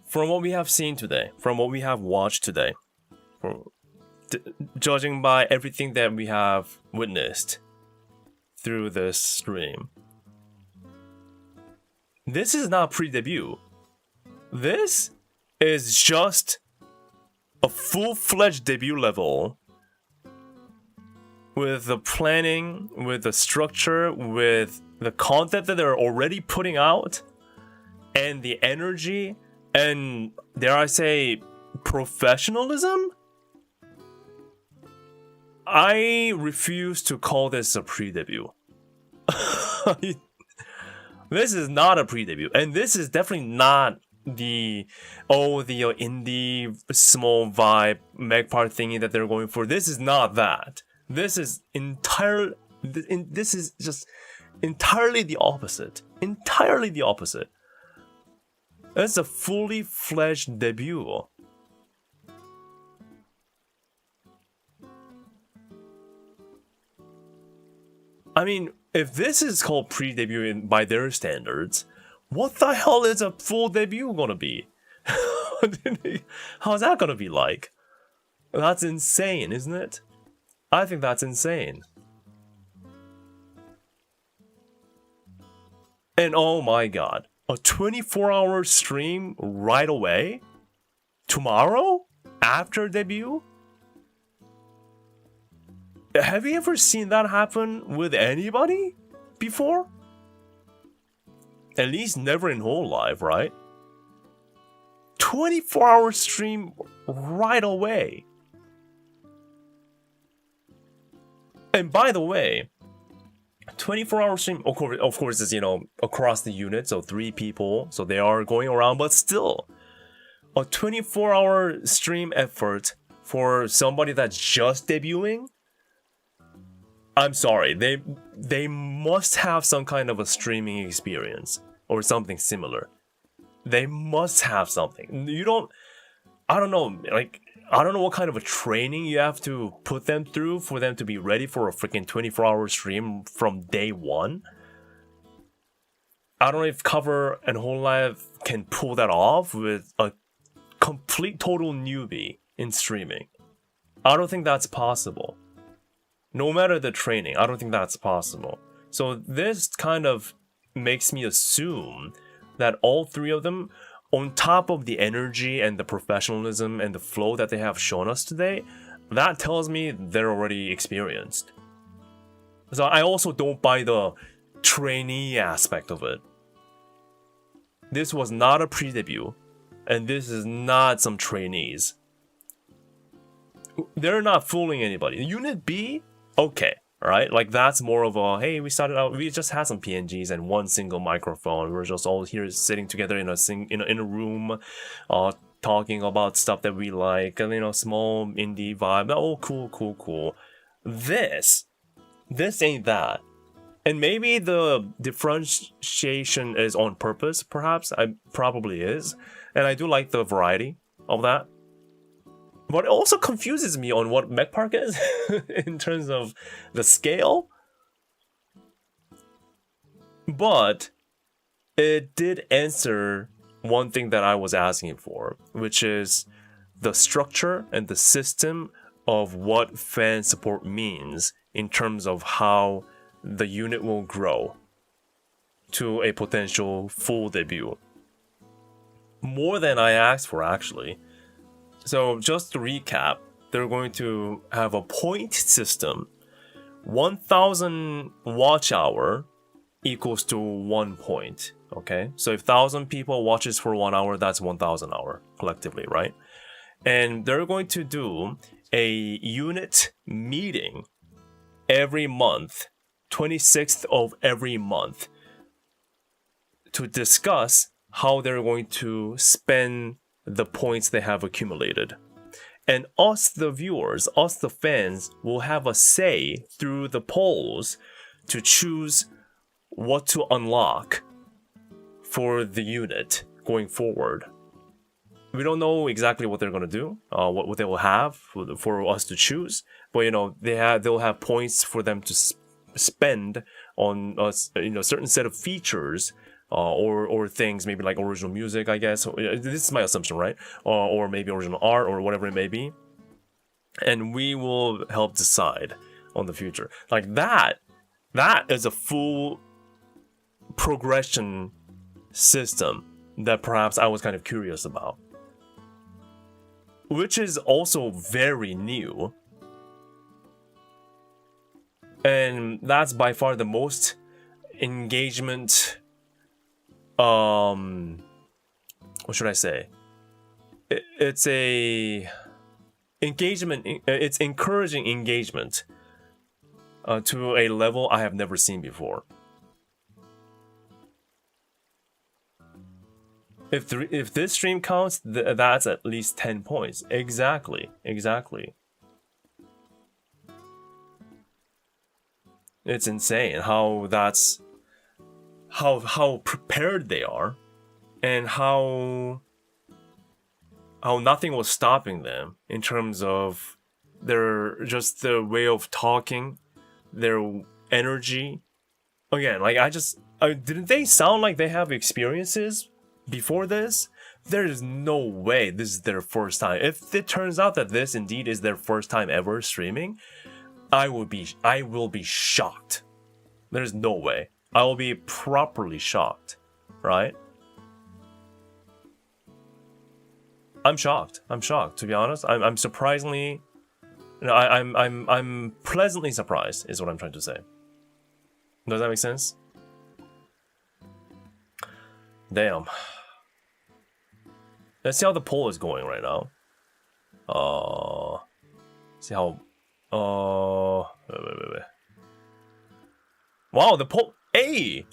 From what we have seen today, from what we have watched today, judging by everything that we have witnessed through this stream, this is not pre-debut. This is just a full-fledged debut level with the planning, with the structure, with the content that they're already putting out, and the energy and dare I say, professionalism? I refuse to call this a pre-debut. This is not a pre-debut, and this is definitely not the indie small vibe meg part thingy that they're going for. This is not that. This is just entirely the opposite. Entirely the opposite. It's a fully fledged debut. I mean, if this is called pre-debut by their standards, what the hell is a full debut gonna be? How's that gonna be like? That's insane, isn't it? I think that's insane. And oh my god, a 24-hour stream right away? Tomorrow? After debut? Have you ever seen that happen with anybody before? At least never in hololive, right? 24-hour stream right away. And by the way, 24-hour stream, of course, is, across the unit, so 3 people, so they are going around, but still, a 24-hour stream effort for somebody that's just debuting? I'm sorry, they must have some kind of a streaming experience or something similar. They must have something. I don't know what kind of a training you have to put them through for them to be ready for a freaking 24-hour stream from day one. I don't know if Cover and hololive can pull that off with a complete total newbie in streaming. I don't think that's possible. No matter the training, I don't think that's possible. So this kind of makes me assume that all 3 of them, on top of the energy and the professionalism and the flow that they have shown us today, that tells me they're already experienced. So I also don't buy the trainee aspect of it. This was not a pre-debut, and this is not some trainees. They're not fooling anybody. Unit B? Okay, right? Like, that's more of a, hey, we started out, we just had some PNGs and one single microphone. We're just all here sitting together in a room, talking about stuff that we like, and, small indie vibe. Oh, cool. This ain't that. And maybe the differentiation is on purpose, perhaps. I probably is. And I do like the variety of that. But it also confuses me on what Mech Park is in terms of the scale. But it did answer one thing that I was asking for, which is the structure and the system of what fan support means in terms of how the unit will grow to a potential full debut. More than I asked for, actually. So just to recap, they're going to have a point system. 1,000 watch hour equals to 1 point. Okay, so if 1,000 people watches for 1 hour, that's 1,000 hour collectively, right? And they're going to do a unit meeting every month, 26th of every month, to discuss how they're going to spend the points they have accumulated. And us, the viewers, us, the fans, will have a say through the polls to choose what to unlock for the unit going forward. We don't know exactly what they're going to do, what they will have for us to choose, but they'll have points for them to spend on a certain set of features, or things, maybe like original music, I guess. This is my assumption, right? Or maybe original art, or whatever it may be. And we will help decide on the future. Like that is a full progression system that perhaps I was kind of curious about. Which is also very new. And that's by far the most engagement what should I say? It's a engagement. It's encouraging engagement to a level I have never seen before. If this stream counts, that's at least 10 points. Exactly. It's insane how prepared they are, and how nothing was stopping them in terms of their way of talking, their energy. Again, like didn't they sound like they have experiences before this? There is no way this is their first time. If it turns out that this indeed is their first time ever streaming, I will be shocked. There's no way. I will be properly shocked, right? I'm shocked, to be honest. I'm surprisingly, I'm pleasantly surprised is what I'm trying to say. Does that make sense? Damn. Let's see how the poll is going right now. See how wait. Wow, the poll. Hey!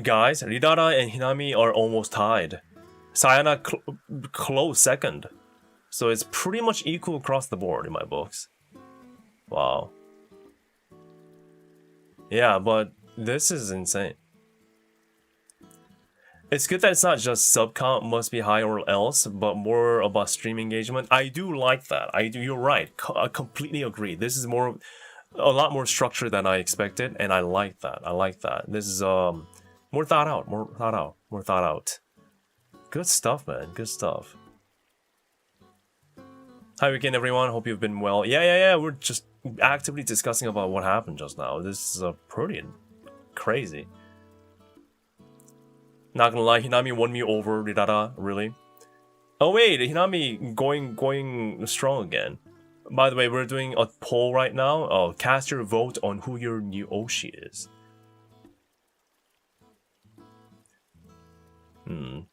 Guys, Ridara and Hinami are almost tied. Sayana close second. So it's pretty much equal across the board in my books. Wow. Yeah, but this is insane. It's good that it's not just sub count must be high or else, but more about stream engagement. I do like that. You're right. I completely agree. This is a lot more structured than I expected, and I like that. This is more thought out. Good stuff, man. Good stuff. Hi again, everyone. Hope you've been well. Yeah. We're just actively discussing about what happened just now. This is pretty crazy. Not gonna lie, Hinami won me over, Ridara, really. Oh wait, Hinami going strong again. By the way, we're doing a poll right now. Cast your vote on who your new Oshi is.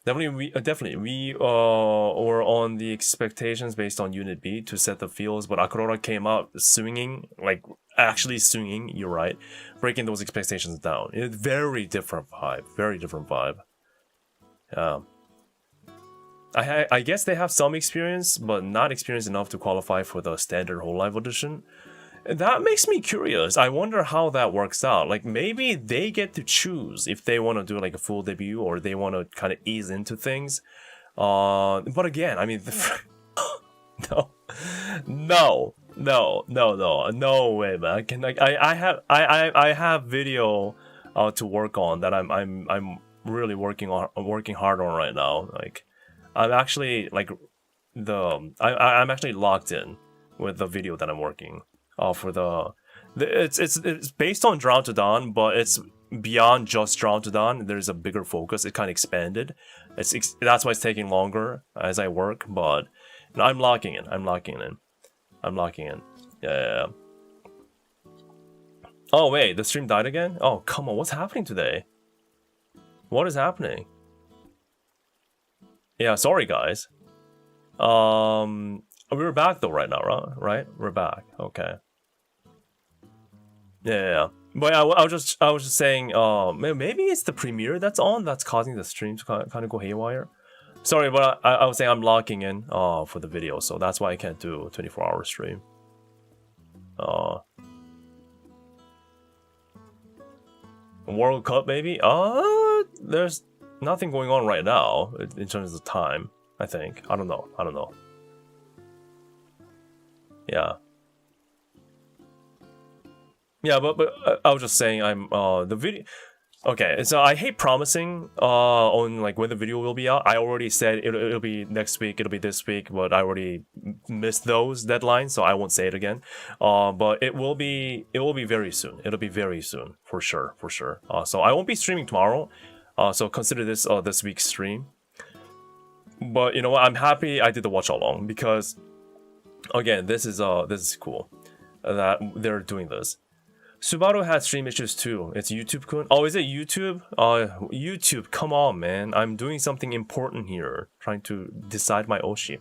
Definitely. We were on the expectations based on Unit B to set the feels, but Akurora came out swinging, like actually swinging. You're right, breaking those expectations down. It's very different vibe. I guess they have some experience, but not experience enough to qualify for the standard hololive audition. That makes me curious. I wonder how that works out. Like, maybe they get to choose if they want to do like a full debut or they want to kind of ease into things. But again, I mean, no way, man. I have video to work on that I'm really working hard on right now. Like, I'm actually like I'm actually locked in with the video that I'm working. It's based on Drown to Dawn, but it's beyond just Drown to Dawn. There's a bigger focus. It kind of expanded. That's why it's taking longer as I work. But I'm locking in. Yeah. Oh wait, the stream died again. Oh come on, what's happening today? What is happening? Yeah, sorry guys. We're back though right now, right? We're back. Okay. Yeah. But I was just saying, maybe it's the premiere that's on that's causing the stream to kind of go haywire. Sorry, but I was saying I'm locking in for the video, so that's why I can't do a 24-hour stream. World Cup maybe? There's nothing going on right now in terms of time. I think. I don't know. Yeah, but I was just saying the video. Okay, so I hate promising on like when the video will be out. I already said it'll be next week, it'll be this week, but I already missed those deadlines, so I won't say it again. But it will be very soon. It'll be very soon for sure. So I won't be streaming tomorrow. So consider this this week's stream. But you know what? I'm happy I did the watch along because again, this is cool that they're doing this. Subaru has stream issues too. It's YouTube-kun. Oh, is it YouTube? YouTube, come on, man. I'm doing something important here. Trying to decide my Oshi.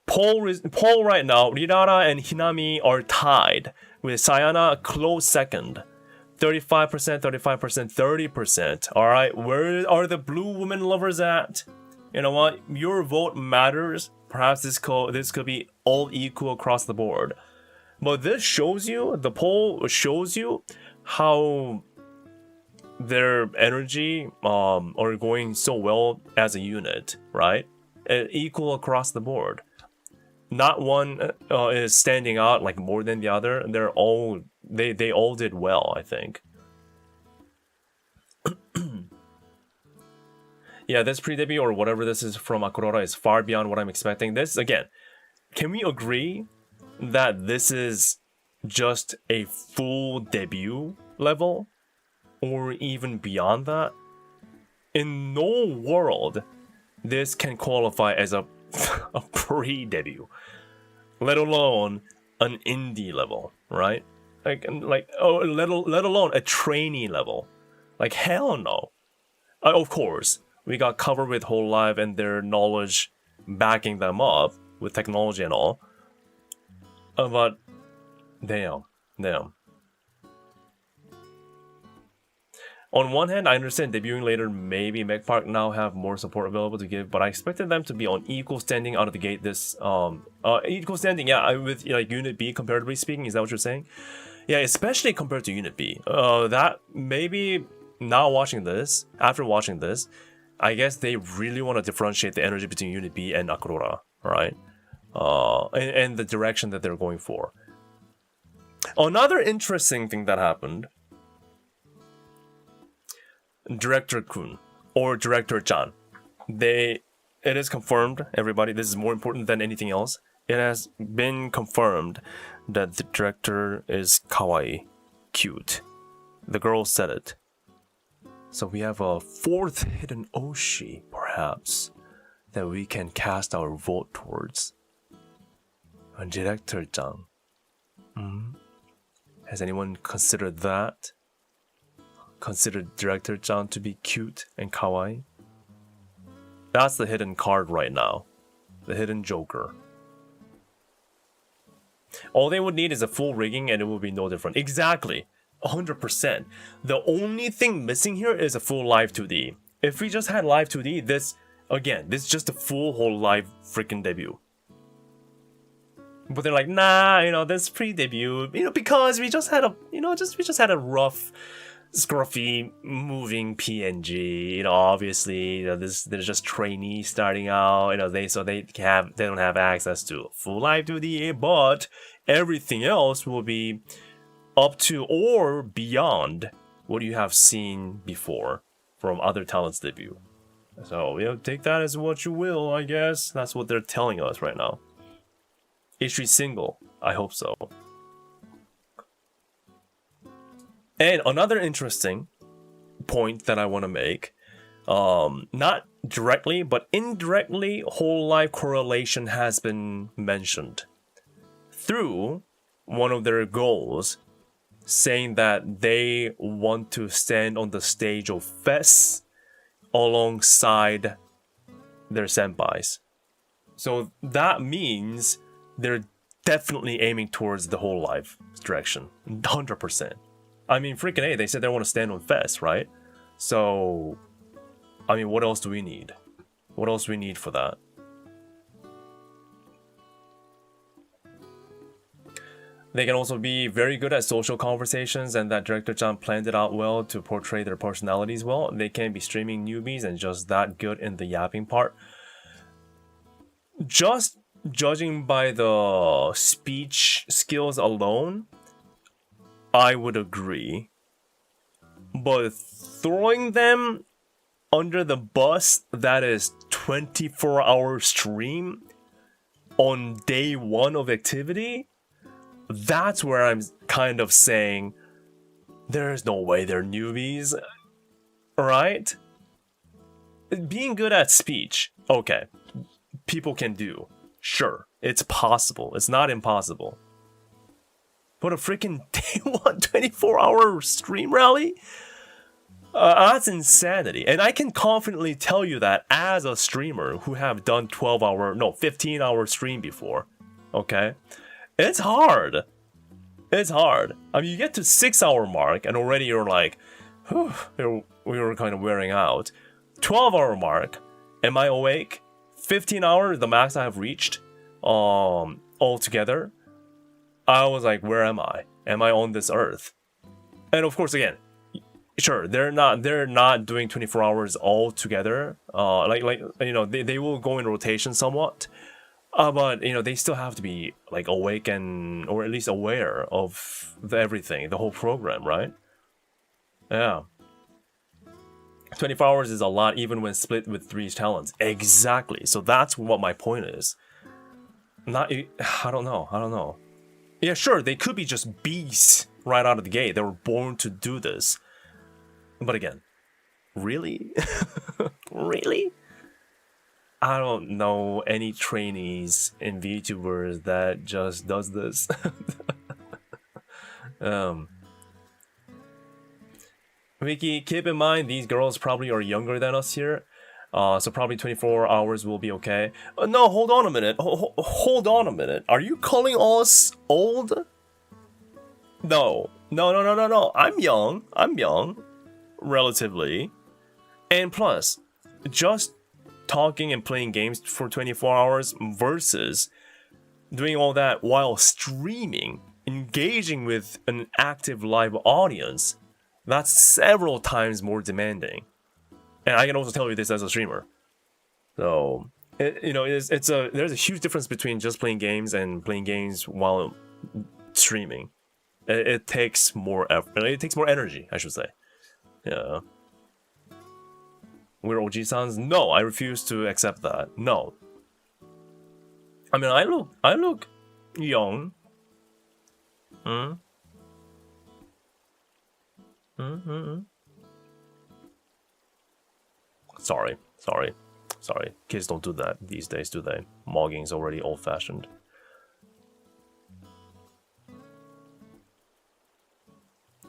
Poll right now, Rirara and Hinami are tied, with Sayana a close second. 35%, 35%, 30%. Alright, where are the blue women lovers at? You know what? Your vote matters. Perhaps this could be all equal across the board. But this shows you, the poll shows you how their energy are going so well as a unit, right? Equal across the board. Not one is standing out like more than the other. They're all they all did well, I think. Yeah, this pre-debut or whatever this is from Akurora is far beyond what I'm expecting. This again, can we agree that this is just a full debut level, or even beyond that? In no world this can qualify as a pre-debut, let alone an indie level, right? Let alone a trainee level. Like, hell no. Of course, we got covered with hololive and their knowledge backing them up with technology and all. But damn. On one hand, I understand debuting later, maybe Mech Park now have more support available to give, but I expected them to be on equal standing out of the gate. This equal standing, yeah, with like Unit B comparatively speaking. Is that what you're saying? Yeah, especially compared to Unit B. That maybe now after watching this, I guess they really want to differentiate the energy between Unit B and Akurora, right? And the direction that they're going for. Another interesting thing that happened. Director Kun or Director Chan, it is confirmed, everybody, this is more important than anything else. It has been confirmed that the director is kawaii, cute. The girl said it. So we have a fourth hidden Oshi, perhaps, that we can cast our vote towards. A Director Chan. Has anyone considered that? Considered Director Chan to be cute and kawaii? That's the hidden card right now. The hidden joker. All they would need is a full rigging and it would be no different. Exactly. 100%. The only thing missing here is a full live 2D. If we just had live 2D, this is just a full hololive freaking debut. But they're like, nah, this pre-debut, because we just had a rough, scruffy moving PNG. Obviously, there's just trainees starting out. They don't have access to full live 2D, but everything else will be up to or beyond what you have seen before from other talents' debut. So take that as what you will, I guess. That's what they're telling us right now. Is she single? I hope so. And another interesting point that I want to make, not directly, but indirectly, hololive correlation has been mentioned through one of their goals, saying that they want to stand on the stage of fests alongside their senpais. So that means they're definitely aiming towards the hololive direction, 100%. I mean, freaking A, they said they want to stand on fest, right? So, I mean, what else do we need? What else do we need for that? They can also be very good at social conversations, and that Director Chan planned it out well to portray their personalities well. They can be streaming newbies and just that good in the yapping part. Just judging by the speech skills alone, I would agree. But throwing them under the bus that is 24-hour stream on day one of activity, that's where I'm kind of saying there's no way they're newbies, right? Being good at speech, okay, people can do. Sure, it's possible. It's not impossible. What a freaking day one 24-hour stream rally? That's insanity. And I can confidently tell you that as a streamer who have done 15-hour stream before. Okay? It's hard. It's hard. I mean, you get to 6-hour mark and already you're like, whew, we were kind of wearing out. 12-hour mark, am I awake? 15 hours, the max I have reached, altogether. I was like, where am I? Am I on this earth? And of course, again, sure, they're not doing 24 hours all together. Like you know, they will go in rotation somewhat. But you know, they still have to be like awake and or at least aware of everything, the whole program, right? Yeah. 24 hours is a lot even when split with 3 talents. Exactly. So that's what my point is. I don't know. Yeah, sure, they could be just beasts right out of the gate. They were born to do this. But again, really? Really? I don't know any trainees in VTubers that just does this. Hwikky, keep in mind these girls probably are younger than us here. So probably 24 hours will be okay. No, hold on a minute. Hold on a minute. Are you calling us old? No. I'm young. Relatively. And plus, just talking and playing games for 24 hours versus doing all that while streaming, engaging with an active live audience, that's several times more demanding. And I can also tell you this as a streamer. So, there's a huge difference between just playing games and playing games while streaming. It takes more effort. It takes more energy, I should say. Yeah. We're OG-sans? No, I refuse to accept that. No. I mean, I look young. Sorry. Kids don't do that these days, do they? Mogging's already old-fashioned.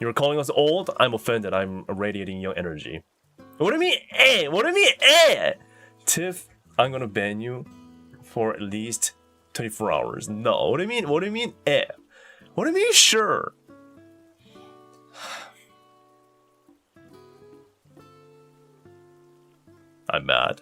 You're calling us old? I'm offended. I'm radiating young energy. What do you mean, eh? What do you mean, eh? Tiff, I'm gonna ban you for at least 24 hours. No, what do you mean? What do you mean, eh? What do you mean, sure? I'm mad.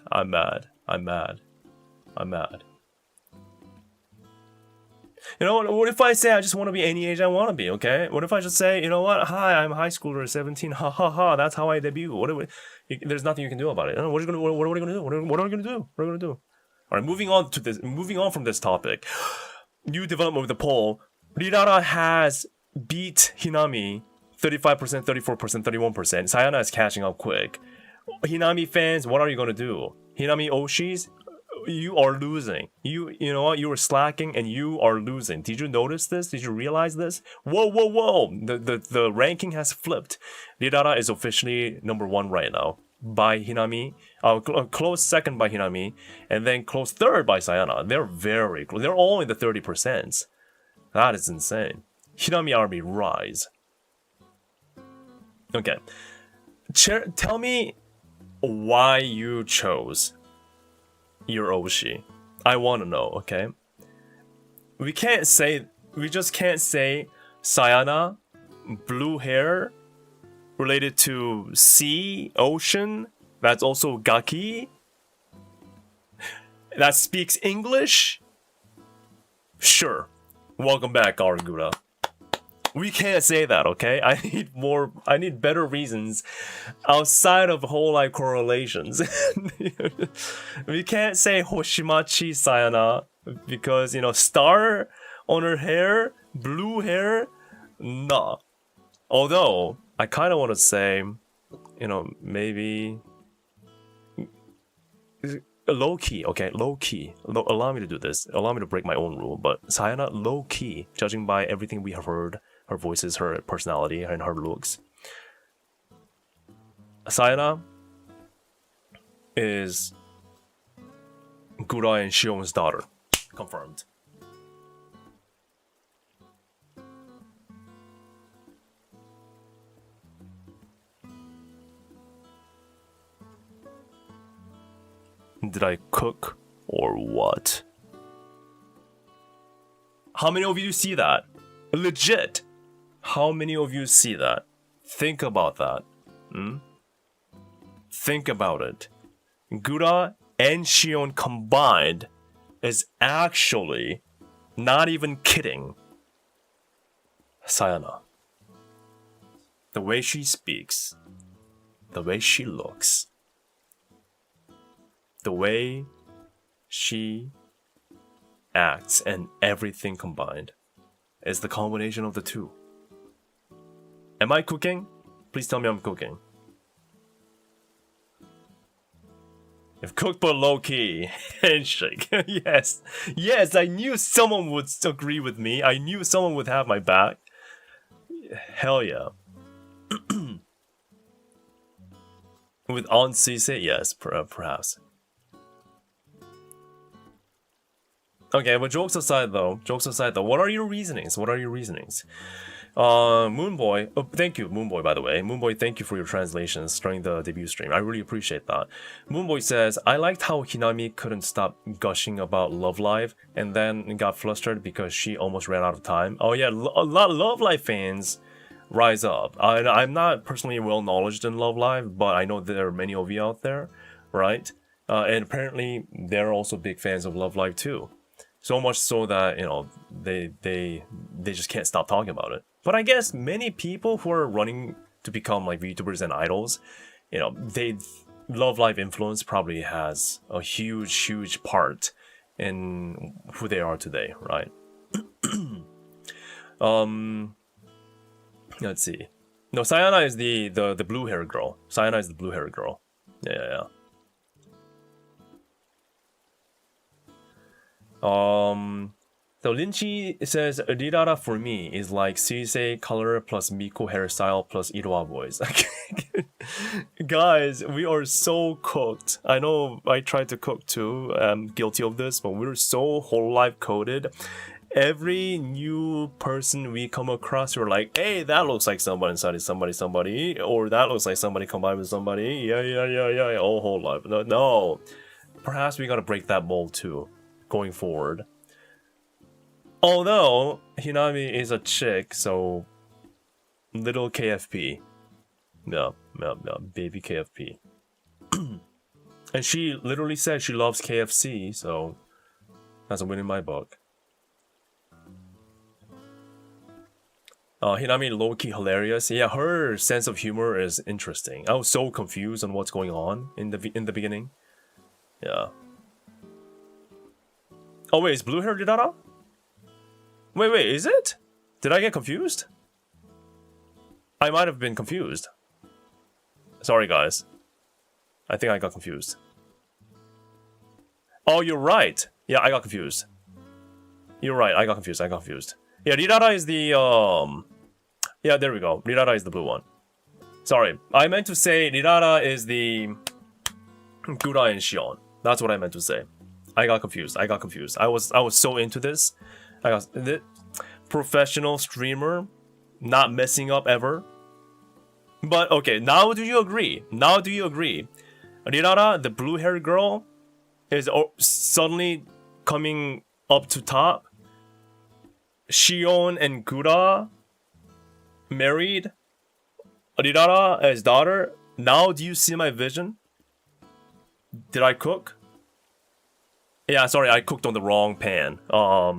You know what if I say I just want to be any age I want to be, okay? What if I just say, you know what? Hi, I'm a high schooler, 17. Ha ha ha. That's how I debut. There's nothing you can do about it. What are we gonna do? What are we gonna do? All right, moving on from this topic. New development with the poll. Rirara has beat Hinami 35%, 34%, 31%. Sayana is catching up quick. Hinami fans, what are you gonna do? Hinami Oshis, you are losing. You know what? You were slacking and you are losing. Did you notice this? Did you realize this? Whoa! The ranking has flipped. Rirara is officially number 1 right now by Hinami. Close second by Hinami, and then close third by Sayana. They're very close. They're all in the 30%. That is insane. Hinami Army rise. Okay, tell me why you chose your Oshi. I want to know, okay? We just can't say Sayana, blue hair, related to sea, ocean, that's also Gaki, that speaks English? Sure. Welcome back, Argura. We can't say that, okay? I need better reasons outside of whole life correlations. We can't say Hoshimachi Sayana because, star on her hair, blue hair, nah. Although, I kind of want to say, maybe low-key, okay? Low-key. Allow me to do this. Allow me to break my own rule, but Sayana, low-key, judging by everything we have heard, her voices, her personality, and her looks. Sayana is Gura and Shion's daughter. Confirmed. Did I cook or what? How many of you see that? Legit. How many of you see that? Think about that. Think about it. Gura and Shion combined is actually, not even kidding, Sayana. The way she speaks, the way she looks, the way she acts, and everything combined is the combination of the two. Am I cooking? Please tell me I'm cooking. If cooked but low-key, handshake. Yes, yes, I knew someone would agree with me. I knew someone would have my back. Hell yeah. With Aunt Cisse, yes, perhaps. Okay, but jokes aside though, what are your reasonings? Moonboy, oh, thank you, Moonboy, by the way. Moonboy, thank you for your translations during the debut stream. I really appreciate that. Moonboy says, I liked how Hinami couldn't stop gushing about Love Live and then got flustered because she almost ran out of time. Oh yeah, a lot of Love Live fans rise up. I'm not personally well knowledge in Love Live, but I know there are many of you out there, right? And apparently they're also big fans of Love Live too. So much so that, you know, they just can't stop talking about it. But I guess many people who are running to become like VTubers and idols, you know, Love Live influence probably has a huge part in who they are today, right? Let's see. No, Sayana is the blue hair girl. Sayana is the blue hair girl. Yeah. So Lynchie says Rirara for me is like Suisei color plus Miko hairstyle plus Iroha voice. Guys, we are so cooked. I know I tried to cook too. I'm guilty of this, but we're so hololive coded. Every new person we come across, we're like, hey, that looks like somebody, or that looks like somebody combined with somebody. Yeah. Oh, hololive. No. Perhaps we gotta break that mold too, going forward. Although Hinami is a chick, so little KFP. No, baby KFP. And she literally said she loves KFC, so that's a win in my book. Hinami low-key hilarious. Yeah, her sense of humor is interesting. I was so confused on what's going on in the beginning. Yeah. Oh wait, is blue hair Rirara? Wait, is it? Did I get confused? I might have been confused. Sorry, guys. I think I got confused. Oh, you're right. Yeah, I got confused. You're right, I got confused. Yeah, Rirara is the, yeah, there we go. Rirara is the blue one. Sorry, I meant to say Rirara is the Gura and Shion. That's what I meant to say. I got confused. I was so into this. I got the professional streamer, not messing up ever. But okay, now do you agree? Rirara, the blue hair girl, is suddenly coming up to top. Shion and Gura married. Rirara as daughter. Now do you see my vision? Did I cook? Yeah, sorry, I cooked on the wrong pan. I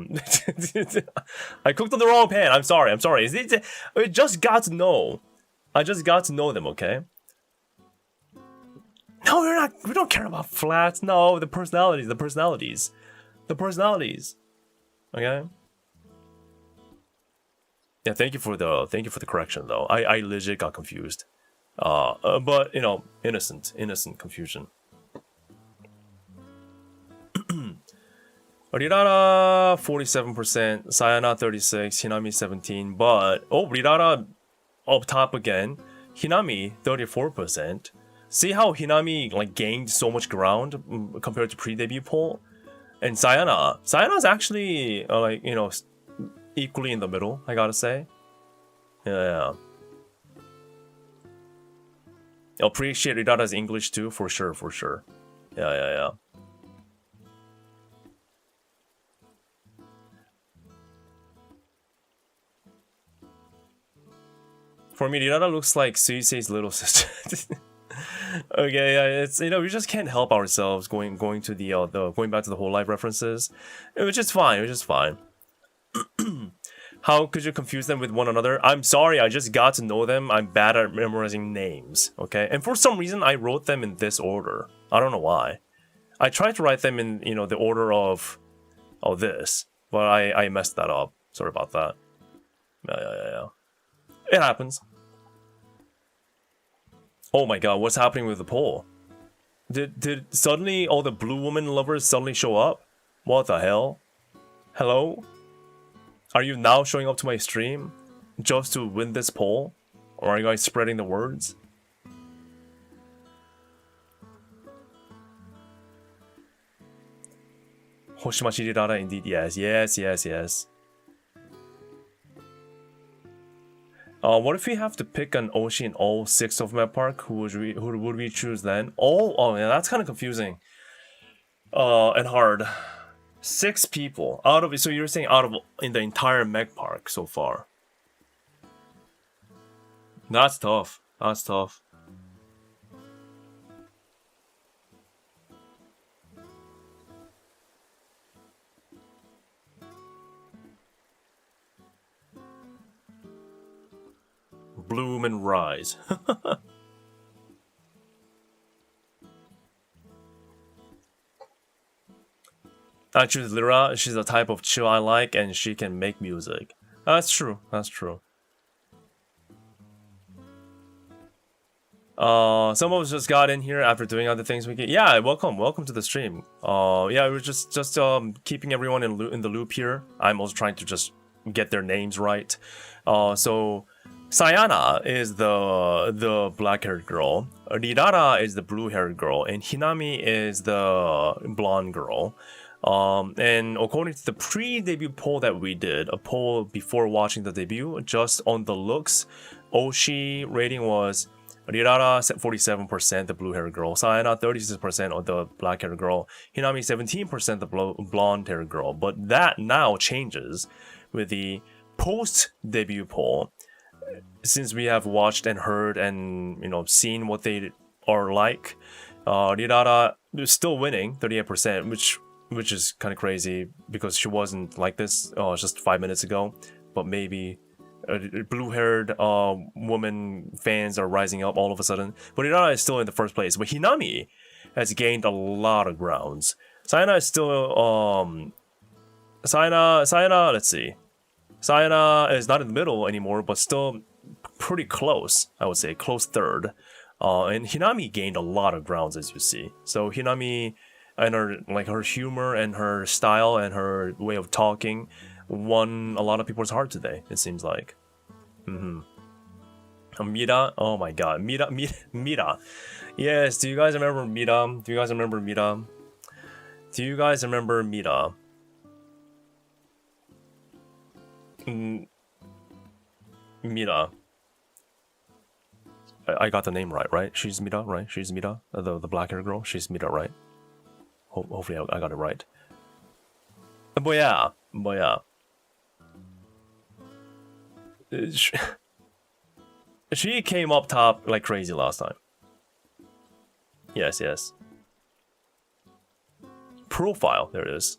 cooked on the wrong pan. I'm sorry. I just got to know. I just got to know them, okay? No, we're not. We don't care about flats. No, the personalities. Okay. Yeah, thank you for the correction though. I legit got confused. But you know, innocent confusion. Rirara 47%, Sayana 36%, Hinami 17%, but Rirara up top again. Hinami 34%. See how Hinami like gained so much ground compared to pre-debut poll, and Sayana's actually like, you know, equally in the middle. I gotta say, yeah. Appreciate Rirara's English too, for sure. Yeah. For me, Rirara looks like Suisei's little sister. Okay, yeah, it's we just can't help ourselves going to the going back to the hololive references, which is fine, How could you confuse them with one another? I'm sorry, I just got to know them. I'm bad at memorizing names, okay? And for some reason, I wrote them in this order. I don't know why. I tried to write them in, the order of this, but I messed that up. Sorry about that. Yeah. It happens. Oh my god, what's happening with the poll? Did suddenly all the blue woman lovers suddenly show up? What the hell? Hello? Are you now showing up to my stream just to win this poll? Or are you guys spreading the words? Hoshimashi Rirara indeed, yes. What if we have to pick an Oshi in all 6 of Map Park? Who would we choose then? Oh yeah, that's kind of confusing. And hard. 6 people out of, so you're saying in the entire Mech Park so far. That's tough. Bloom and rise. I choose Lyra. She's the type of chill I like, and she can make music. That's true. Some of us just got in here after doing other things. Yeah, welcome to the stream. Yeah, we're just keeping everyone in the loop here. I'm also trying to just get their names right. So Sayana is the black-haired girl. Rirara is the blue-haired girl, and Hinami is the blonde girl. And according to the pre-debut poll that we did, a poll before watching the debut, just on the looks, Oshi rating was Rirara 47%, the blue-haired girl, Sayana 36% of the black-haired girl, Hinami 17% the blonde-haired girl. But that now changes with the post-debut poll, since we have watched and heard and seen what they are like. Rirara is still winning 38%, which is kind of crazy because she wasn't like this just 5 minutes ago. But maybe blue-haired woman fans are rising up all of a sudden. But Rirara is still in the first place. But Hinami has gained a lot of grounds. Sayana is still Sayana, let's see. Sayana is not in the middle anymore, but still pretty close, I would say, close third. And Hinami gained a lot of grounds, as you see. So Hinami and her humor and her style and her way of talking won a lot of people's heart today, it seems like. Mira, oh my god, Mira. Yes, do you guys remember Mira? Mira. I got the name right? She's Mira, right? She's Mira, the black-haired girl. She's Mira, right? Hopefully I got it right. But yeah. She came up top like crazy last time. Yes. Profile, there it is.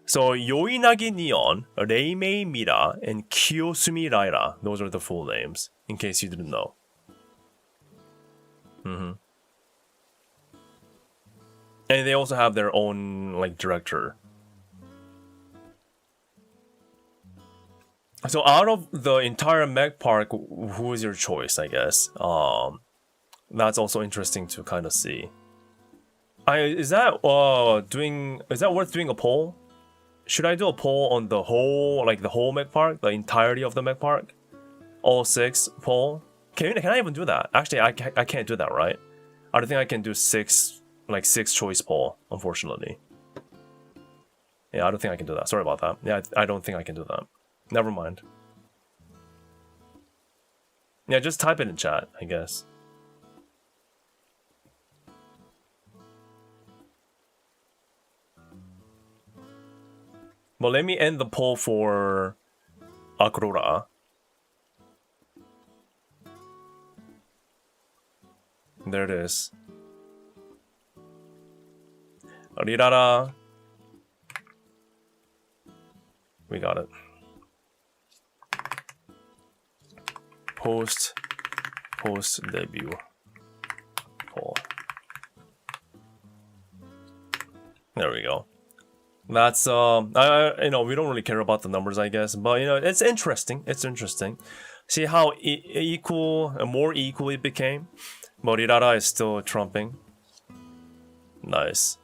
So Yoinagi Neon, Reimei Mira, and Kiyosumi Raira. Those are the full names, in case you didn't know. And they also have their own director. So out of the entire Mech Park, who is your choice, I guess? That's also interesting to kind of see. Is that worth doing a poll? Should I do a poll on the whole, the whole Mech Park, the entirety of the Mech Park, all 6 poll? Can I even do that? Actually, I can't do that, right? I don't think I can do 6 choice poll, unfortunately. Yeah, I don't think I can do that. Sorry about that. Yeah, I don't think I can do that. Never mind. Yeah, just type it in chat, I guess. But let me end the poll for Akrora. There it is. Rirara. We got it. Post debut poll. There we go. That's we don't really care about the numbers, I guess, but it's interesting. It's interesting. See how more equal it became. But Irara is still trumping. Nice.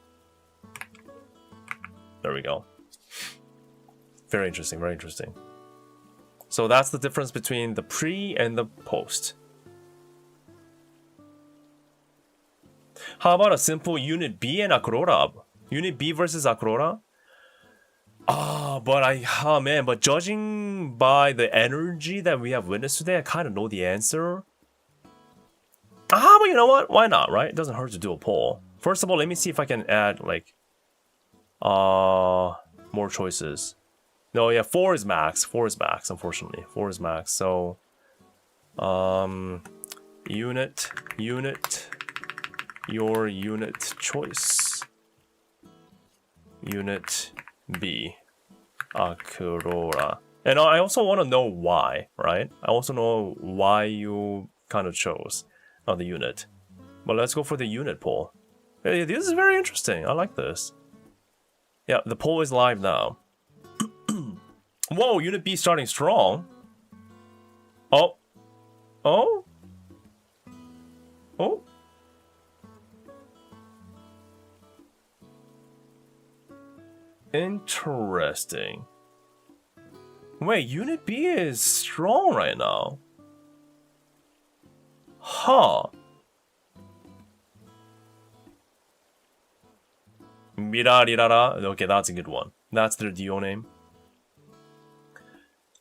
There we go. Very interesting, very interesting. So that's the difference between the pre and the post. How about a simple Unit B and Akrora? Unit B versus Akrora? But judging by the energy that we have witnessed today, I kind of know the answer. But you know what? Why not, right? It doesn't hurt to do a poll. First of all, let me see if I can add, like, more choices. No, yeah, 4 is max. 4 is max, unfortunately. 4 is max, so... Unit, your unit choice. Unit B, Akrora. And I also want to know why, right? I also know why you kind of chose the unit. But let's go for the unit poll. Hey, this is very interesting. I like this. Yeah, the poll is live now. Whoa, Unit B starting strong. Oh. Oh? Oh? Interesting. Wait, Unit B is strong right now. Huh. Mirarirara. Okay, that's a good one. That's their duo name.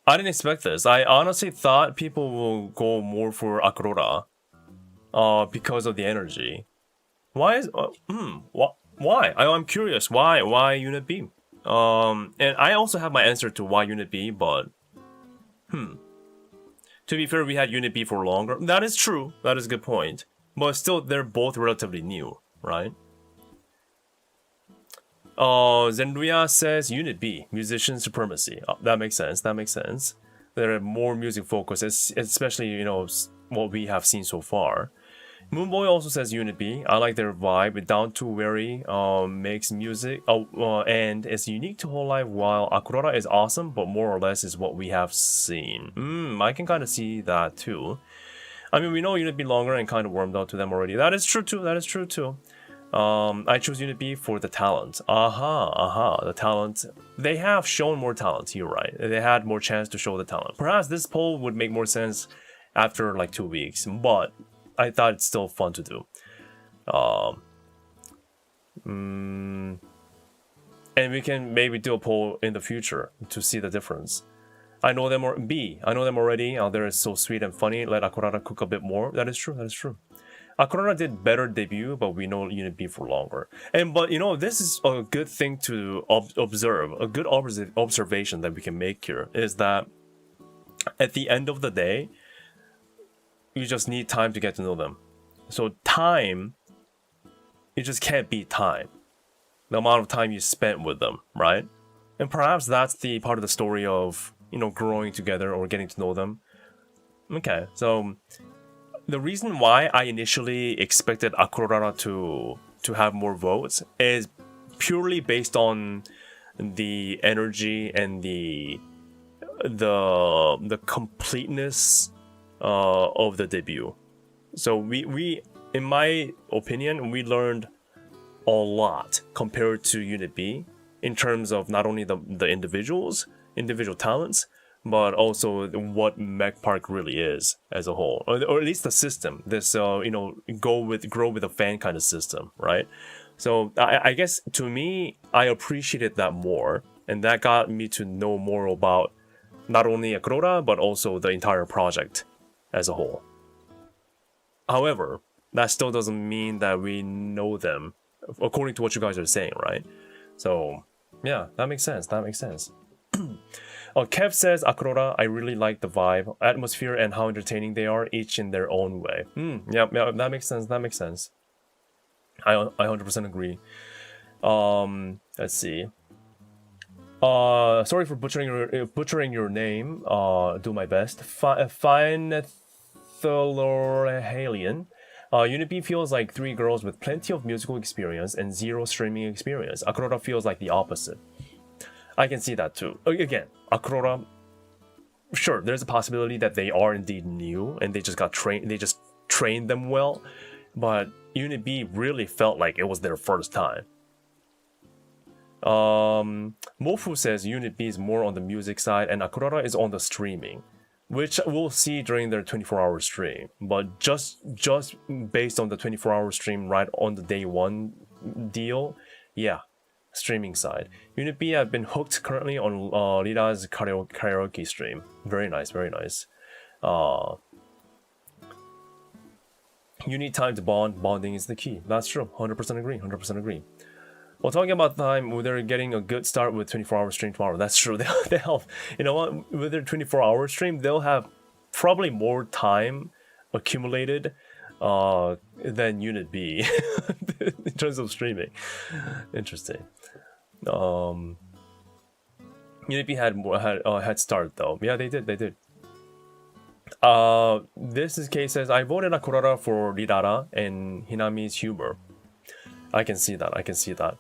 I didn't expect this. I honestly thought people will go more for Akrora. Because of the energy. Why is... why? I'm curious. Why Unit B? And I also have my answer to why Unit B, but... To be fair, we had Unit B for longer. That is true. That is a good point. But still, they're both relatively new, right? Zenria says Unit B, musician supremacy. That makes sense. That makes sense. They're more music focused, especially, what we have seen so far. Moonboy also says Unit B. I like their vibe. Down to very makes music and it's unique to hololive, while Akrora is awesome, but more or less is what we have seen. I can kind of see that too. I mean, we know Unit B longer and kind of warmed up to them already. That is true too. I chose Unit B for the talent. The talent. They have shown more talent, you're right. They had more chance to show the talent. Perhaps this poll would make more sense after like 2 weeks, but I thought it's still fun to do. And we can maybe do a poll in the future to see the difference. I know them already. They're so sweet and funny. Let Akrora cook a bit more. That is true. Akrora did better debut, but we know Unit B for longer. But this is a good thing to observe. A good observation that we can make here is that at the end of the day, you just need time to get to know them. So time, you just can't beat time. The amount of time you spent with them, right? And perhaps that's the part of the story of, growing together or getting to know them. Okay, so the reason why I initially expected Akrora to have more votes is purely based on the energy and the completeness of the debut. So we in my opinion, we learned a lot compared to Unit B in terms of not only the individual talents, but also what Mech Park really is as a whole, or at least the system. This grow with a fan kind of system, right? So I guess to me, I appreciated that more, and that got me to know more about not only Akrora but also the entire project as a whole. However, that still doesn't mean that we know them according to what you guys are saying, right? So yeah, that makes sense. Kev says, Akrora, I really like the vibe, atmosphere, and how entertaining they are, each in their own way. Yeah, that makes sense. That makes sense. I 100% agree. Let's see. Sorry for butchering your name. Do my best. Fine Thelorhalian. Unit B feels like 3 girls with plenty of musical experience and 0 streaming experience. Akrora feels like the opposite. I can see that too. Again, Akrora, sure, there's a possibility that they are indeed new and they just got trained. They just trained them well, but Unit B really felt like it was their first time. Mofu says Unit B is more on the music side and Akrora is on the streaming, which we'll see during their 24-hour stream. But just based on the 24-hour stream right on the day 1 deal, yeah, streaming side. Unit B have been hooked currently on Lira's karaoke stream. Very nice, very nice. You need time to bond. Bonding is the key. That's true. 100% agree. 100% agree. Well, talking about time, they're getting a good start with 24-hour stream tomorrow. That's true. They'll, you know what? With their 24-hour stream, they'll have probably more time accumulated than Unit B in terms of streaming. Interesting. Unit B had head start though. Yeah, they did. They did. This is Kay says, I voted Akrora for Rirara and Hinami's humor. I can see that. I can see that.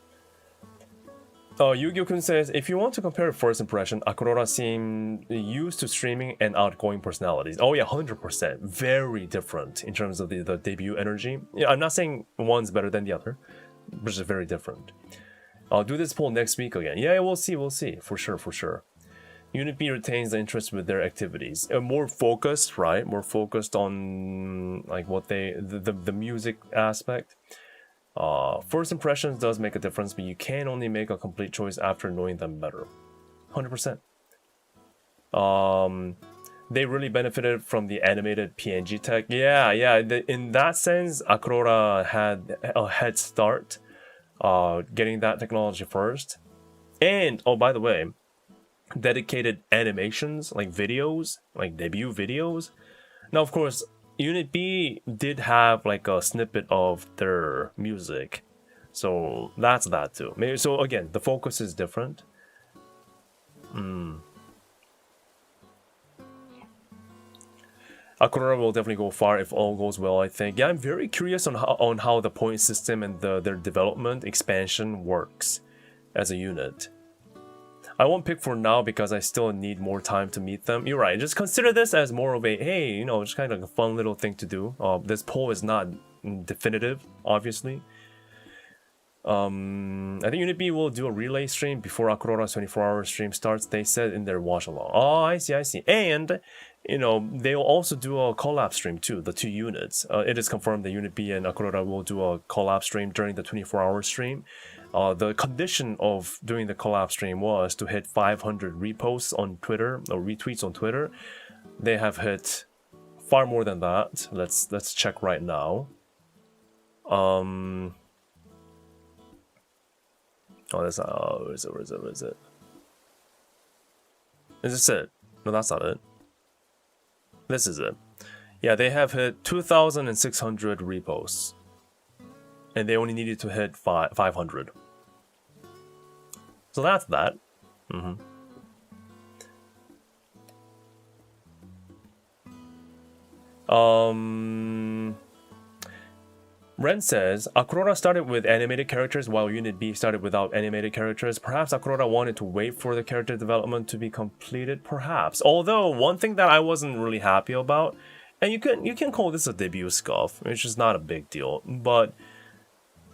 Yu-Gi-Oh-kun says, if you want to compare first impression, Akrora seemed used to streaming and outgoing personalities. Oh yeah, 100%. Very different in terms of the debut energy. Yeah, I'm not saying one's better than the other, but just very different. I'll do this poll next week again. Yeah, we'll see. We'll see. For sure, for sure. Unit B retains the interest with their activities. More focused, right? More focused on like what the music aspect. First impressions does make a difference, but you can only make a complete choice after knowing them better. 100%. They really benefited from the animated PNG tech. Yeah. In that sense, Akrora had a head start, getting that technology first. And, oh, by the way, dedicated animations, like videos, like debut videos. Now, of course, Unit B did have like a snippet of their music, so that's that too. Maybe so. Again, the focus is different. Akrora will definitely go far if all goes well, I think. Yeah, I'm very curious on how the point system and their development expansion works as a unit. I won't pick for now because I still need more time to meet them. You're right. Just consider this as more of a, hey, you know, just kind of like a fun little thing to do. This poll is not definitive, obviously. I think Unit B will do a relay stream before Akrora's 24-hour stream starts. They said in their watch-along. Oh, I see. And, you know, they'll also do a collab stream too, the 2 units. It is confirmed that Unit B and Akrora will do a collab stream during the 24-hour stream. The condition of doing the collab stream was to hit 500 reposts on Twitter or retweets on Twitter. They have hit far more than that. Let's check right now. Oh, that's where is it? Is this it? No, that's not it. This is it. Yeah, they have hit 2,600 reposts. And they only needed to hit 500. So that's that. Ren says, Akrora started with animated characters while Unit B started without animated characters. Perhaps Akrora wanted to wait for the character development to be completed, perhaps. Although, one thing that I wasn't really happy about, and you can call this a debut scuff, which is not a big deal, but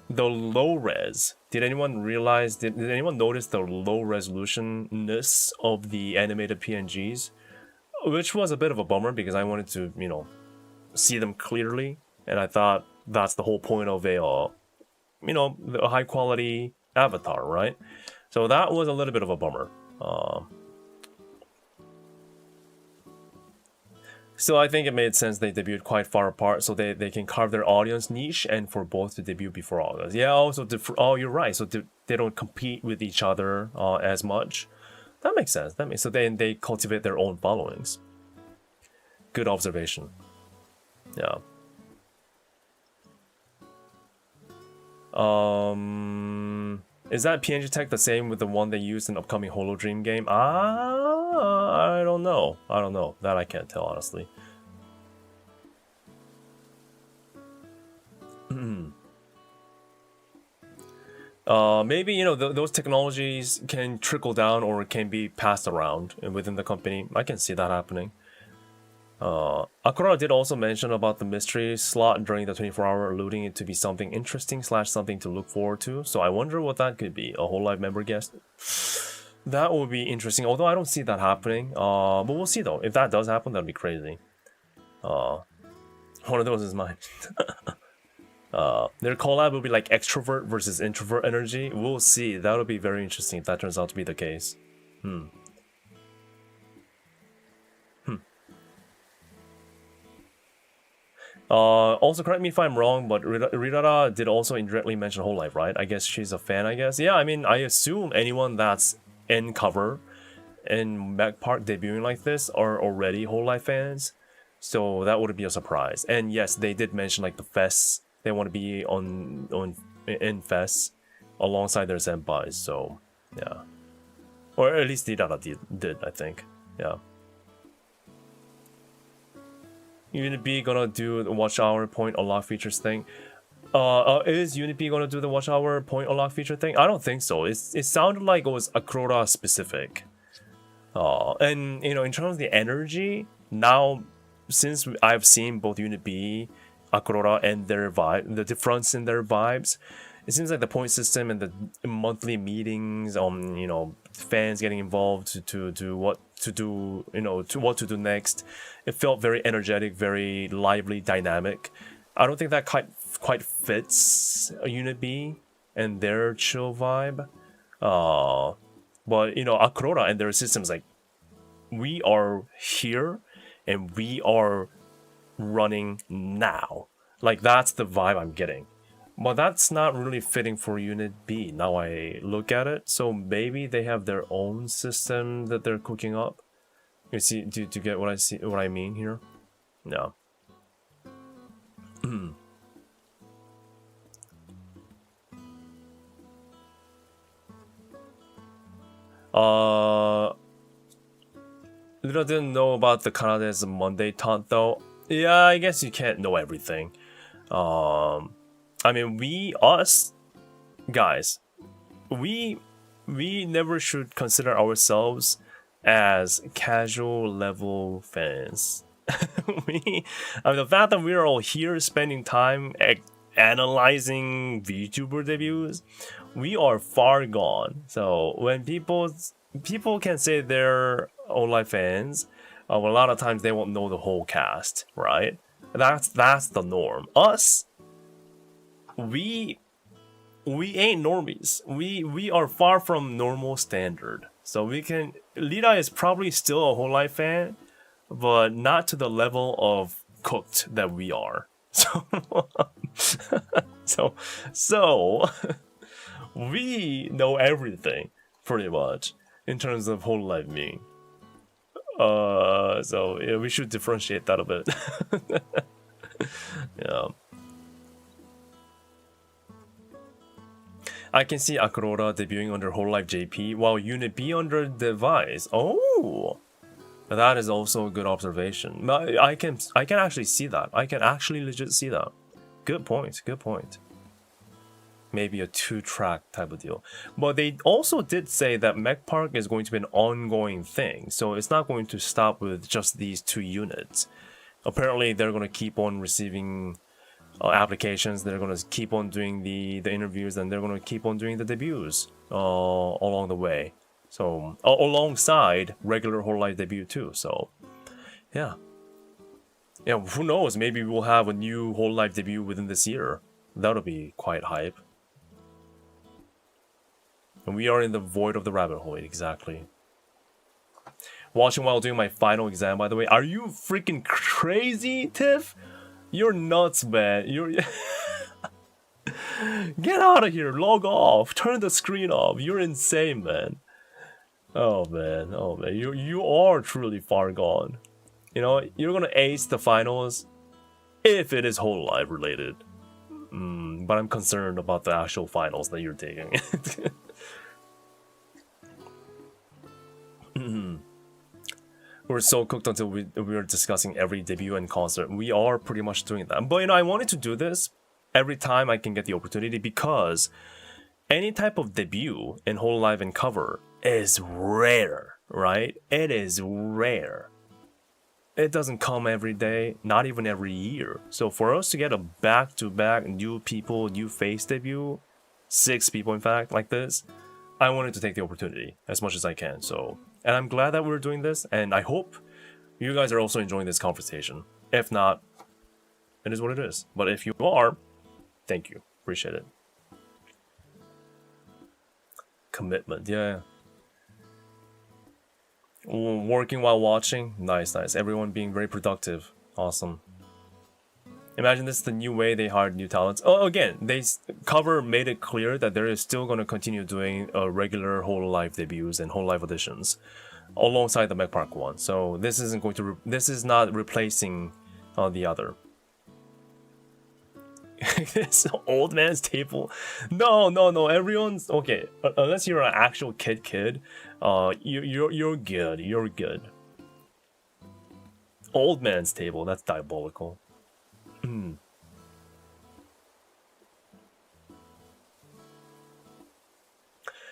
the low res. Did anyone realize, did anyone notice the low resolution-ness of the animated PNGs? Which was a bit of a bummer because I wanted to, you know, see them clearly. And I thought that's the whole point of a, you know, a high-quality avatar, right? So that was a little bit of a bummer. Still, I think it made sense they debuted quite far apart, so they can carve their audience niche and for both to debut before August. Yeah, also, oh, you're right. So they don't compete with each other as much. That makes sense. That makes so then they cultivate their own followings. Good observation. Yeah. Is that PNG tech the same with the one they used in the upcoming Holo Dream game? I don't know. I don't know. That I can't tell, honestly. Maybe, you know, those technologies can trickle down or can be passed around within the company. I can see that happening. Akura did also mention about the mystery slot during the 24-hour, alluding it to be something interesting / something to look forward to. So I wonder what that could be. A hololive member guest? That would be interesting, although I don't see that happening. But we'll see though. If that does happen, that'd be crazy. One of those is mine. Their collab will be like extrovert versus introvert energy. We'll see. That'll be very interesting if that turns out to be the case. Also, correct me if I'm wrong, but Rirara did also indirectly mention hololive, right? I guess she's a fan, I guess. Yeah, I mean, I assume anyone that's in cover in Mac Park debuting like this are already hololive fans. So that wouldn't be a surprise. And yes, they did mention like the fests. They want to be in fests alongside their senpais, so yeah. Or at least Rirara did, I think. Yeah. Unity gonna do the watch hour point unlock features thing. Is Unity gonna do the watch hour point unlock feature thing? I don't think so. It sounded like it was Akrora specific. And you know, in terms of the energy, now since I've seen both Unity, Akrora, and their vibe, the difference in their vibes, it seems like the point system and the monthly meetings, you know, fans getting involved to what to do, you know, to what to do next. It felt very energetic, very lively, dynamic. I don't think that quite fits a Unit B and their chill vibe. But you know, Akrora and their systems, like, we are here and we are running now. Like, that's the vibe I'm getting. But that's not really fitting for Unit B, now I look at it. So maybe they have their own system that they're cooking up. You see, do you get what I mean here? No. Little didn't know about the Kanades Monday taunt though. Yeah, I guess you can't know everything. I mean, us guys, we never should consider ourselves as casual level fans. I mean, the fact that we're all here spending time analyzing VTuber debuts, we are far gone. So when people can say they're online fans, a lot of times they won't know the whole cast, right? That's the norm. Us, we ain't normies. We are far from normal standard. So we can. Lita is probably still a hololive fan, but not to the level of cooked that we are. So we know everything pretty much in terms of hololive meaning. So yeah, we should differentiate that a bit. Yeah. I can see Akrora debuting under hololive JP, while Unit B under Device. Oh, that is also a good observation. I can actually see that. I can actually legit see that. Good point. Good point. Maybe a 2-track type of deal. But they also did say that Mech Park is going to be an ongoing thing, so it's not going to stop with just these 2 units. Apparently, they're going to keep on receiving applications, they're going to keep on doing the interviews, and they're going to keep on doing the debuts along the way. So, alongside regular hololive debut too, so, yeah. Yeah, who knows, maybe we'll have a new hololive debut within this year. That'll be quite hype. And we are in the void of the rabbit hole, exactly. Watching while doing my final exam, by the way. Are you freaking crazy, Tiff? You're nuts, man. You're... Get out of here. Log off. Turn the screen off. You're insane, man. Oh man, you are truly far gone. You know, you're gonna ace the finals if it is hololive related. But I'm concerned about the actual finals that you're taking. We're so cooked until we were discussing every debut and concert. We are pretty much doing that. But you know, I wanted to do this every time I can get the opportunity because any type of debut in hololive and cover is rare, right? It is rare. It doesn't come every day, not even every year. So for us to get a back-to-back new people, new face debut, 6 people in fact, like this, I wanted to take the opportunity as much as I can. So, and I'm glad that we're doing this, and I hope you guys are also enjoying this conversation. If not, it is what it is. But if you are, thank you. Appreciate it. Commitment, yeah. Working while watching, nice. Everyone being very productive, awesome. Imagine this is the new way they hired new talents. Oh, again, cover made it clear that they're still going to continue doing regular hololive debuts and hololive auditions alongside the Mech Park one. So this isn't going to this is not replacing the other. This old man's table. No. Everyone's okay. Unless you're an actual kid. You're good. You're good. Old man's table. That's diabolical.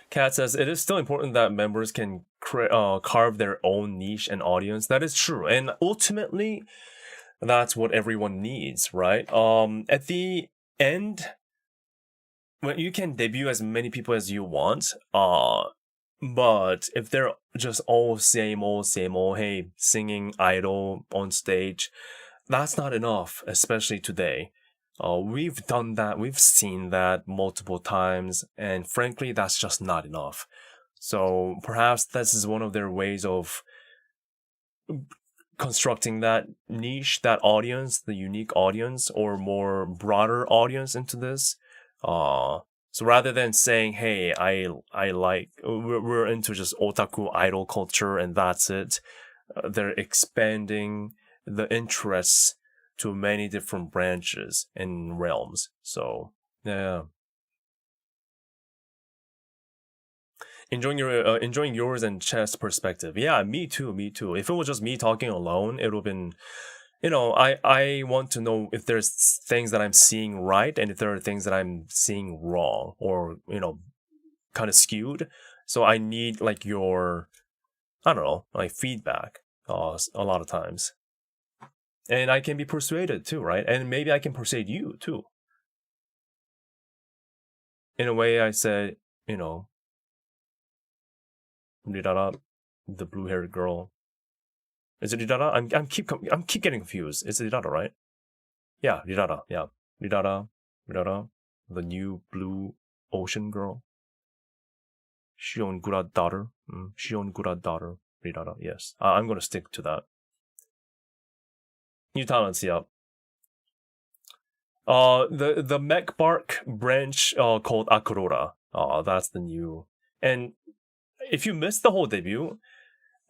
Kat says it is still important that members can carve their own niche and audience. That is true, and ultimately, that's what everyone needs, right? At the end, when you can debut as many people as you want, but if they're just all same old, hey, singing idol on stage, that's not enough, especially today. We've done that, we've seen that multiple times, and frankly, that's just not enough. So perhaps this is one of their ways of constructing that niche, that audience, the unique audience, or more broader audience into this. So rather than saying, hey, I like, we're into just otaku idol culture and that's it, they're expanding the interests to many different branches and realms. So, yeah. Enjoying yours and Chess perspective. Yeah, me too. If it was just me talking alone, it would have been, you know, I want to know if there's things that I'm seeing right and if there are things that I'm seeing wrong or, you know, kind of skewed. So I need like your, I don't know, like feedback a lot of times. And I can be persuaded too, right? And maybe I can persuade you too. In a way, I said, you know, Rirara, the blue-haired girl. Is it Rirara? I'm keep getting confused. It's Rirara, right? Yeah, Rirara. Yeah, Rirara, the new blue ocean girl. Shion daughter. Shion daughter. Rirara. Yes, I'm gonna stick to that. New talents, yeah. The Mech Bark branch called Akurora. That's the new. And if you missed the whole debut,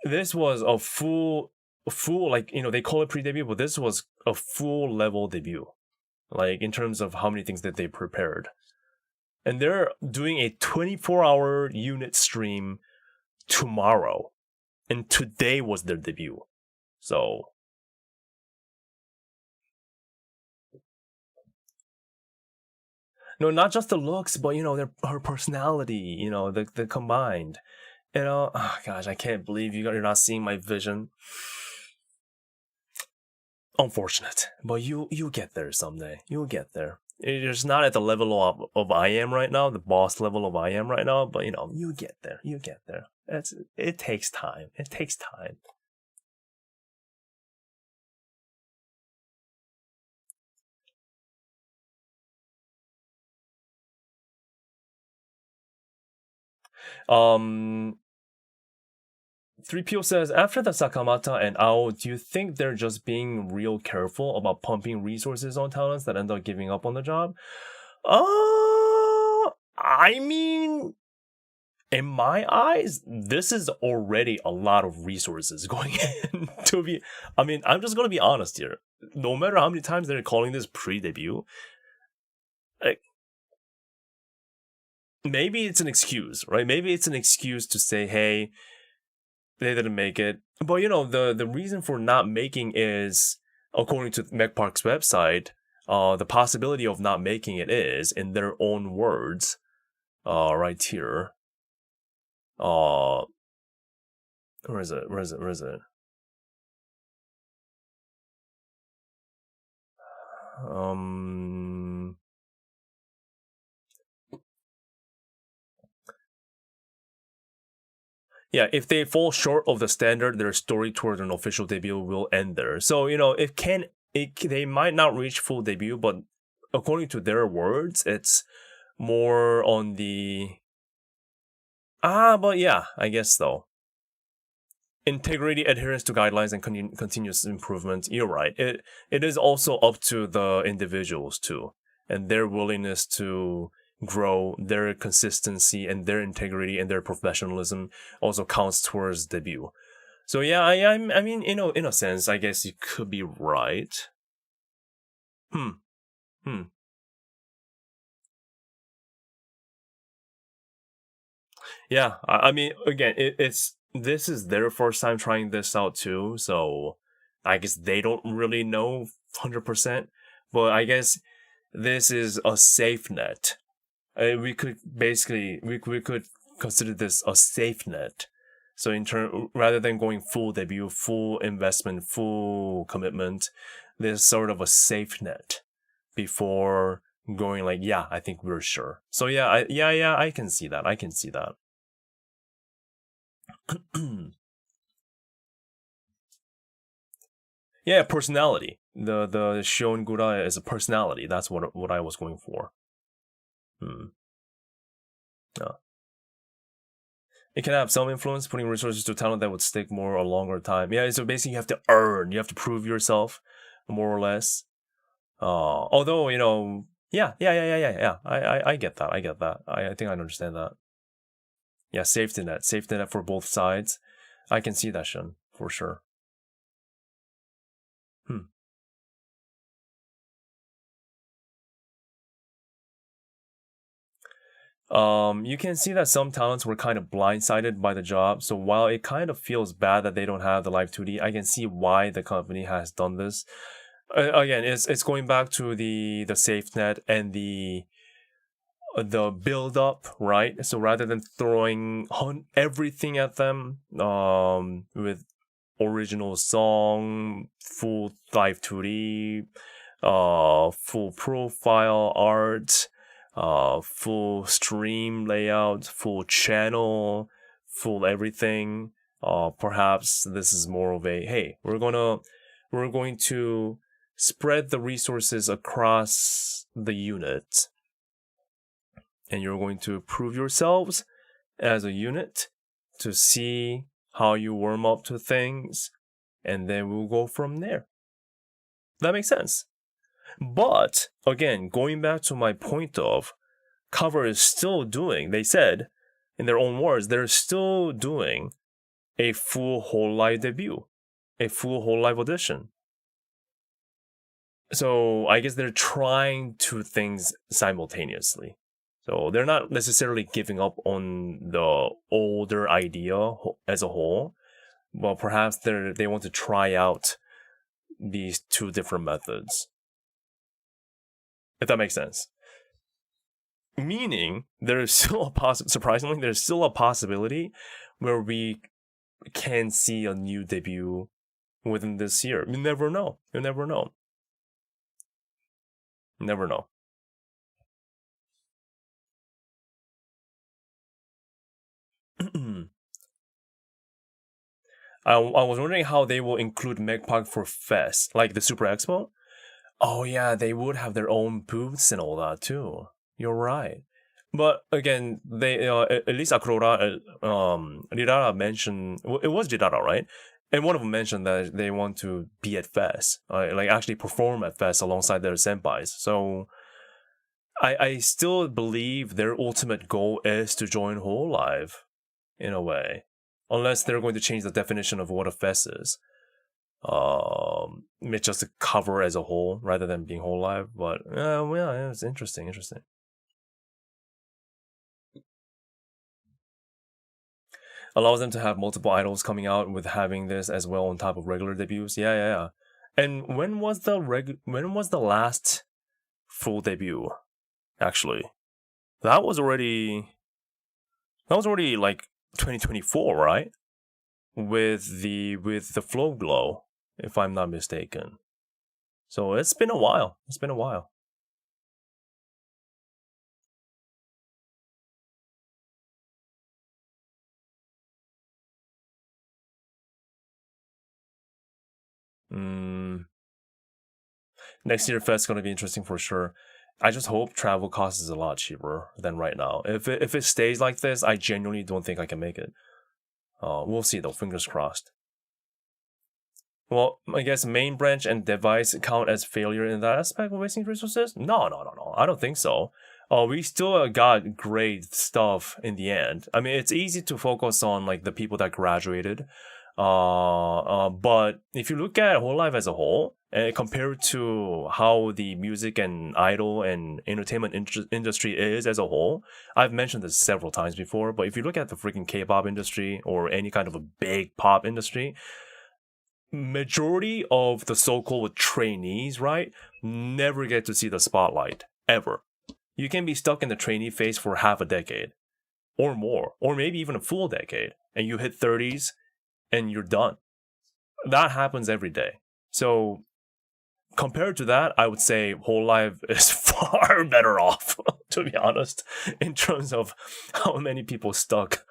this was a full like, you know, they call it pre-debut, but this was a full level debut, like in terms of how many things that they prepared. And they're doing a 24-hour unit stream tomorrow, and today was their debut. So no, not just the looks, but you know, her personality, you know, the combined. You know, oh gosh, I can't believe you're not seeing my vision. Unfortunate, but you get there someday. You'll get there. It's not at the level of I am right now, the boss level of I am right now, but you know, you get there. It takes time. It takes time. Um 3PO says, after the Sakamata and Ao, do you think they're just being real careful about pumping resources on talents that end up giving up on the job? I mean, in my eyes, this is already a lot of resources going in to be. I mean, I'm just gonna be honest here. No matter how many times they're calling this pre-debut, like, maybe it's an excuse, right? Maybe it's an excuse to say, hey, they didn't make it. But the reason for not making is, according to MechPark's website, the possibility of not making it is, in their own words, right here. Where is it? Yeah, if they fall short of the standard, their story toward an official debut will end there. So, they might not reach full debut, but according to their words, it's more on the... but yeah, I guess though. Integrity, adherence to guidelines, and continuous improvement. You're right. It is also up to the individuals too, and their willingness to grow, their consistency and their integrity and their professionalism also counts towards debut. So yeah, I mean, in a sense, I guess you could be right. Yeah, I mean, again, this is their first time trying this out too, so I guess they don't really know 100%, but I guess this is a safe net. We could consider this a safe net. So rather than going full debut, full investment, full commitment, there's sort of a safe net before going like, yeah, I think we're sure. So yeah, I can see that. Yeah, personality. The Shiongura is a personality. That's what I was going for. Yeah. It can have some influence, putting resources to talent that would stick more a longer time. Yeah, so basically you have to earn, you have to prove yourself, more or less. Although, yeah. I get that. I think I understand that. Yeah, safety net for both sides. I can see that, Shun, for sure. You can see that some talents were kind of blindsided by the job. So while it kind of feels bad that they don't have the live 2D, I can see why the company has done this. Again, it's going back to the safe net and the build up, right? So rather than throwing everything at them, with original song, full live 2D, full profile art, full stream layout, full channel, full everything. Perhaps this is more of a, hey, we're going to spread the resources across the unit, and you're going to prove yourselves as a unit to see how you warm up to things, and then we'll go from there. That makes sense. But again, going back to my point of, Cover is still doing, they said in their own words, they're still doing a full hololive debut, a full hololive audition. So I guess they're trying two things simultaneously. So they're not necessarily giving up on the older idea as a whole, but perhaps they want to try out these two different methods. If that makes sense. Meaning, there's still surprisingly, there's still a possibility where we can see a new debut within this year. You never know. Never know. I was wondering how they will include MechPark for Fest, like the Super Expo. Oh yeah, they would have their own booths and all that too. You're right. But again, they at least Akurora, Rirara mentioned, it was Rirara, right? And one of them mentioned that they want to be at Fest, like actually perform at Fest alongside their senpais. So I still believe their ultimate goal is to join hololive, in a way, unless they're going to change the definition of what a fest is. It's just a cover as a whole rather than being hololive. But yeah, it's interesting. Allows them to have multiple idols coming out with having this as well on top of regular debuts. Yeah. And when was the last full debut? Actually, that was already like 2024, right? With the Flow Glow, if I'm not mistaken. So it's been a while. Next year fest gonna be interesting for sure. I just hope travel cost is a lot cheaper than right now. If it stays like this, I genuinely don't think I can make it. We'll see though. Fingers crossed. Well, I guess main branch and device count as failure in that aspect of wasting resources? No. I don't think so. We still got great stuff in the end. I mean, it's easy to focus on like the people that graduated. But if you look at hololive as a whole, compared to how the music and idol and entertainment industry is as a whole, I've mentioned this several times before, but if you look at the freaking K-pop industry or any kind of a big pop industry, majority of the so-called trainees, right, never get to see the spotlight, ever. You can be stuck in the trainee phase for half a decade, or more, or maybe even a full decade, and you hit 30s, and you're done. That happens every day. So compared to that, I would say hololive is far better off, to be honest, in terms of how many people stuck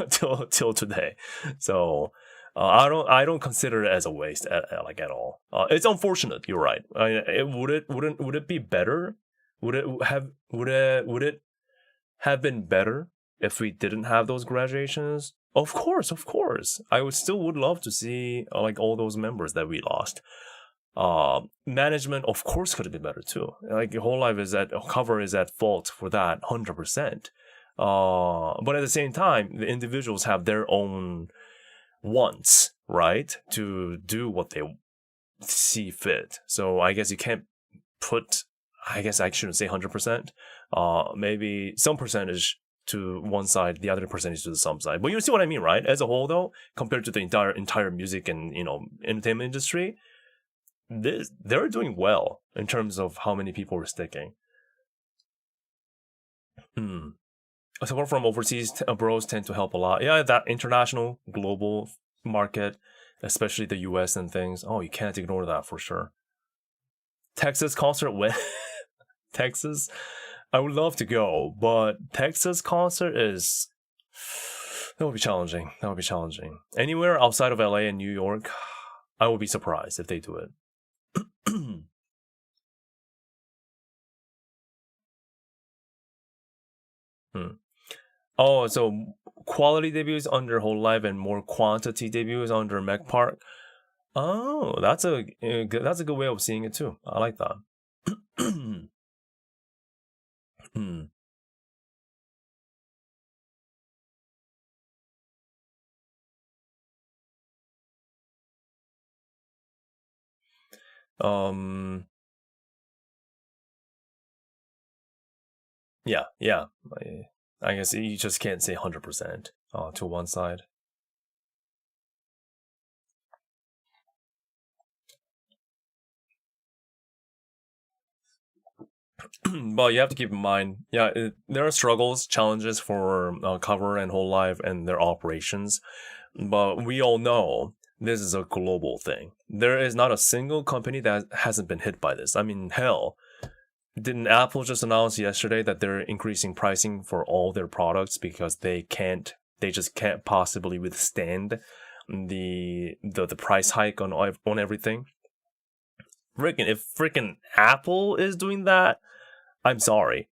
till today. So I don't consider it as a waste at all. It's unfortunate. You're right. Would it be better? Would it have been better if we didn't have those graduations? Of course. I would love to see like all those members that we lost. Management, of course, could have been better too. Like cover is at fault for that 100%. But at the same time, the individuals have their own wants, right, to do what they see fit. So I guess you can't put. I guess I shouldn't say 100%. Maybe some percentage to one side, the other percentage to the some side. But you see what I mean, right? As a whole, though, compared to the entire music and entertainment industry, they're doing well in terms of how many people are sticking. Support from overseas bros tend to help a lot. Yeah, that international, global market, especially the US and things. Oh, you can't ignore that for sure. Texas concert when Texas, I would love to go, but Texas concert that would be challenging. Anywhere outside of LA and New York, I would be surprised if they do it. Oh, so quality debuts under hololive and more quantity debuts under Mech Park. Oh, that's a good way of seeing it too. I like that. Yeah. I guess you just can't say 100% to one side. But you have to keep in mind, there are struggles, challenges for cover and hololive and their operations. But we all know this is a global thing. There is not a single company that hasn't been hit by this. I mean, hell, didn't Apple just announce yesterday that they're increasing pricing for all their products because they just can't possibly withstand the price hike on everything? If freaking Apple is doing that, I'm sorry.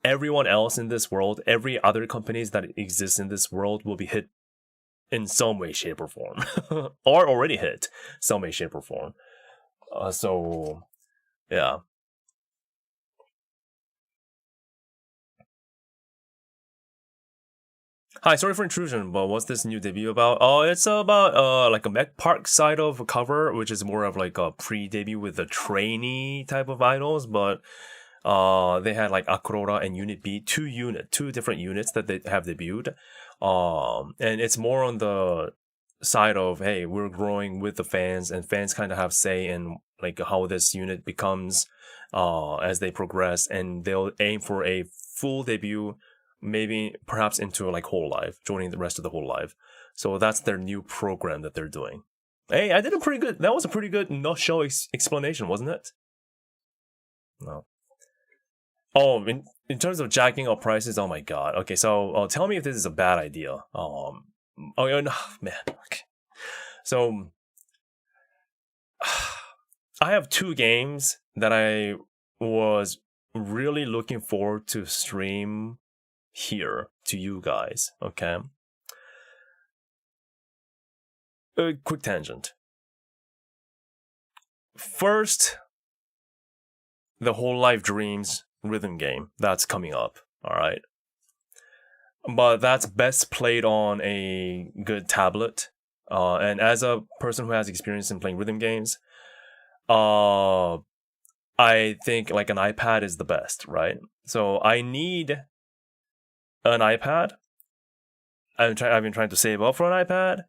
Everyone else in this world, every other companies that exist in this world will be hit in some way, shape, or form. Or already hit some way, shape, or form. So, yeah. Hi, sorry for intrusion, but what's this new debut about? Oh, it's about like a mech park side of a cover, which is more of like a pre-debut with the trainee type of idols, but they had like Akurora and Unit B, two different units that they have debuted. And it's more on the side of, hey, we're growing with the fans, and fans kind of have say in like how this unit becomes as they progress, and they'll aim for a full debut, maybe perhaps into like hololive, joining the rest of the hololive. So that's their new program that they're doing. Hey, I did a pretty good. That was a pretty good nutshell explanation, wasn't it? No. Oh, in terms of jacking up prices, oh my god. Okay, so tell me if this is a bad idea. Oh no, man. Okay. So I have two games that I was really looking forward to stream here to you guys. Okay. A quick tangent. First, the hololive Dreams rhythm game that's coming up. All right. But that's best played on a good tablet. And as a person who has experience in playing rhythm games, I think like an iPad is the best, right? So I need an iPad. I've been trying to save up for an iPad,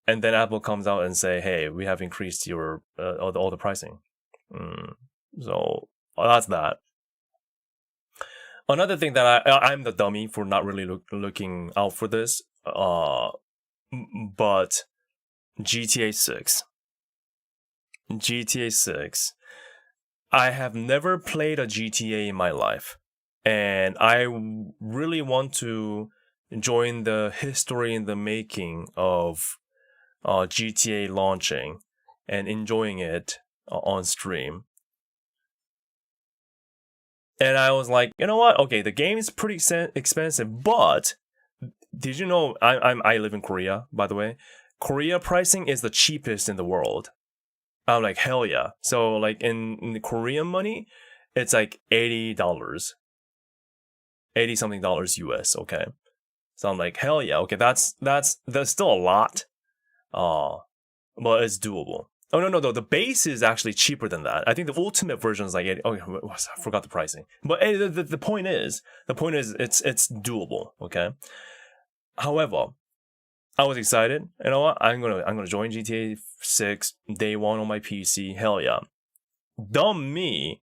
and then Apple comes out and say, "Hey, we have increased your all the pricing." So that's that. Another thing that I'm the dummy for not really looking out for this, but GTA 6. GTA 6. I have never played a GTA in my life, and I really want to join the history in the making of GTA launching and enjoying it on stream. And I was like, you know what? Okay, the game is pretty expensive, but did you know I live in Korea, by the way? Korea pricing is the cheapest in the world. I'm like, hell yeah. So like in the Korean money, it's like $80. 80 something dollars US, okay. So I'm like, hell yeah, okay, that's still a lot. But it's doable. Oh no, the base is actually cheaper than that. I think the ultimate version is like 80. Oh, I forgot the pricing. But the point is it's doable, okay? However, I was excited. You know what? I'm gonna join GTA 6 day one on my PC. Hell yeah. Dumb me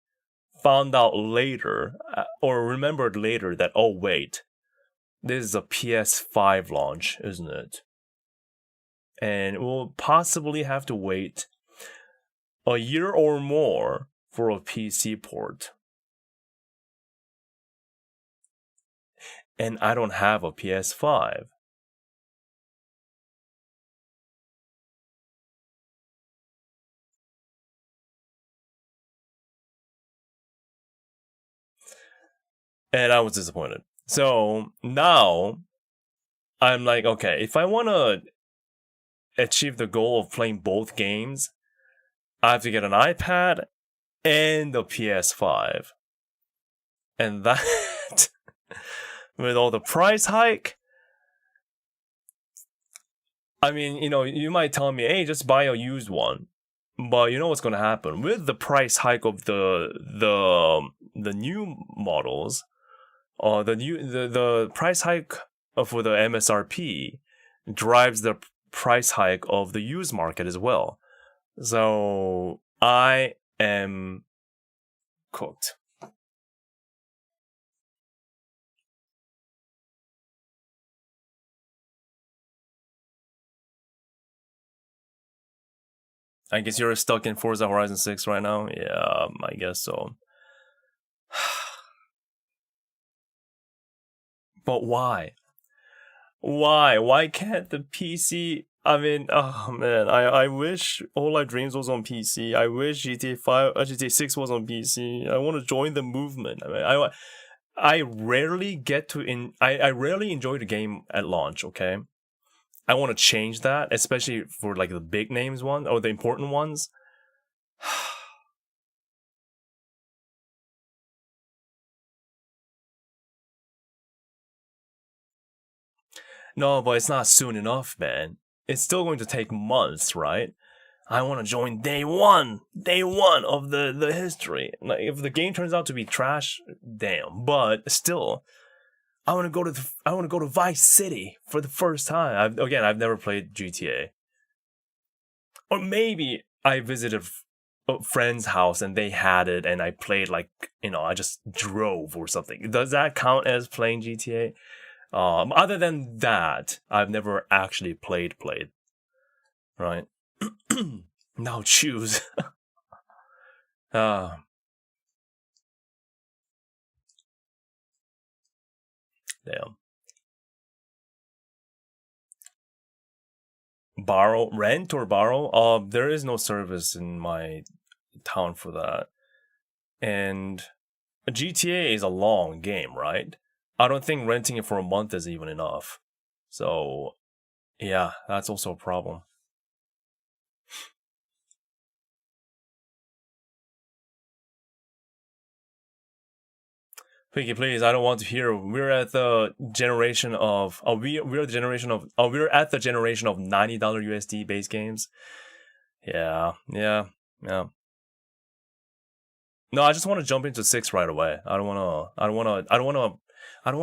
found out later or remembered later that, oh wait, this is a PS5 launch, isn't it? And we'll possibly have to wait a year or more for a PC port. And I don't have a PS5. And I was disappointed. So now I'm like, okay, if I want to achieve the goal of playing both games, I have to get an iPad and a PS5. And that, with all the price hike, I mean, you might tell me, hey, just buy a used one. But you know what's going to happen with the price hike of the new models, the price hike for the MSRP drives the price hike of the used market as well. So I am cooked. I guess you're stuck in Forza Horizon 6 right now? Yeah, I guess so. But why? Why can't the PC? I mean, oh man, I wish All My Dreams was on PC. I wish GTA 6 was on PC. I want to join the movement. I mean, I rarely get to I rarely enjoy the game at launch. Okay, I want to change that, especially for like the big names one or the important ones. No, but it's not soon enough, man. It's still going to take months, right? I want to join day one of the history. Like, if the game turns out to be trash, damn. But still, I want to go to Vice City for the first time. I've never played GTA. Or maybe I visited a friend's house and they had it, and I played, like, I just drove or something. Does that count as playing GTA? Other than that, I've never actually played. Right? Now choose. Damn. Rent or borrow? There is no service in my town for that. And GTA is a long game, right? I don't think renting it for a month is even enough. So, yeah, that's also a problem. Hwikky, please, I don't want to hear. We're at the generation of we're at the generation of $90 USD base games. Yeah. No, I just want to jump into 6 right away. I don't want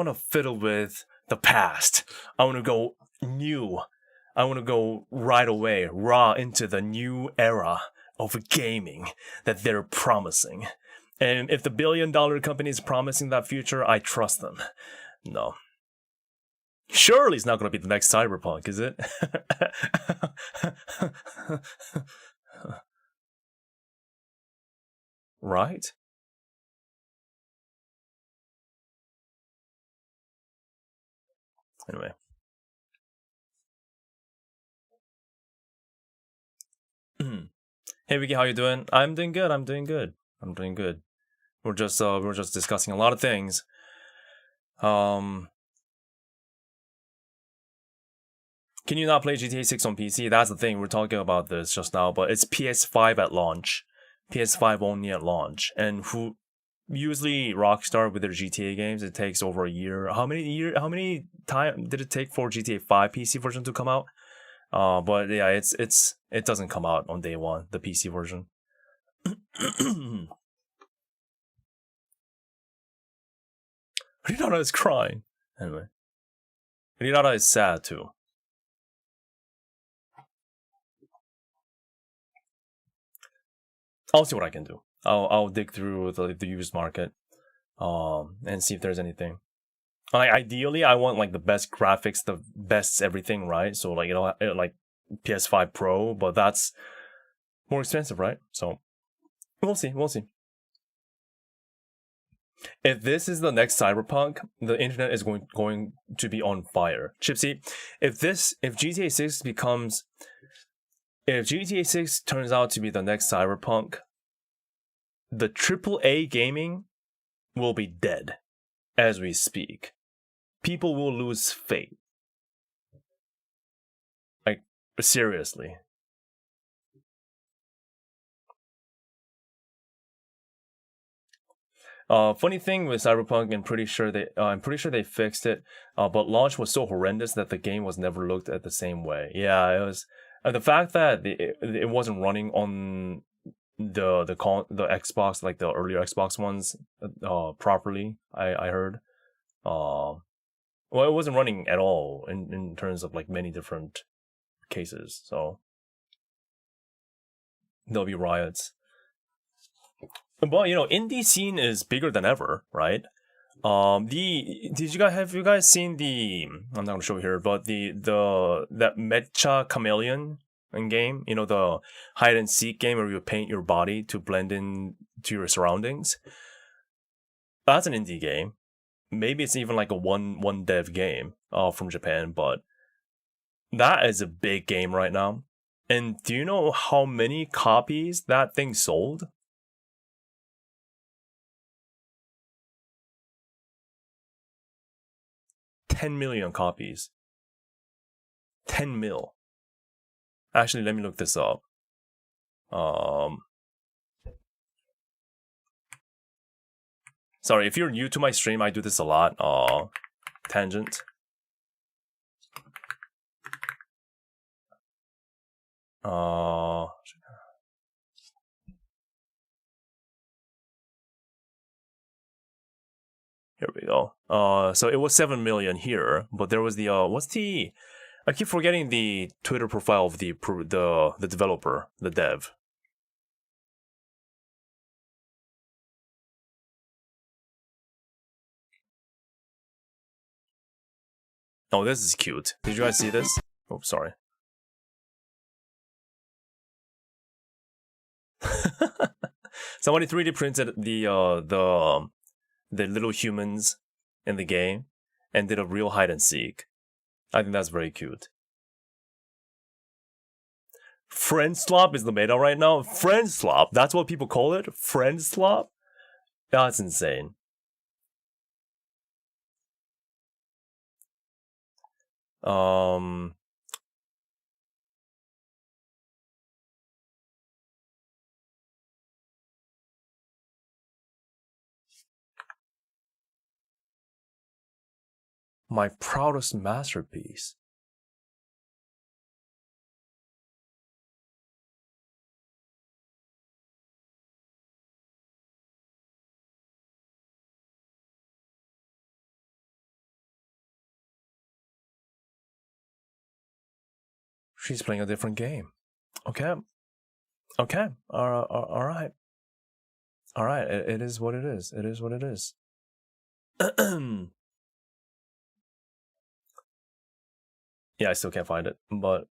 to fiddle with the past. I want to go new. I want to go right away, raw into the new era of gaming that they're promising. And if the billion-dollar company is promising that future, I trust them. No. Surely it's not going to be the next Cyberpunk, is it? Right? Anyway. Hey Vicky, how you doing? I'm doing good. We're just discussing a lot of things. Can you not play GTA 6 on PC? That's the thing. We're talking about this just now, but it's PS5 at launch. PS5 only at launch. And usually Rockstar with their GTA games, it takes over a year. How many time did it take for GTA 5 PC version to come out? But yeah, it doesn't come out on day one, the PC version. Rinara is crying. Anyway. Rinara is sad too. I'll see what I can do. I'll dig through the used market, and see if there's anything. Like, ideally, I want like the best graphics, the best everything, right? So like like PS5 Pro, but that's more expensive, right? So we'll see. If this is the next Cyberpunk, the internet is going to be on fire. Chipsy, if GTA 6 turns out to be the next Cyberpunk, the AAA gaming will be dead as we speak. People will lose faith. Like, seriously. Funny thing with Cyberpunk, I'm pretty sure they fixed it. But launch was so horrendous that the game was never looked at the same way. Yeah, it was. The fact that it wasn't running on the Xbox, like the earlier Xbox ones, properly. I heard. Well, it wasn't running at all in terms of like many different cases. So there'll be riots. But indie scene is bigger than ever, right? Have you guys seen I'm not gonna show here, but that Mecha Chameleon in game, the hide and seek game where you paint your body to blend in to your surroundings. That's an indie game. Maybe it's even like a one dev game from Japan, but that is a big game right now. And do you know how many copies that thing sold? 10 million copies. 10 mil. Actually, let me look this up. Sorry, if you're new to my stream, I do this a lot. Tangent. Here we go. So it was 7 million here, but there was the I keep forgetting the Twitter profile of the developer, the dev. Oh, this is cute. Did you guys see this? Oh, sorry. Somebody 3D printed the little humans in the game and did a real hide and seek. I think that's very cute. Friend slop is the meta right now. Friend slop, that's what people call it. Friend slop. That's insane. My proudest masterpiece. She's playing a different game. Okay. Okay. All right. All right. It is what it is. It is what it is. Yeah, I still can't find it, but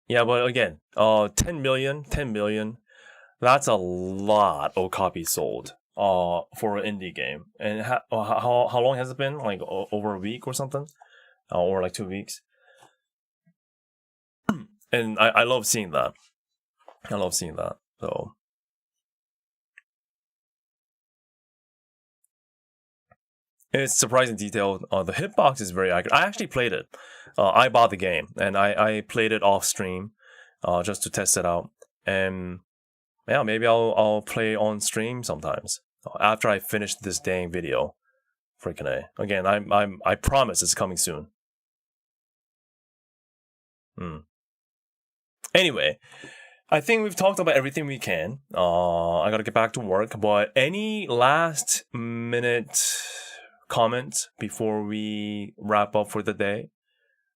yeah, but again, 10 million, that's a lot of copies sold for an indie game. And how long has it been? Like over a week or something? Or like 2 weeks? And I love seeing that. I love seeing that. So it's surprising detail. The hitbox is very accurate. I actually played it. I bought the game and I played it off stream, just to test it out. And yeah, maybe I'll play on stream sometimes after I finish this dang video. Freaking A. Again, I promise it's coming soon. Anyway, I think we've talked about everything we can. I gotta get back to work, but any last minute comments before we wrap up for the day?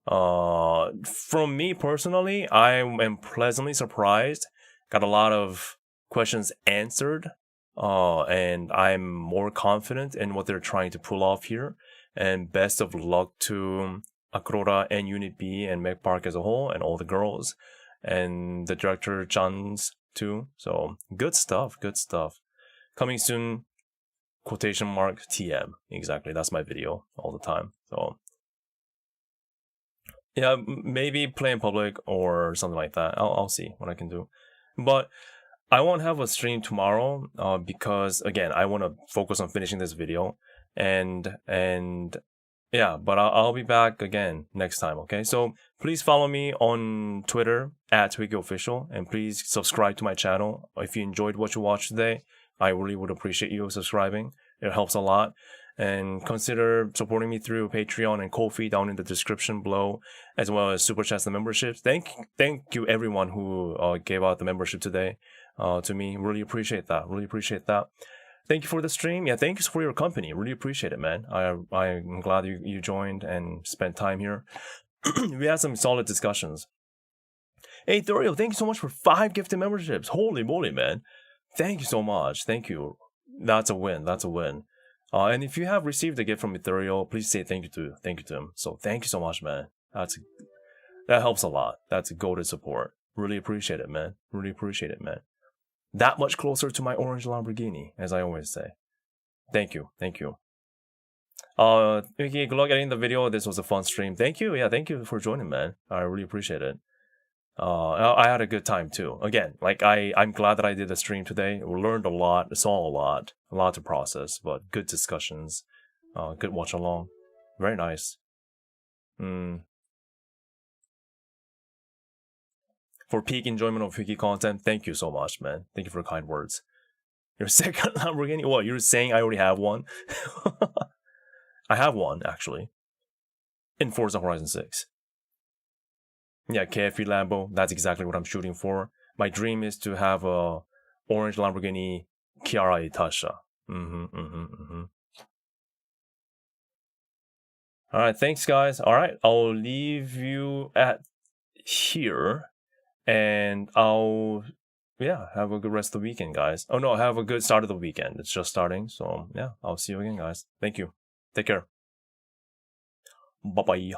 From me personally, I am pleasantly surprised. Got a lot of questions answered, and I'm more confident in what they're trying to pull off here. And best of luck to Akrora and Unit B and Meg Park as a whole, and all the girls, and the director Chans too. So good stuff, good stuff. Coming soon, quotation mark TM. Exactly, that's my video all the time. So yeah, maybe play in public or something like that. I'll see what I can do. But I won't have a stream tomorrow because again, I want to focus on finishing this video and yeah, but I'll be back again next time, okay? So please follow me on Twitter at hwikky and please subscribe to my channel. If you enjoyed what you watched today, I really would appreciate you subscribing. It helps a lot. And consider supporting me through Patreon and Ko-fi down in the description below, as well as Super Chats and memberships. Thank you everyone who gave out the membership today to me. Really appreciate that. Really appreciate that. Thank you for the stream. Yeah, thank you for your company. Really appreciate it, man. I'm glad you joined and spent time here. We had some solid discussions. Hey, Thorio, thank you so much for 5 gifted memberships. Holy moly, man. Thank you so much. Thank you. That's a win. That's a win. And if you have received a gift from Ethereal, please say thank you to him. So thank you so much, man. That helps a lot. That's a golden support. Really appreciate it, man. Really appreciate it, man. That much closer to my orange Lamborghini, as I always say. Thank you. Thank you. Hwikky, good luck editing the video. This was a fun stream. Thank you. Yeah, thank you for joining, man. I really appreciate it. I had a good time too. Again, like I'm glad that I did the stream today. We learned a lot, saw a lot to process, but good discussions, good watch along, very nice. for peak enjoyment of hwikky content. Thank you so much, man. Thank you for the kind words. Your second Lamborghini? What, you're saying I already have one? I have one, actually. In Forza Horizon 6. Yeah, KFE Lambo, that's exactly what I'm shooting for. My dream is to have a orange Lamborghini Chiara Tasha. Alright, thanks guys. Alright, I'll leave you at here. And I'll, have a good rest of the weekend, guys. Oh no, have a good start of the weekend. It's just starting. So yeah, I'll see you again, guys. Thank you. Take care. Bye-bye.